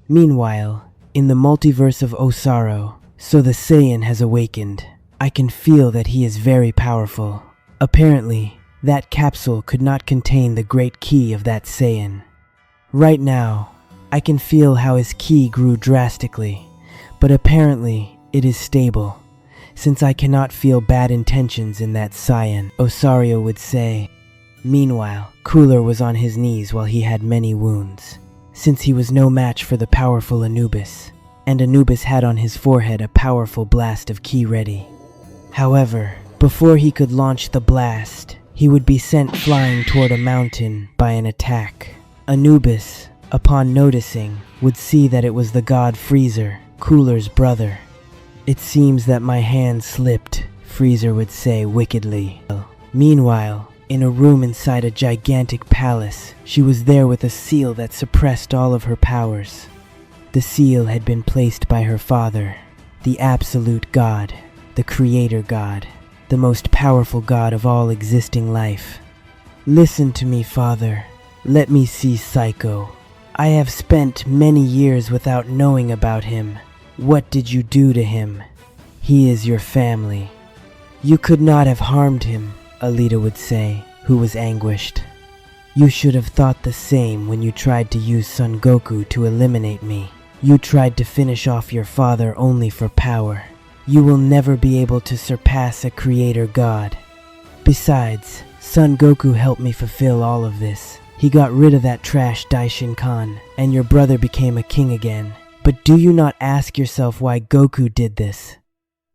Meanwhile, in the multiverse of Osaru, so the Saiyan has awakened. I can feel that he is very powerful. Apparently, that capsule could not contain the great ki of that Saiyan. Right now, I can feel how his ki grew drastically, but apparently it is stable, since I cannot feel bad intentions in that Saiyan, Osaru would say. Meanwhile, Cooler was on his knees while he had many wounds, since he was no match for the powerful Anubis, and Anubis had on his forehead a powerful blast of ki ready. However, before he could launch the blast, he would be sent flying toward a mountain by an attack. Anubis, upon noticing, would see that it was the god Freezer, Cooler's brother. It seems that my hand slipped, Freezer would say wickedly. Meanwhile, in a room inside a gigantic palace, she was there with a seal that suppressed all of her powers. The seal had been placed by her father, the absolute god, the creator god, the most powerful god of all existing life. Listen to me, father. Let me see Psycho. I have spent many years without knowing about him. What did you do to him? He is your family. You could not have harmed him, Alita would say, who was anguished. You should have thought the same when you tried to use Son Goku to eliminate me. You tried to finish off your father only for power. You will never be able to surpass a creator god. Besides, Son Goku helped me fulfill all of this. He got rid of that trash Daishinkan, and your brother became a king again. But do you not ask yourself why Goku did this?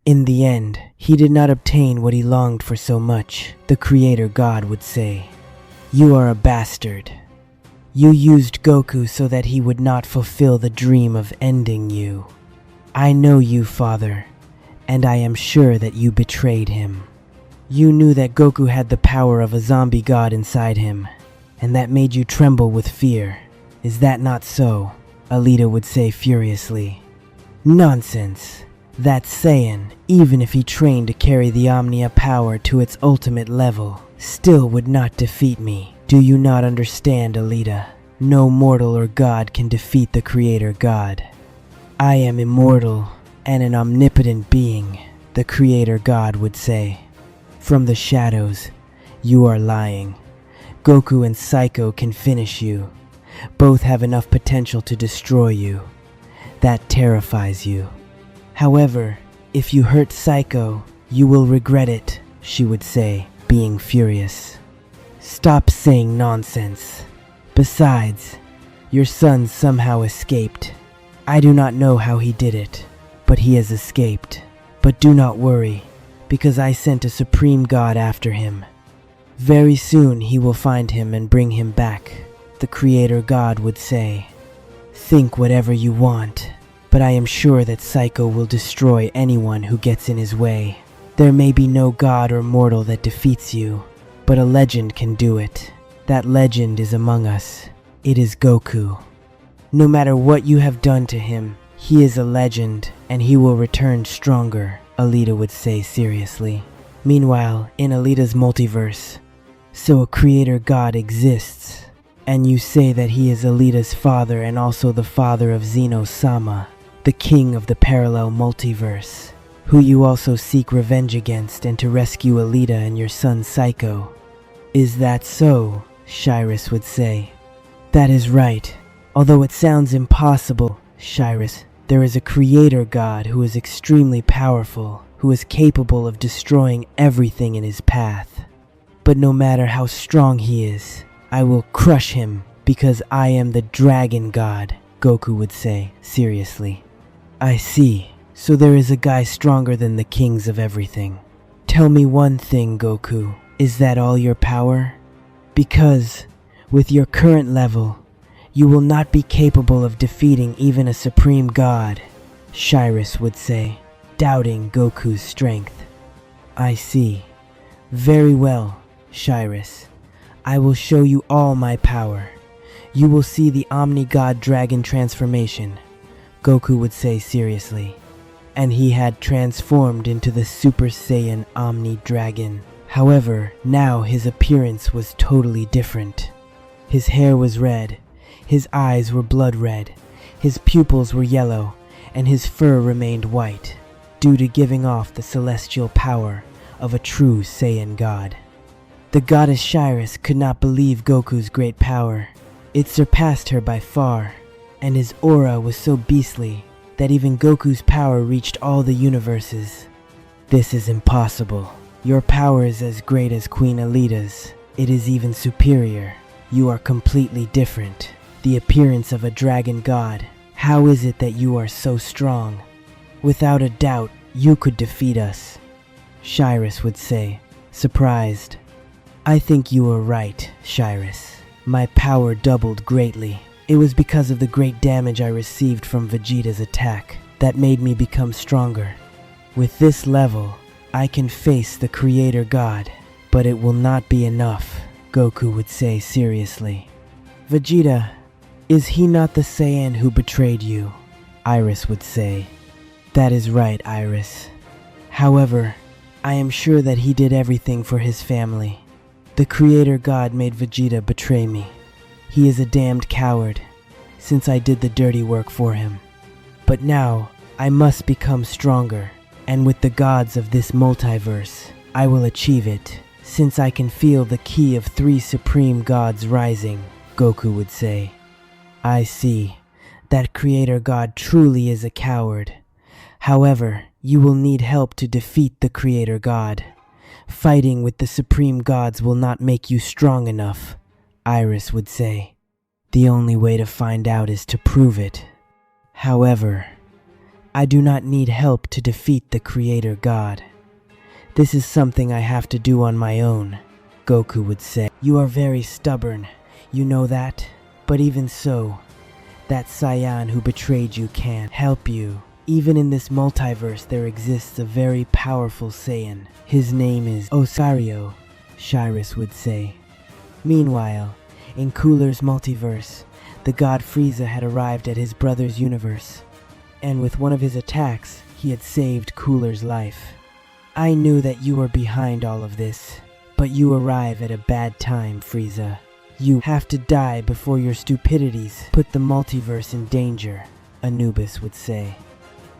In the end, he did not obtain what he longed for so much, the creator god would say. You are a bastard. You used Goku so that he would not fulfill the dream of ending you. I know you, father, and I am sure that you betrayed him. You knew that Goku had the power of a zombie god inside him, and that made you tremble with fear. Is that not so? Alita would say furiously. Nonsense. That Saiyan, even if he trained to carry the Omnia power to its ultimate level, still would not defeat me. Do you not understand, Alita? No mortal or god can defeat the creator god. I am immortal and an omnipotent being, the creator god would say. From the shadows, you are lying. Goku and Psycho can finish you. Both have enough potential to destroy you. That terrifies you. However, if you hurt Psycho, you will regret it, she would say, being furious. Stop saying nonsense. Besides, your son somehow escaped. I do not know how he did it, but he has escaped. But do not worry, because I sent a supreme god after him. Very soon he will find him and bring him back, the creator god would say. Think whatever you want, but I am sure that Psycho will destroy anyone who gets in his way. There may be no god or mortal that defeats you, but a legend can do it. That legend is among us. It is Goku. No matter what you have done to him, he is a legend, and he will return stronger, Alita would say seriously. Meanwhile, in Alita's multiverse, so a creator god exists, and you say that he is Alita's father and also the father of Zeno-sama, the king of the parallel multiverse, who you also seek revenge against and to rescue Alita and your son Psycho. Is that so? Shyrus would say. That is right. Although it sounds impossible, Shyrus, there is a creator god who is extremely powerful, who is capable of destroying everything in his path. But no matter how strong he is, I will crush him because I am the Dragon God, Goku would say, seriously. I see. So there is a guy stronger than the kings of everything. Tell me one thing, Goku. Is that all your power? Because, with your current level, you will not be capable of defeating even a supreme god, Shirus would say, doubting Goku's strength. I see. Very well, Shirus. I will show you all my power. You will see the Omni-God Dragon transformation, Goku would say seriously. And he had transformed into the Super Saiyan Omni-Dragon. However, now his appearance was totally different. His hair was red, his eyes were blood red, his pupils were yellow, and his fur remained white, due to giving off the celestial power of a true Saiyan god. The goddess Shirus could not believe Goku's great power. It surpassed her by far, and his aura was so beastly that even Goku's power reached all the universes. This is impossible. Your power is as great as Queen Alita's. It is even superior. You are completely different. The appearance of a dragon god. How is it that you are so strong? Without a doubt, you could defeat us, Shirus would say, surprised. I think you are right, Shirus. My power doubled greatly. It was because of the great damage I received from Vegeta's attack that made me become stronger. With this level, I can face the Creator God, but it will not be enough, Goku would say seriously. Vegeta, is he not the Saiyan who betrayed you? Iris would say. That is right, Iris. However, I am sure that he did everything for his family. The Creator God made Vegeta betray me. He is a damned coward, since I did the dirty work for him. But now, I must become stronger, and with the gods of this multiverse, I will achieve it, since I can feel the ki of 3 supreme gods rising, Goku would say. I see. That Creator God truly is a coward. However, you will need help to defeat the Creator God. Fighting with the supreme gods will not make you strong enough, Iris would say. The only way to find out is to prove it. However, I do not need help to defeat the Creator God. This is something I have to do on my own, Goku would say. You are very stubborn, you know that? But even so, that Saiyan who betrayed you can't help you. Even in this multiverse there exists a very powerful Saiyan. His name is Osario, Shirus would say. Meanwhile, in Cooler's multiverse, the god Frieza had arrived at his brother's universe, and with one of his attacks, he had saved Cooler's life. I knew that you were behind all of this, but you arrive at a bad time, Frieza. You have to die before your stupidities put the multiverse in danger, Anubis would say.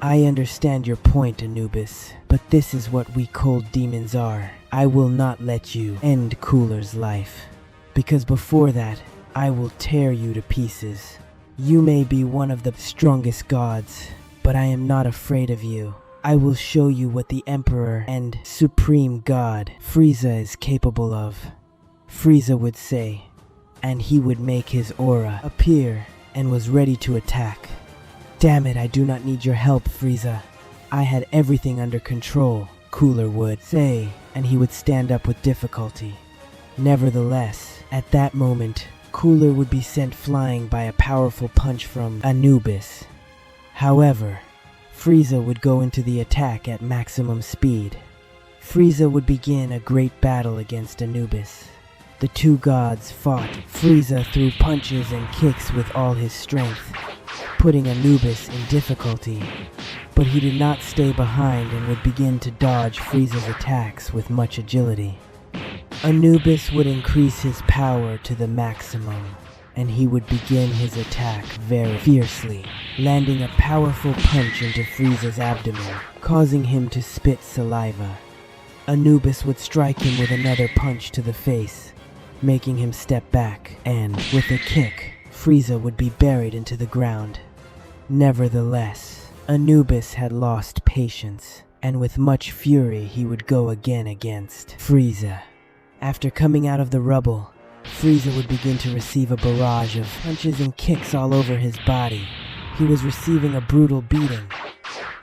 I understand your point, Anubis, but this is what we cold demons are. I will not let you end Cooler's life, because before that, I will tear you to pieces. You may be one of the strongest gods, but I am not afraid of you. I will show you what the Emperor and Supreme God Frieza is capable of, Frieza would say, and he would make his aura appear and was ready to attack. Damn it, I do not need your help, Frieza. I had everything under control, Cooler would say, and he would stand up with difficulty. Nevertheless, at that moment, Cooler would be sent flying by a powerful punch from Anubis. However, Frieza would go into the attack at maximum speed. Frieza would begin a great battle against Anubis. The two gods fought. Frieza threw punches and kicks with all his strength, putting Anubis in difficulty. But he did not stay behind and would begin to dodge Frieza's attacks with much agility. Anubis would increase his power to the maximum, and he would begin his attack very fiercely, landing a powerful punch into Frieza's abdomen, causing him to spit saliva. Anubis would strike him with another punch to the face, making him step back, and, with a kick, Frieza would be buried into the ground. Nevertheless, Anubis had lost patience, and with much fury he would go again against Frieza. After coming out of the rubble, Frieza would begin to receive a barrage of punches and kicks all over his body. He was receiving a brutal beating.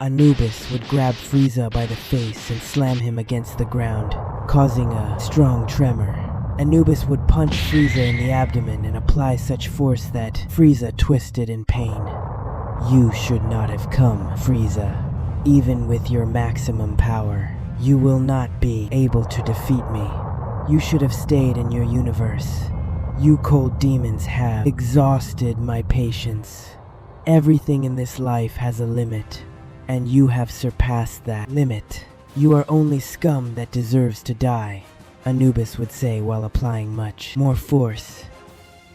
Anubis would grab Frieza by the face and slam him against the ground, causing a strong tremor. Anubis would punch Frieza in the abdomen and apply such force that Frieza twisted in pain. You should not have come, Frieza. Even with your maximum power, you will not be able to defeat me. You should have stayed in your universe. You cold demons have exhausted my patience. Everything in this life has a limit, and you have surpassed that limit. You are only scum that deserves to die, Anubis would say while applying much more force.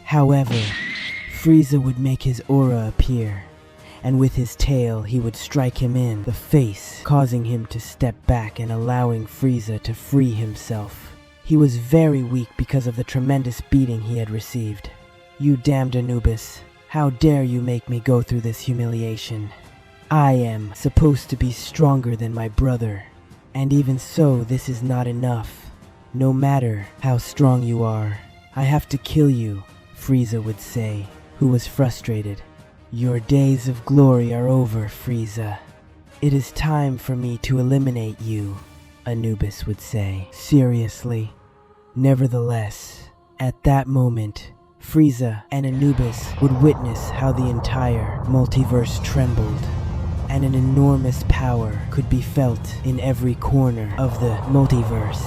However, Frieza would make his aura appear, and with his tail he would strike him in the face, causing him to step back and allowing Frieza to free himself. He was very weak because of the tremendous beating he had received. You damned Anubis, how dare you make me go through this humiliation? I am supposed to be stronger than my brother, and even so this is not enough. No matter how strong you are, I have to kill you, Frieza would say, who was frustrated. Your days of glory are over, Frieza. It is time for me to eliminate you, Anubis would say, seriously. Nevertheless, at that moment, Frieza and Anubis would witness how the entire multiverse trembled, and an enormous power could be felt in every corner of the multiverse.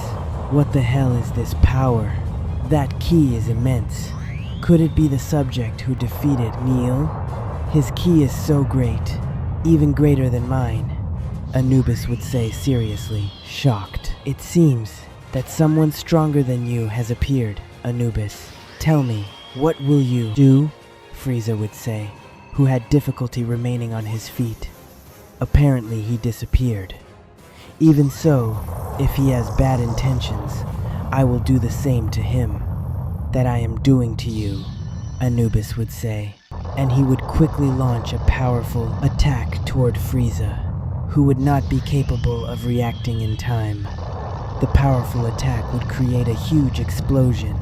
What the hell is this power? That ki is immense. Could it be the subject who defeated Neil? His ki is so great, even greater than mine, Anubis would say seriously, shocked. It seems that someone stronger than you has appeared, Anubis. Tell me, what will you do? Frieza would say, who had difficulty remaining on his feet. Apparently he disappeared. Even so, if he has bad intentions, I will do the same to him that I am doing to you, Anubis would say, and he would quickly launch a powerful attack toward Frieza, who would not be capable of reacting in time. The powerful attack would create a huge explosion,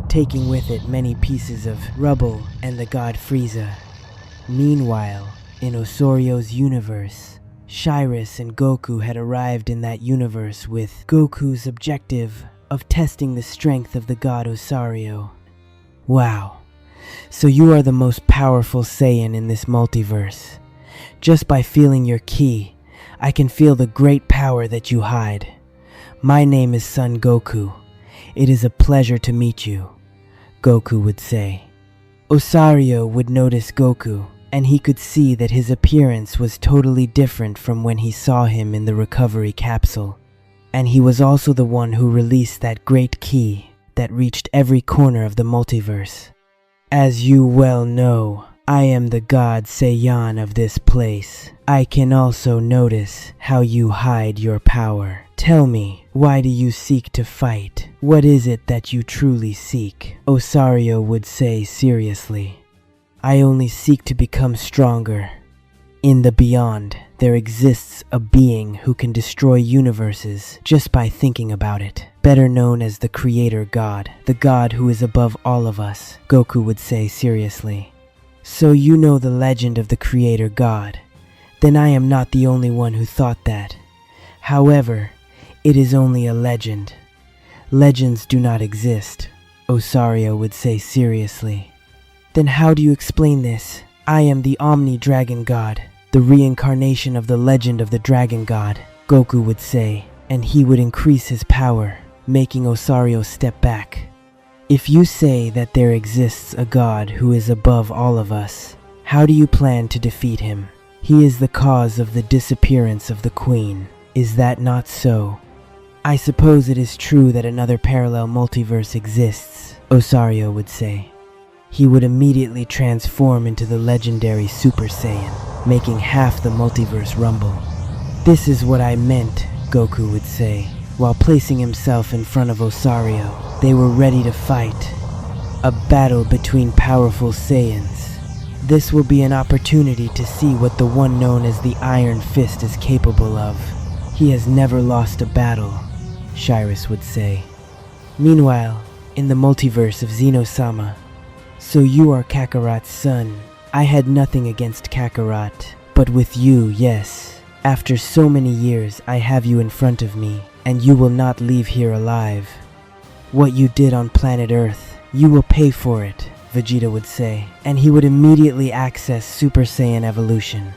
taking with it many pieces of rubble and the god Frieza. Meanwhile, in Osorio's universe, Shirus and Goku had arrived in that universe with Goku's objective of testing the strength of the god Osorio. Wow, so you are the most powerful Saiyan in this multiverse. Just by feeling your ki, I can feel the great power that you hide. My name is Son Goku. It is a pleasure to meet you, Goku would say. Osorio would notice Goku, and he could see that his appearance was totally different from when he saw him in the recovery capsule. And he was also the one who released that great ki that reached every corner of the multiverse. As you well know, I am the god Saiyan of this place. I can also notice how you hide your power. Tell me, why do you seek to fight? What is it that you truly seek? Osorio would say seriously. I only seek to become stronger. In the beyond, there exists a being who can destroy universes just by thinking about it. Better known as the Creator God, the God who is above all of us, Goku would say seriously. So you know the legend of the Creator God. Then I am not the only one who thought that. However, it is only a legend. Legends do not exist, Osorio would say seriously. Then how do you explain this? I am the Omni-Dragon God, the reincarnation of the legend of the Dragon God, Goku would say, and he would increase his power, making Osorio step back. If you say that there exists a God who is above all of us, how do you plan to defeat him? He is the cause of the disappearance of the Queen. Is that not so? I suppose it is true that another parallel multiverse exists, Osorio would say. He would immediately transform into the legendary Super Saiyan, making half the multiverse rumble. This is what I meant, Goku would say, while placing himself in front of Osorio. They were ready to fight. A battle between powerful Saiyans. This will be an opportunity to see what the one known as the Iron Fist is capable of. He has never lost a battle, Shirus would say. Meanwhile, in the multiverse of Xeno-sama. So you are Kakarot's son. I had nothing against Kakarot, but with you, yes. After so many years, I have you in front of me, and you will not leave here alive. What you did on planet Earth, you will pay for it, Vegeta would say, and he would immediately access Super Saiyan evolution.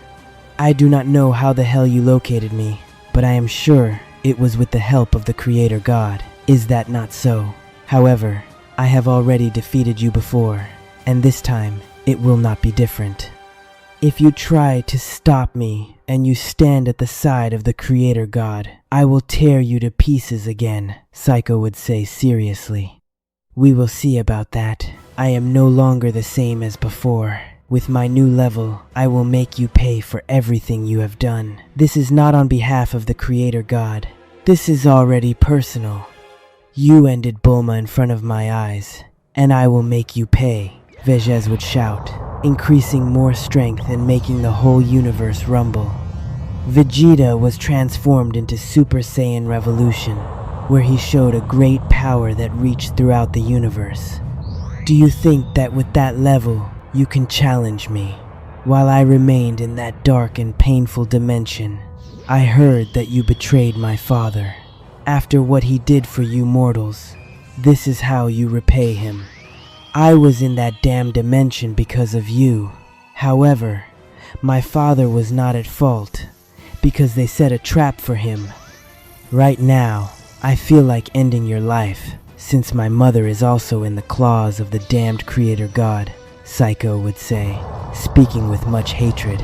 I do not know how the hell you located me, but I am sure it was with the help of the Creator God. Is that not so? However, I have already defeated you before, and this time it will not be different. If you try to stop me and you stand at the side of the Creator God, I will tear you to pieces again, Psycho would say seriously. We will see about that. I am no longer the same as before. With my new level, I will make you pay for everything you have done. This is not on behalf of the Creator God. This is already personal. You ended Bulma in front of my eyes, and I will make you pay, Vegeta would shout, increasing more strength and making the whole universe rumble. Vegeta was transformed into Super Saiyan Revolution, where he showed a great power that reached throughout the universe. Do you think that with that level, you can challenge me? While I remained in that dark and painful dimension, I heard that you betrayed my father. After what he did for you mortals, this is how you repay him. I was in that damn dimension because of you. However, my father was not at fault, because they set a trap for him. Right now, I feel like ending your life, since my mother is also in the claws of the damned Creator God, Psycho would say, speaking with much hatred,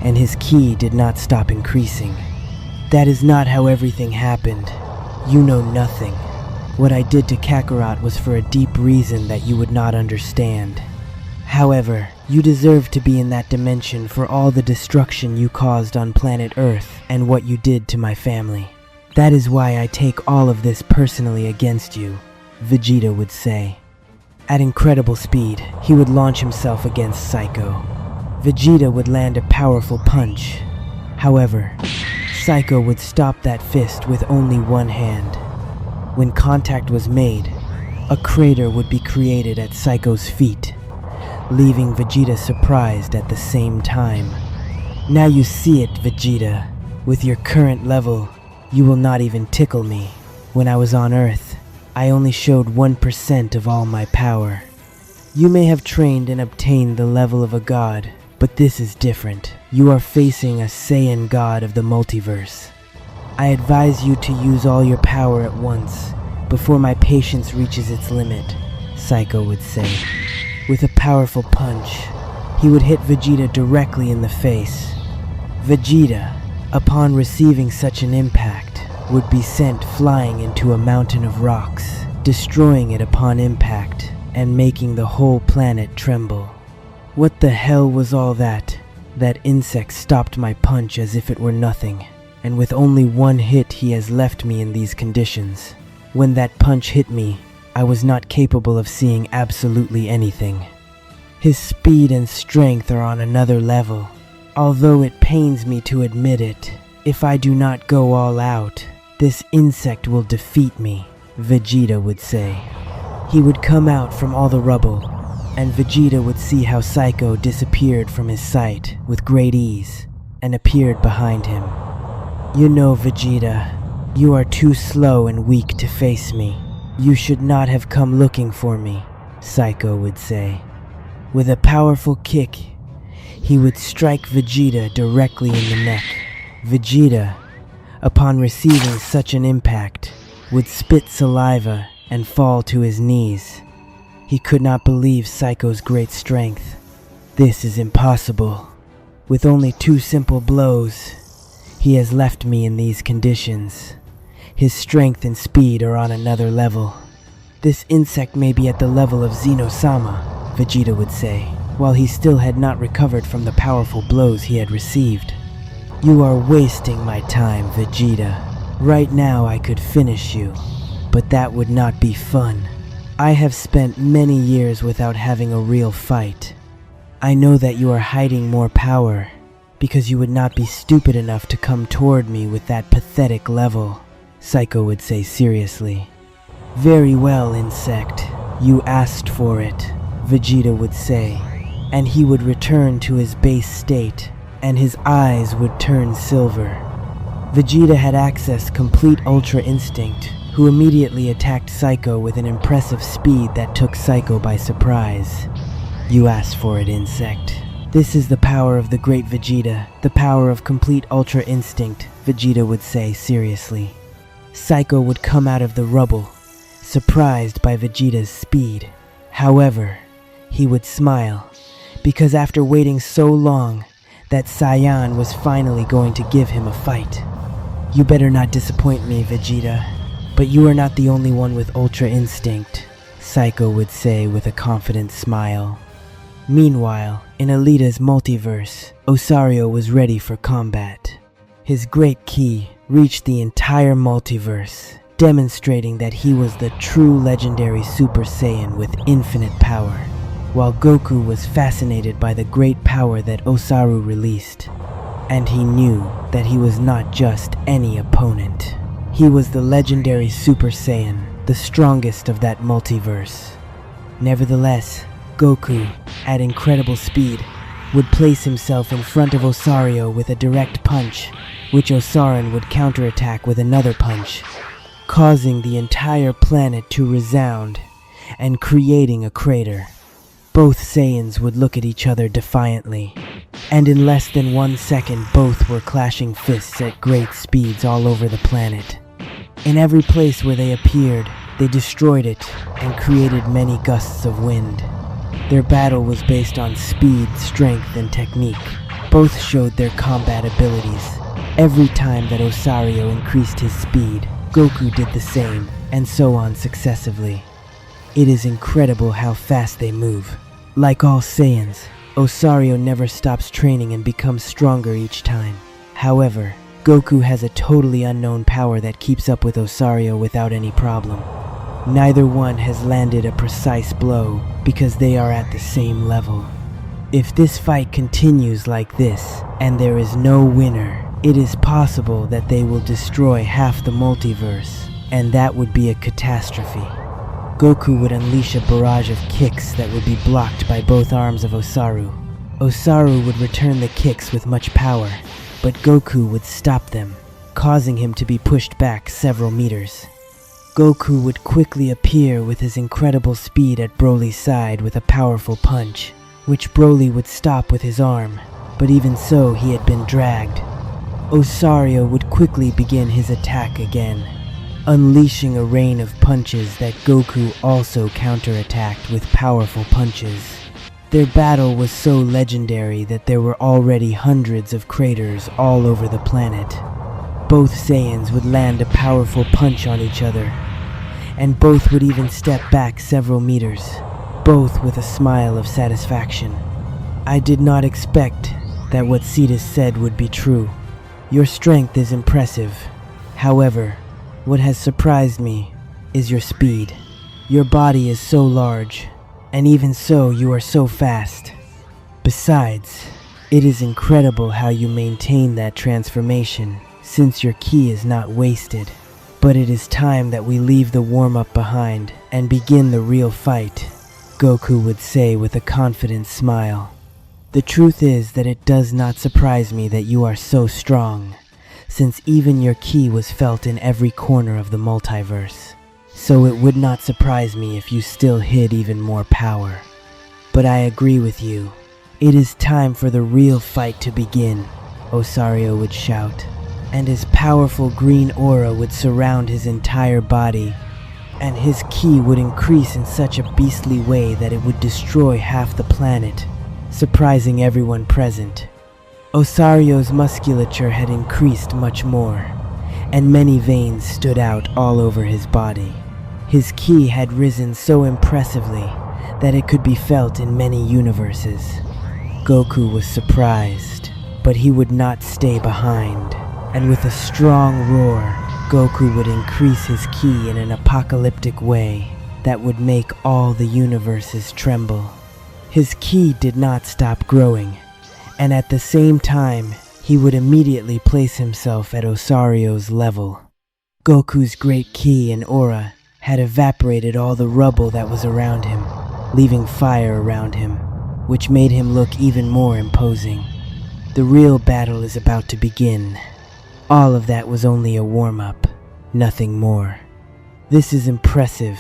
and his ki did not stop increasing. That is not how everything happened. You know nothing. What I did to Kakarot was for a deep reason that you would not understand. However, you deserve to be in that dimension for all the destruction you caused on planet Earth and what you did to my family. That is why I take all of this personally against you, Vegeta would say. At incredible speed, he would launch himself against Psycho. Vegeta would land a powerful punch. However, Psycho would stop that fist with only one hand. When contact was made, a crater would be created at Psycho's feet, leaving Vegeta surprised at the same time. Now you see it, Vegeta. With your current level, you will not even tickle me. When I was on Earth, I only showed 1% of all my power. You may have trained and obtained the level of a god, but this is different. You are facing a Saiyan god of the multiverse. I advise you to use all your power at once, before my patience reaches its limit, Psycho would say. With a powerful punch, he would hit Vegeta directly in the face. Vegeta, upon receiving such an impact, would be sent flying into a mountain of rocks, destroying it upon impact, and making the whole planet tremble. What the hell was all that? That insect stopped my punch as if it were nothing, and with only one hit he has left me in these conditions. When that punch hit me, I was not capable of seeing absolutely anything. His speed and strength are on another level. Although it pains me to admit it, if I do not go all out, this insect will defeat me, Vegeta would say. He would come out from all the rubble, and Vegeta would see how Psycho disappeared from his sight with great ease, and appeared behind him. You know, Vegeta, you are too slow and weak to face me. You should not have come looking for me, Psycho would say. With a powerful kick, he would strike Vegeta directly in the neck. Vegeta, upon receiving such an impact, would spit saliva and fall to his knees. He could not believe Psycho's great strength. This is impossible. With only 2 simple blows, he has left me in these conditions. His strength and speed are on another level. This insect may be at the level of Xeno-sama, Vegeta would say, while he still had not recovered from the powerful blows he had received. You are wasting my time, Vegeta. Right now I could finish you, but that would not be fun. I have spent many years without having a real fight. I know that you are hiding more power, because you would not be stupid enough to come toward me with that pathetic level, Psycho would say seriously. "Very well, insect. You asked for it," Vegeta would say, and he would return to his base state, and his eyes would turn silver. Vegeta had accessed complete Ultra Instinct, who immediately attacked Psycho with an impressive speed that took Psycho by surprise. "You asked for it, insect." "This is the power of the great Vegeta, the power of complete Ultra Instinct," Vegeta would say seriously. Psycho would come out of the rubble, surprised by Vegeta's speed. However, he would smile, because after waiting so long, that Saiyan was finally going to give him a fight. "You better not disappoint me, Vegeta. But you are not the only one with Ultra Instinct," Psycho would say with a confident smile. Meanwhile, in Alita's multiverse, Osario was ready for combat. His great ki reached the entire multiverse, demonstrating that he was the true legendary Super Saiyan with infinite power, while Goku was fascinated by the great power that Osaru released. And he knew that he was not just any opponent. He was the legendary Super Saiyan, the strongest of that multiverse. Nevertheless, Goku, at incredible speed, would place himself in front of Osario with a direct punch, which Osaran would counterattack with another punch, causing the entire planet to resound and creating a crater. Both Saiyans would look at each other defiantly, and in less than 1 second both were clashing fists at great speeds all over the planet. In every place where they appeared, they destroyed it and created many gusts of wind. Their battle was based on speed, strength, and technique. Both showed their combat abilities. Every time that Osario increased his speed, Goku did the same, and so on successively. It is incredible how fast they move. Like all Saiyans, Osario never stops training and becomes stronger each time. However, Goku has a totally unknown power that keeps up with Osario without any problem. Neither one has landed a precise blow because they are at the same level. If this fight continues like this, and there is no winner, it is possible that they will destroy half the multiverse, and that would be a catastrophe. Goku would unleash a barrage of kicks that would be blocked by both arms of Osaru. Osaru would return the kicks with much power, but Goku would stop them, causing him to be pushed back several meters. Goku would quickly appear with his incredible speed at Broly's side with a powerful punch, which Broly would stop with his arm, but even so he had been dragged. Osario would quickly begin his attack again, unleashing a rain of punches that Goku also counterattacked with powerful punches. Their battle was so legendary that there were already hundreds of craters all over the planet. Both Saiyans would land a powerful punch on each other, and both would even step back several meters, both with a smile of satisfaction. I did not expect that what Cetus said would be true. Your strength is impressive. However, what has surprised me is your speed. Your body is so large, and even so you are so fast. Besides, it is incredible how you maintain that transformation, since your ki is not wasted. But it is time that we leave the warm-up behind and begin the real fight, Goku would say with a confident smile. The truth is that it does not surprise me that you are so strong, since even your ki was felt in every corner of the multiverse. So it would not surprise me if you still hid even more power. But I agree with you. It is time for the real fight to begin, Osario would shout, and his powerful green aura would surround his entire body, and his ki would increase in such a beastly way that it would destroy half the planet, surprising everyone present. Osario's musculature had increased much more, and many veins stood out all over his body. His ki had risen so impressively that it could be felt in many universes. Goku was surprised, but he would not stay behind, and with a strong roar, Goku would increase his ki in an apocalyptic way that would make all the universes tremble. His ki did not stop growing, and at the same time, he would immediately place himself at Osario's level. Goku's great ki and aura had evaporated all the rubble that was around him, leaving fire around him, which made him look even more imposing. The real battle is about to begin. All of that was only a warm-up, nothing more. This is impressive.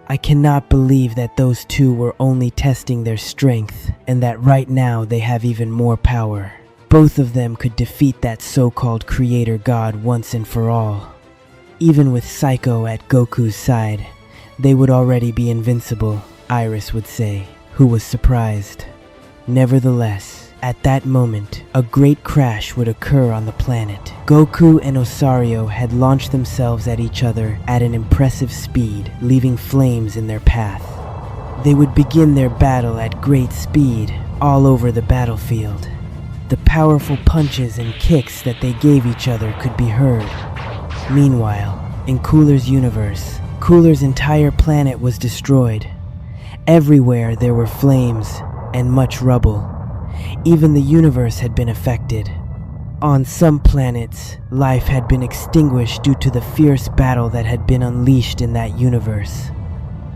I cannot believe that those two were only testing their strength, and that right now they have even more power. Both of them could defeat that so-called creator god once and for all. Even with Psycho at Goku's side, they would already be invincible, Iris would say, who was surprised. Nevertheless, at that moment, a great crash would occur on the planet. Goku and Osario had launched themselves at each other at an impressive speed, leaving flames in their path. They would begin their battle at great speed, all over the battlefield. The powerful punches and kicks that they gave each other could be heard. Meanwhile, in Cooler's universe, Cooler's entire planet was destroyed. Everywhere there were flames and much rubble. Even the universe had been affected. On some planets, life had been extinguished due to the fierce battle that had been unleashed in that universe.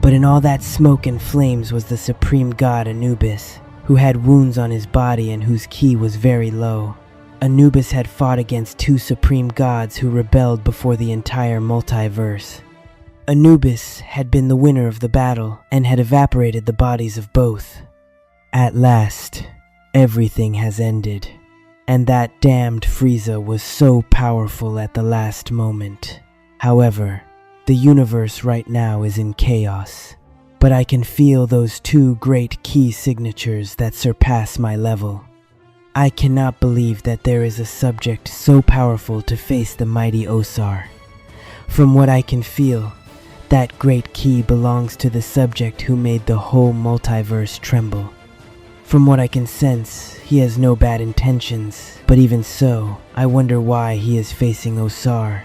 But in all that smoke and flames was the supreme god Anubis, who had wounds on his body and whose ki was very low. Anubis had fought against two supreme gods who rebelled before the entire multiverse. Anubis had been the winner of the battle and had evaporated the bodies of both. At last, everything has ended, and that damned Frieza was so powerful at the last moment. However, the universe right now is in chaos, but I can feel those two great key signatures that surpass my level. I cannot believe that there is a subject so powerful to face the mighty Osar. From what I can feel, that great key belongs to the subject who made the whole multiverse tremble. From what I can sense, he has no bad intentions, but even so, I wonder why he is facing Osar.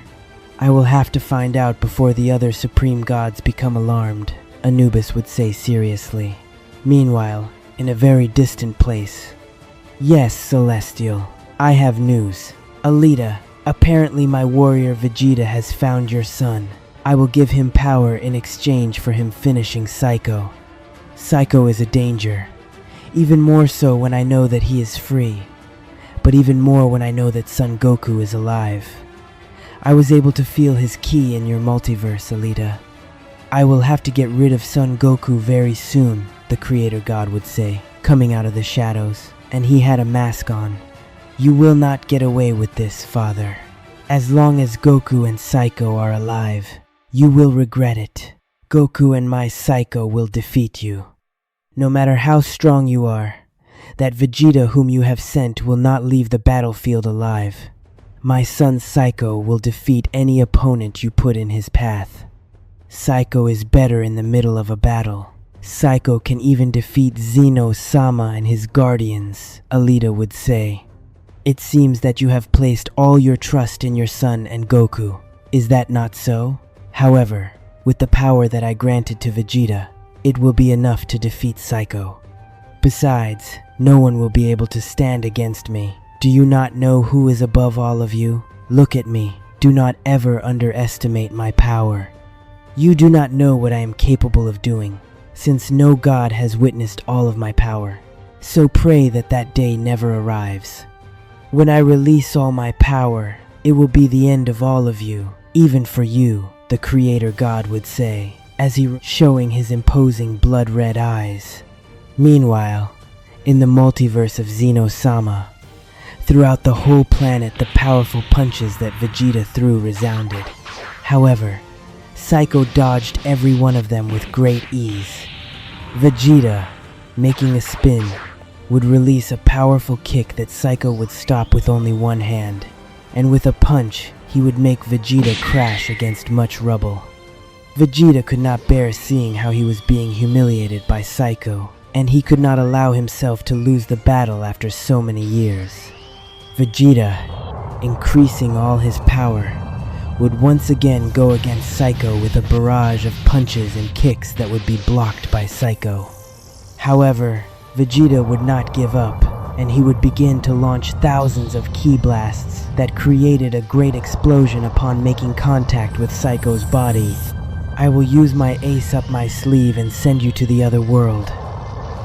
I will have to find out before the other supreme gods become alarmed, Anubis would say seriously. Meanwhile, in a very distant place. Yes, Celestial, I have news. Alita, apparently my warrior Vegeta has found your son. I will give him power in exchange for him finishing Psycho. Psycho is a danger. Even more so when I know that he is free. But even more when I know that Son Goku is alive. I was able to feel his ki in your multiverse, Alita. I will have to get rid of Son Goku very soon, the creator god would say, coming out of the shadows. And he had a mask on. You will not get away with this, father. As long as Goku and Psycho are alive, you will regret it. Goku and my Psycho will defeat you. No matter how strong you are, that Vegeta whom you have sent will not leave the battlefield alive. My son Psycho will defeat any opponent you put in his path. Psycho is better in the middle of a battle. Psycho can even defeat Zeno-sama and his guardians, Alita would say. It seems that you have placed all your trust in your son and Goku. Is that not so? However, with the power that I granted to Vegeta, it will be enough to defeat Psycho. Besides, no one will be able to stand against me. Do you not know who is above all of you? Look at me. Do not ever underestimate my power. You do not know what I am capable of doing, since no god has witnessed all of my power. So pray that that day never arrives. When I release all my power, it will be the end of all of you, even for you, the creator god would say, as he showing his imposing blood-red eyes. Meanwhile, in the multiverse of Zeno-sama, throughout the whole planet the powerful punches that Vegeta threw resounded. However, Psycho dodged every one of them with great ease. Vegeta, making a spin, would release a powerful kick that Psycho would stop with only one hand, and with a punch, he would make Vegeta crash against much rubble. Vegeta could not bear seeing how he was being humiliated by Psycho, and he could not allow himself to lose the battle after so many years. Vegeta, increasing all his power, would once again go against Psycho with a barrage of punches and kicks that would be blocked by Psycho. However, Vegeta would not give up, and he would begin to launch thousands of ki blasts that created a great explosion upon making contact with Psycho's body. I will use my ace up my sleeve and send you to the other world.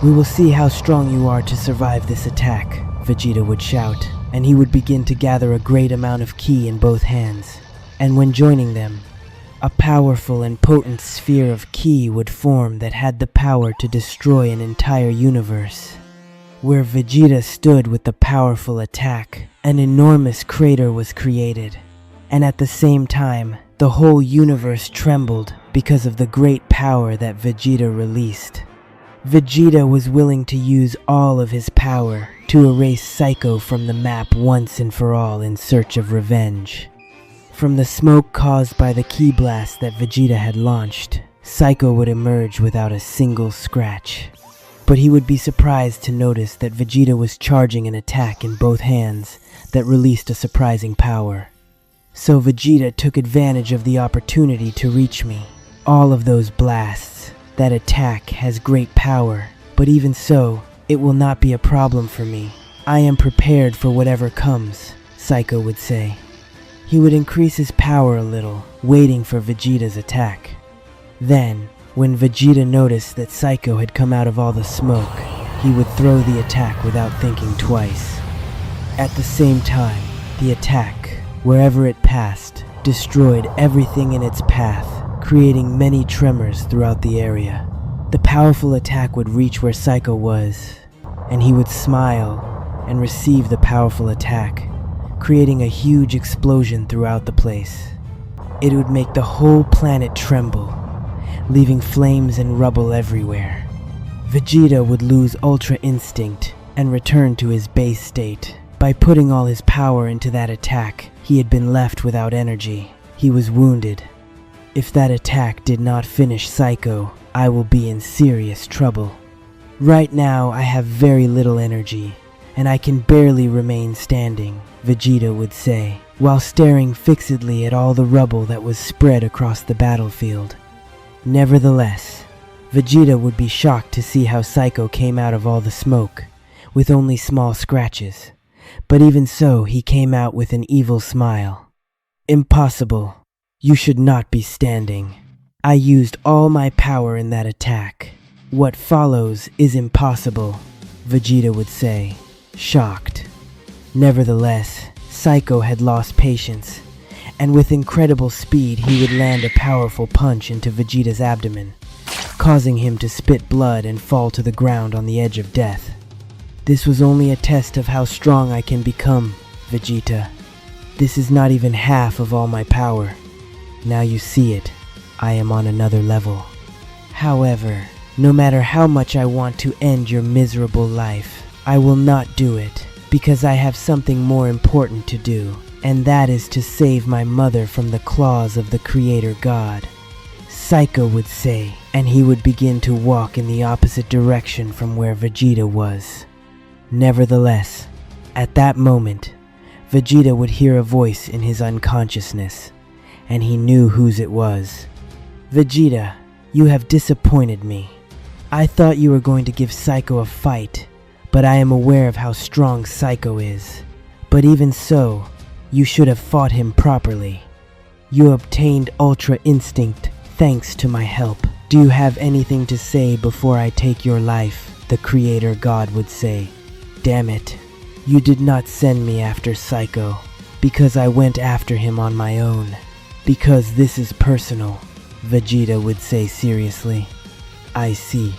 We will see how strong you are to survive this attack, Vegeta would shout, and he would begin to gather a great amount of ki in both hands. And when joining them, a powerful and potent sphere of ki would form that had the power to destroy an entire universe. Where Vegeta stood with the powerful attack, an enormous crater was created, and at the same time, the whole universe trembled because of the great power that Vegeta released. Vegeta was willing to use all of his power to erase Psycho from the map once and for all in search of revenge. From the smoke caused by the ki blast that Vegeta had launched, Psycho would emerge without a single scratch. But he would be surprised to notice that Vegeta was charging an attack in both hands that released a surprising power. So Vegeta took advantage of the opportunity to reach me. All of those blasts, that attack has great power, but even so, it will not be a problem for me. I am prepared for whatever comes, Psycho would say. He would increase his power a little, waiting for Vegeta's attack. Then, when Vegeta noticed that Psycho had come out of all the smoke, he would throw the attack without thinking twice. At the same time, the attack, wherever it passed, destroyed everything in its path, creating many tremors throughout the area. The powerful attack would reach where Psycho was, and he would smile and receive the powerful attack, creating a huge explosion throughout the place. It would make the whole planet tremble, leaving flames and rubble everywhere. Vegeta would lose Ultra Instinct and return to his base state. By putting all his power into that attack, he had been left without energy. He was wounded. If that attack did not finish Psycho, I will be in serious trouble. Right now, I have very little energy, and I can barely remain standing, Vegeta would say, while staring fixedly at all the rubble that was spread across the battlefield. Nevertheless, Vegeta would be shocked to see how Psycho came out of all the smoke, with only small scratches. But even so, he came out with an evil smile. Impossible. You should not be standing. I used all my power in that attack. What follows is impossible, Vegeta would say, shocked. Nevertheless, Psycho had lost patience, and with incredible speed he would land a powerful punch into Vegeta's abdomen, causing him to spit blood and fall to the ground on the edge of death. This was only a test of how strong I can become, Vegeta. This is not even half of all my power. Now you see it. I am on another level. However, no matter how much I want to end your miserable life, I will not do it, because I have something more important to do, and that is to save my mother from the claws of the Creator God. Psycho would say, and he would begin to walk in the opposite direction from where Vegeta was. Nevertheless, at that moment, Vegeta would hear a voice in his unconsciousness, and he knew whose it was. Vegeta, you have disappointed me. I thought you were going to give Psycho a fight, but I am aware of how strong Psycho is. But even so, you should have fought him properly. You obtained Ultra Instinct thanks to my help. Do you have anything to say before I take your life? The Creator God would say. Damn it. You did not send me after Psycho, because I went after him on my own. Because this is personal, Vegeta would say seriously. I see.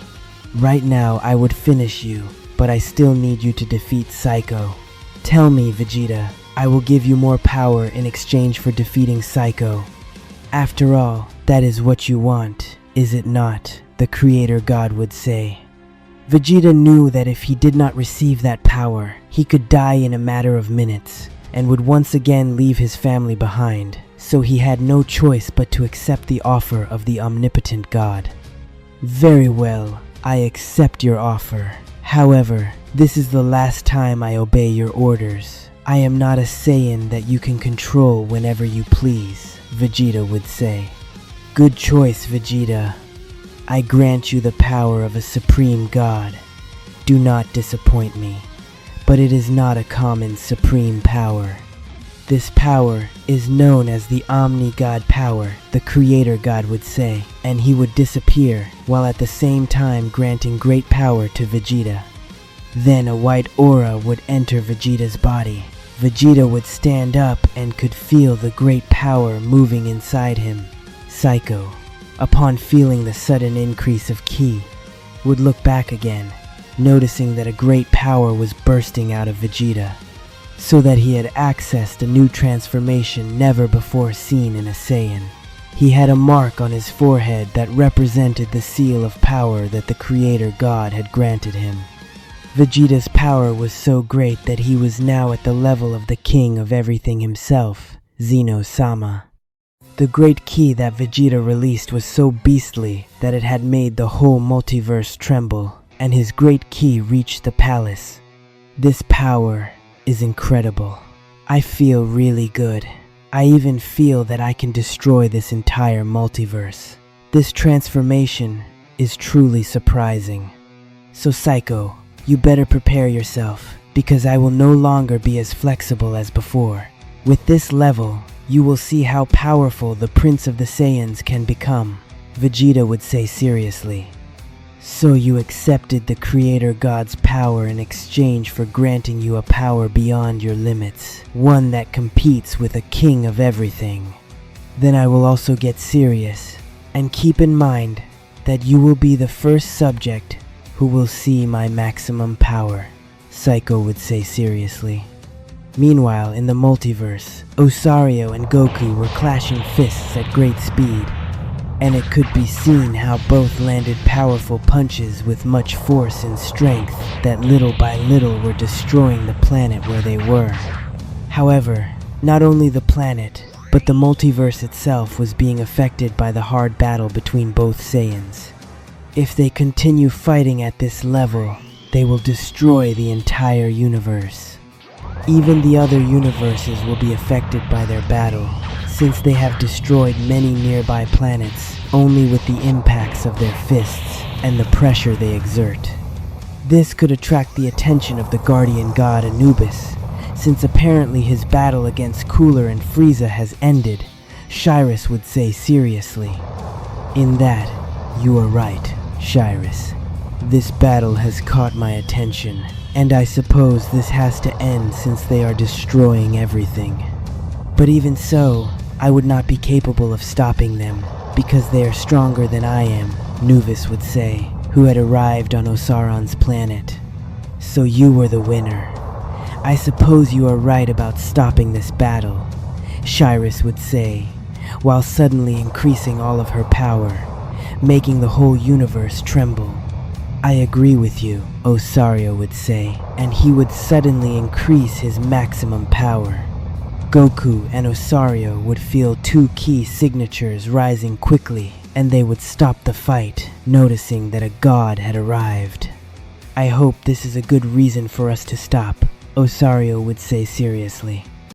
Right now I would finish you, but I still need you to defeat Psycho. Tell me, Vegeta, I will give you more power in exchange for defeating Psycho. After all, that is what you want, is it not? The Creator God would say. Vegeta knew that if he did not receive that power, he could die in a matter of minutes, and would once again leave his family behind, so he had no choice but to accept the offer of the omnipotent God. Very well, I accept your offer. However, this is the last time I obey your orders. I am not a Saiyan that you can control whenever you please, Vegeta would say. Good choice, Vegeta. I grant you the power of a supreme god. Do not disappoint me, but it is not a common supreme power. This power is known as the Omni-God power, the Creator God would say, and he would disappear while at the same time granting great power to Vegeta. Then a white aura would enter Vegeta's body. Vegeta would stand up and could feel the great power moving inside him. Psycho, upon feeling the sudden increase of ki, would look back again, noticing that a great power was bursting out of Vegeta, so that he had accessed a new transformation never before seen in a Saiyan. He had a mark on his forehead that represented the seal of power that the Creator God had granted him. Vegeta's power was so great that he was now at the level of the king of everything himself, Zeno-sama. The great ki that Vegeta released was so beastly that it had made the whole multiverse tremble, and his great ki reached the palace. This power is incredible. I feel really good. I even feel that I can destroy this entire multiverse. This transformation is truly surprising. So Psycho, you better prepare yourself, because I will no longer be as flexible as before. With this level, you will see how powerful the Prince of the Saiyans can become, Vegeta would say seriously. So you accepted the Creator God's power in exchange for granting you a power beyond your limits, one that competes with a king of everything. Then I will also get serious, and keep in mind that you will be the first subject who will see my maximum power, Psycho would say seriously. Meanwhile, in the multiverse, Osario and Goku were clashing fists at great speed, and it could be seen how both landed powerful punches with much force and strength that little by little were destroying the planet where they were. However, not only the planet, but the multiverse itself was being affected by the hard battle between both Saiyans. If they continue fighting at this level, they will destroy the entire universe. Even the other universes will be affected by their battle, since they have destroyed many nearby planets only with the impacts of their fists and the pressure they exert. This could attract the attention of the guardian god Anubis, since apparently his battle against Cooler and Frieza has ended, Shirus would say seriously. In that, you are right, Shirus. This battle has caught my attention, and I suppose this has to end since they are destroying everything. But even so, I would not be capable of stopping them, because they are stronger than I am, Nuvis would say, who had arrived on Osaron's planet. So you were the winner. I suppose you are right about stopping this battle, Shirus would say, while suddenly increasing all of her power, making the whole universe tremble. I agree with you, Osario would say, and he would suddenly increase his maximum power. Goku and Osario would feel two key signatures rising quickly, and they would stop the fight, noticing that a god had arrived. I hope this is a good reason for us to stop, Osario would say seriously.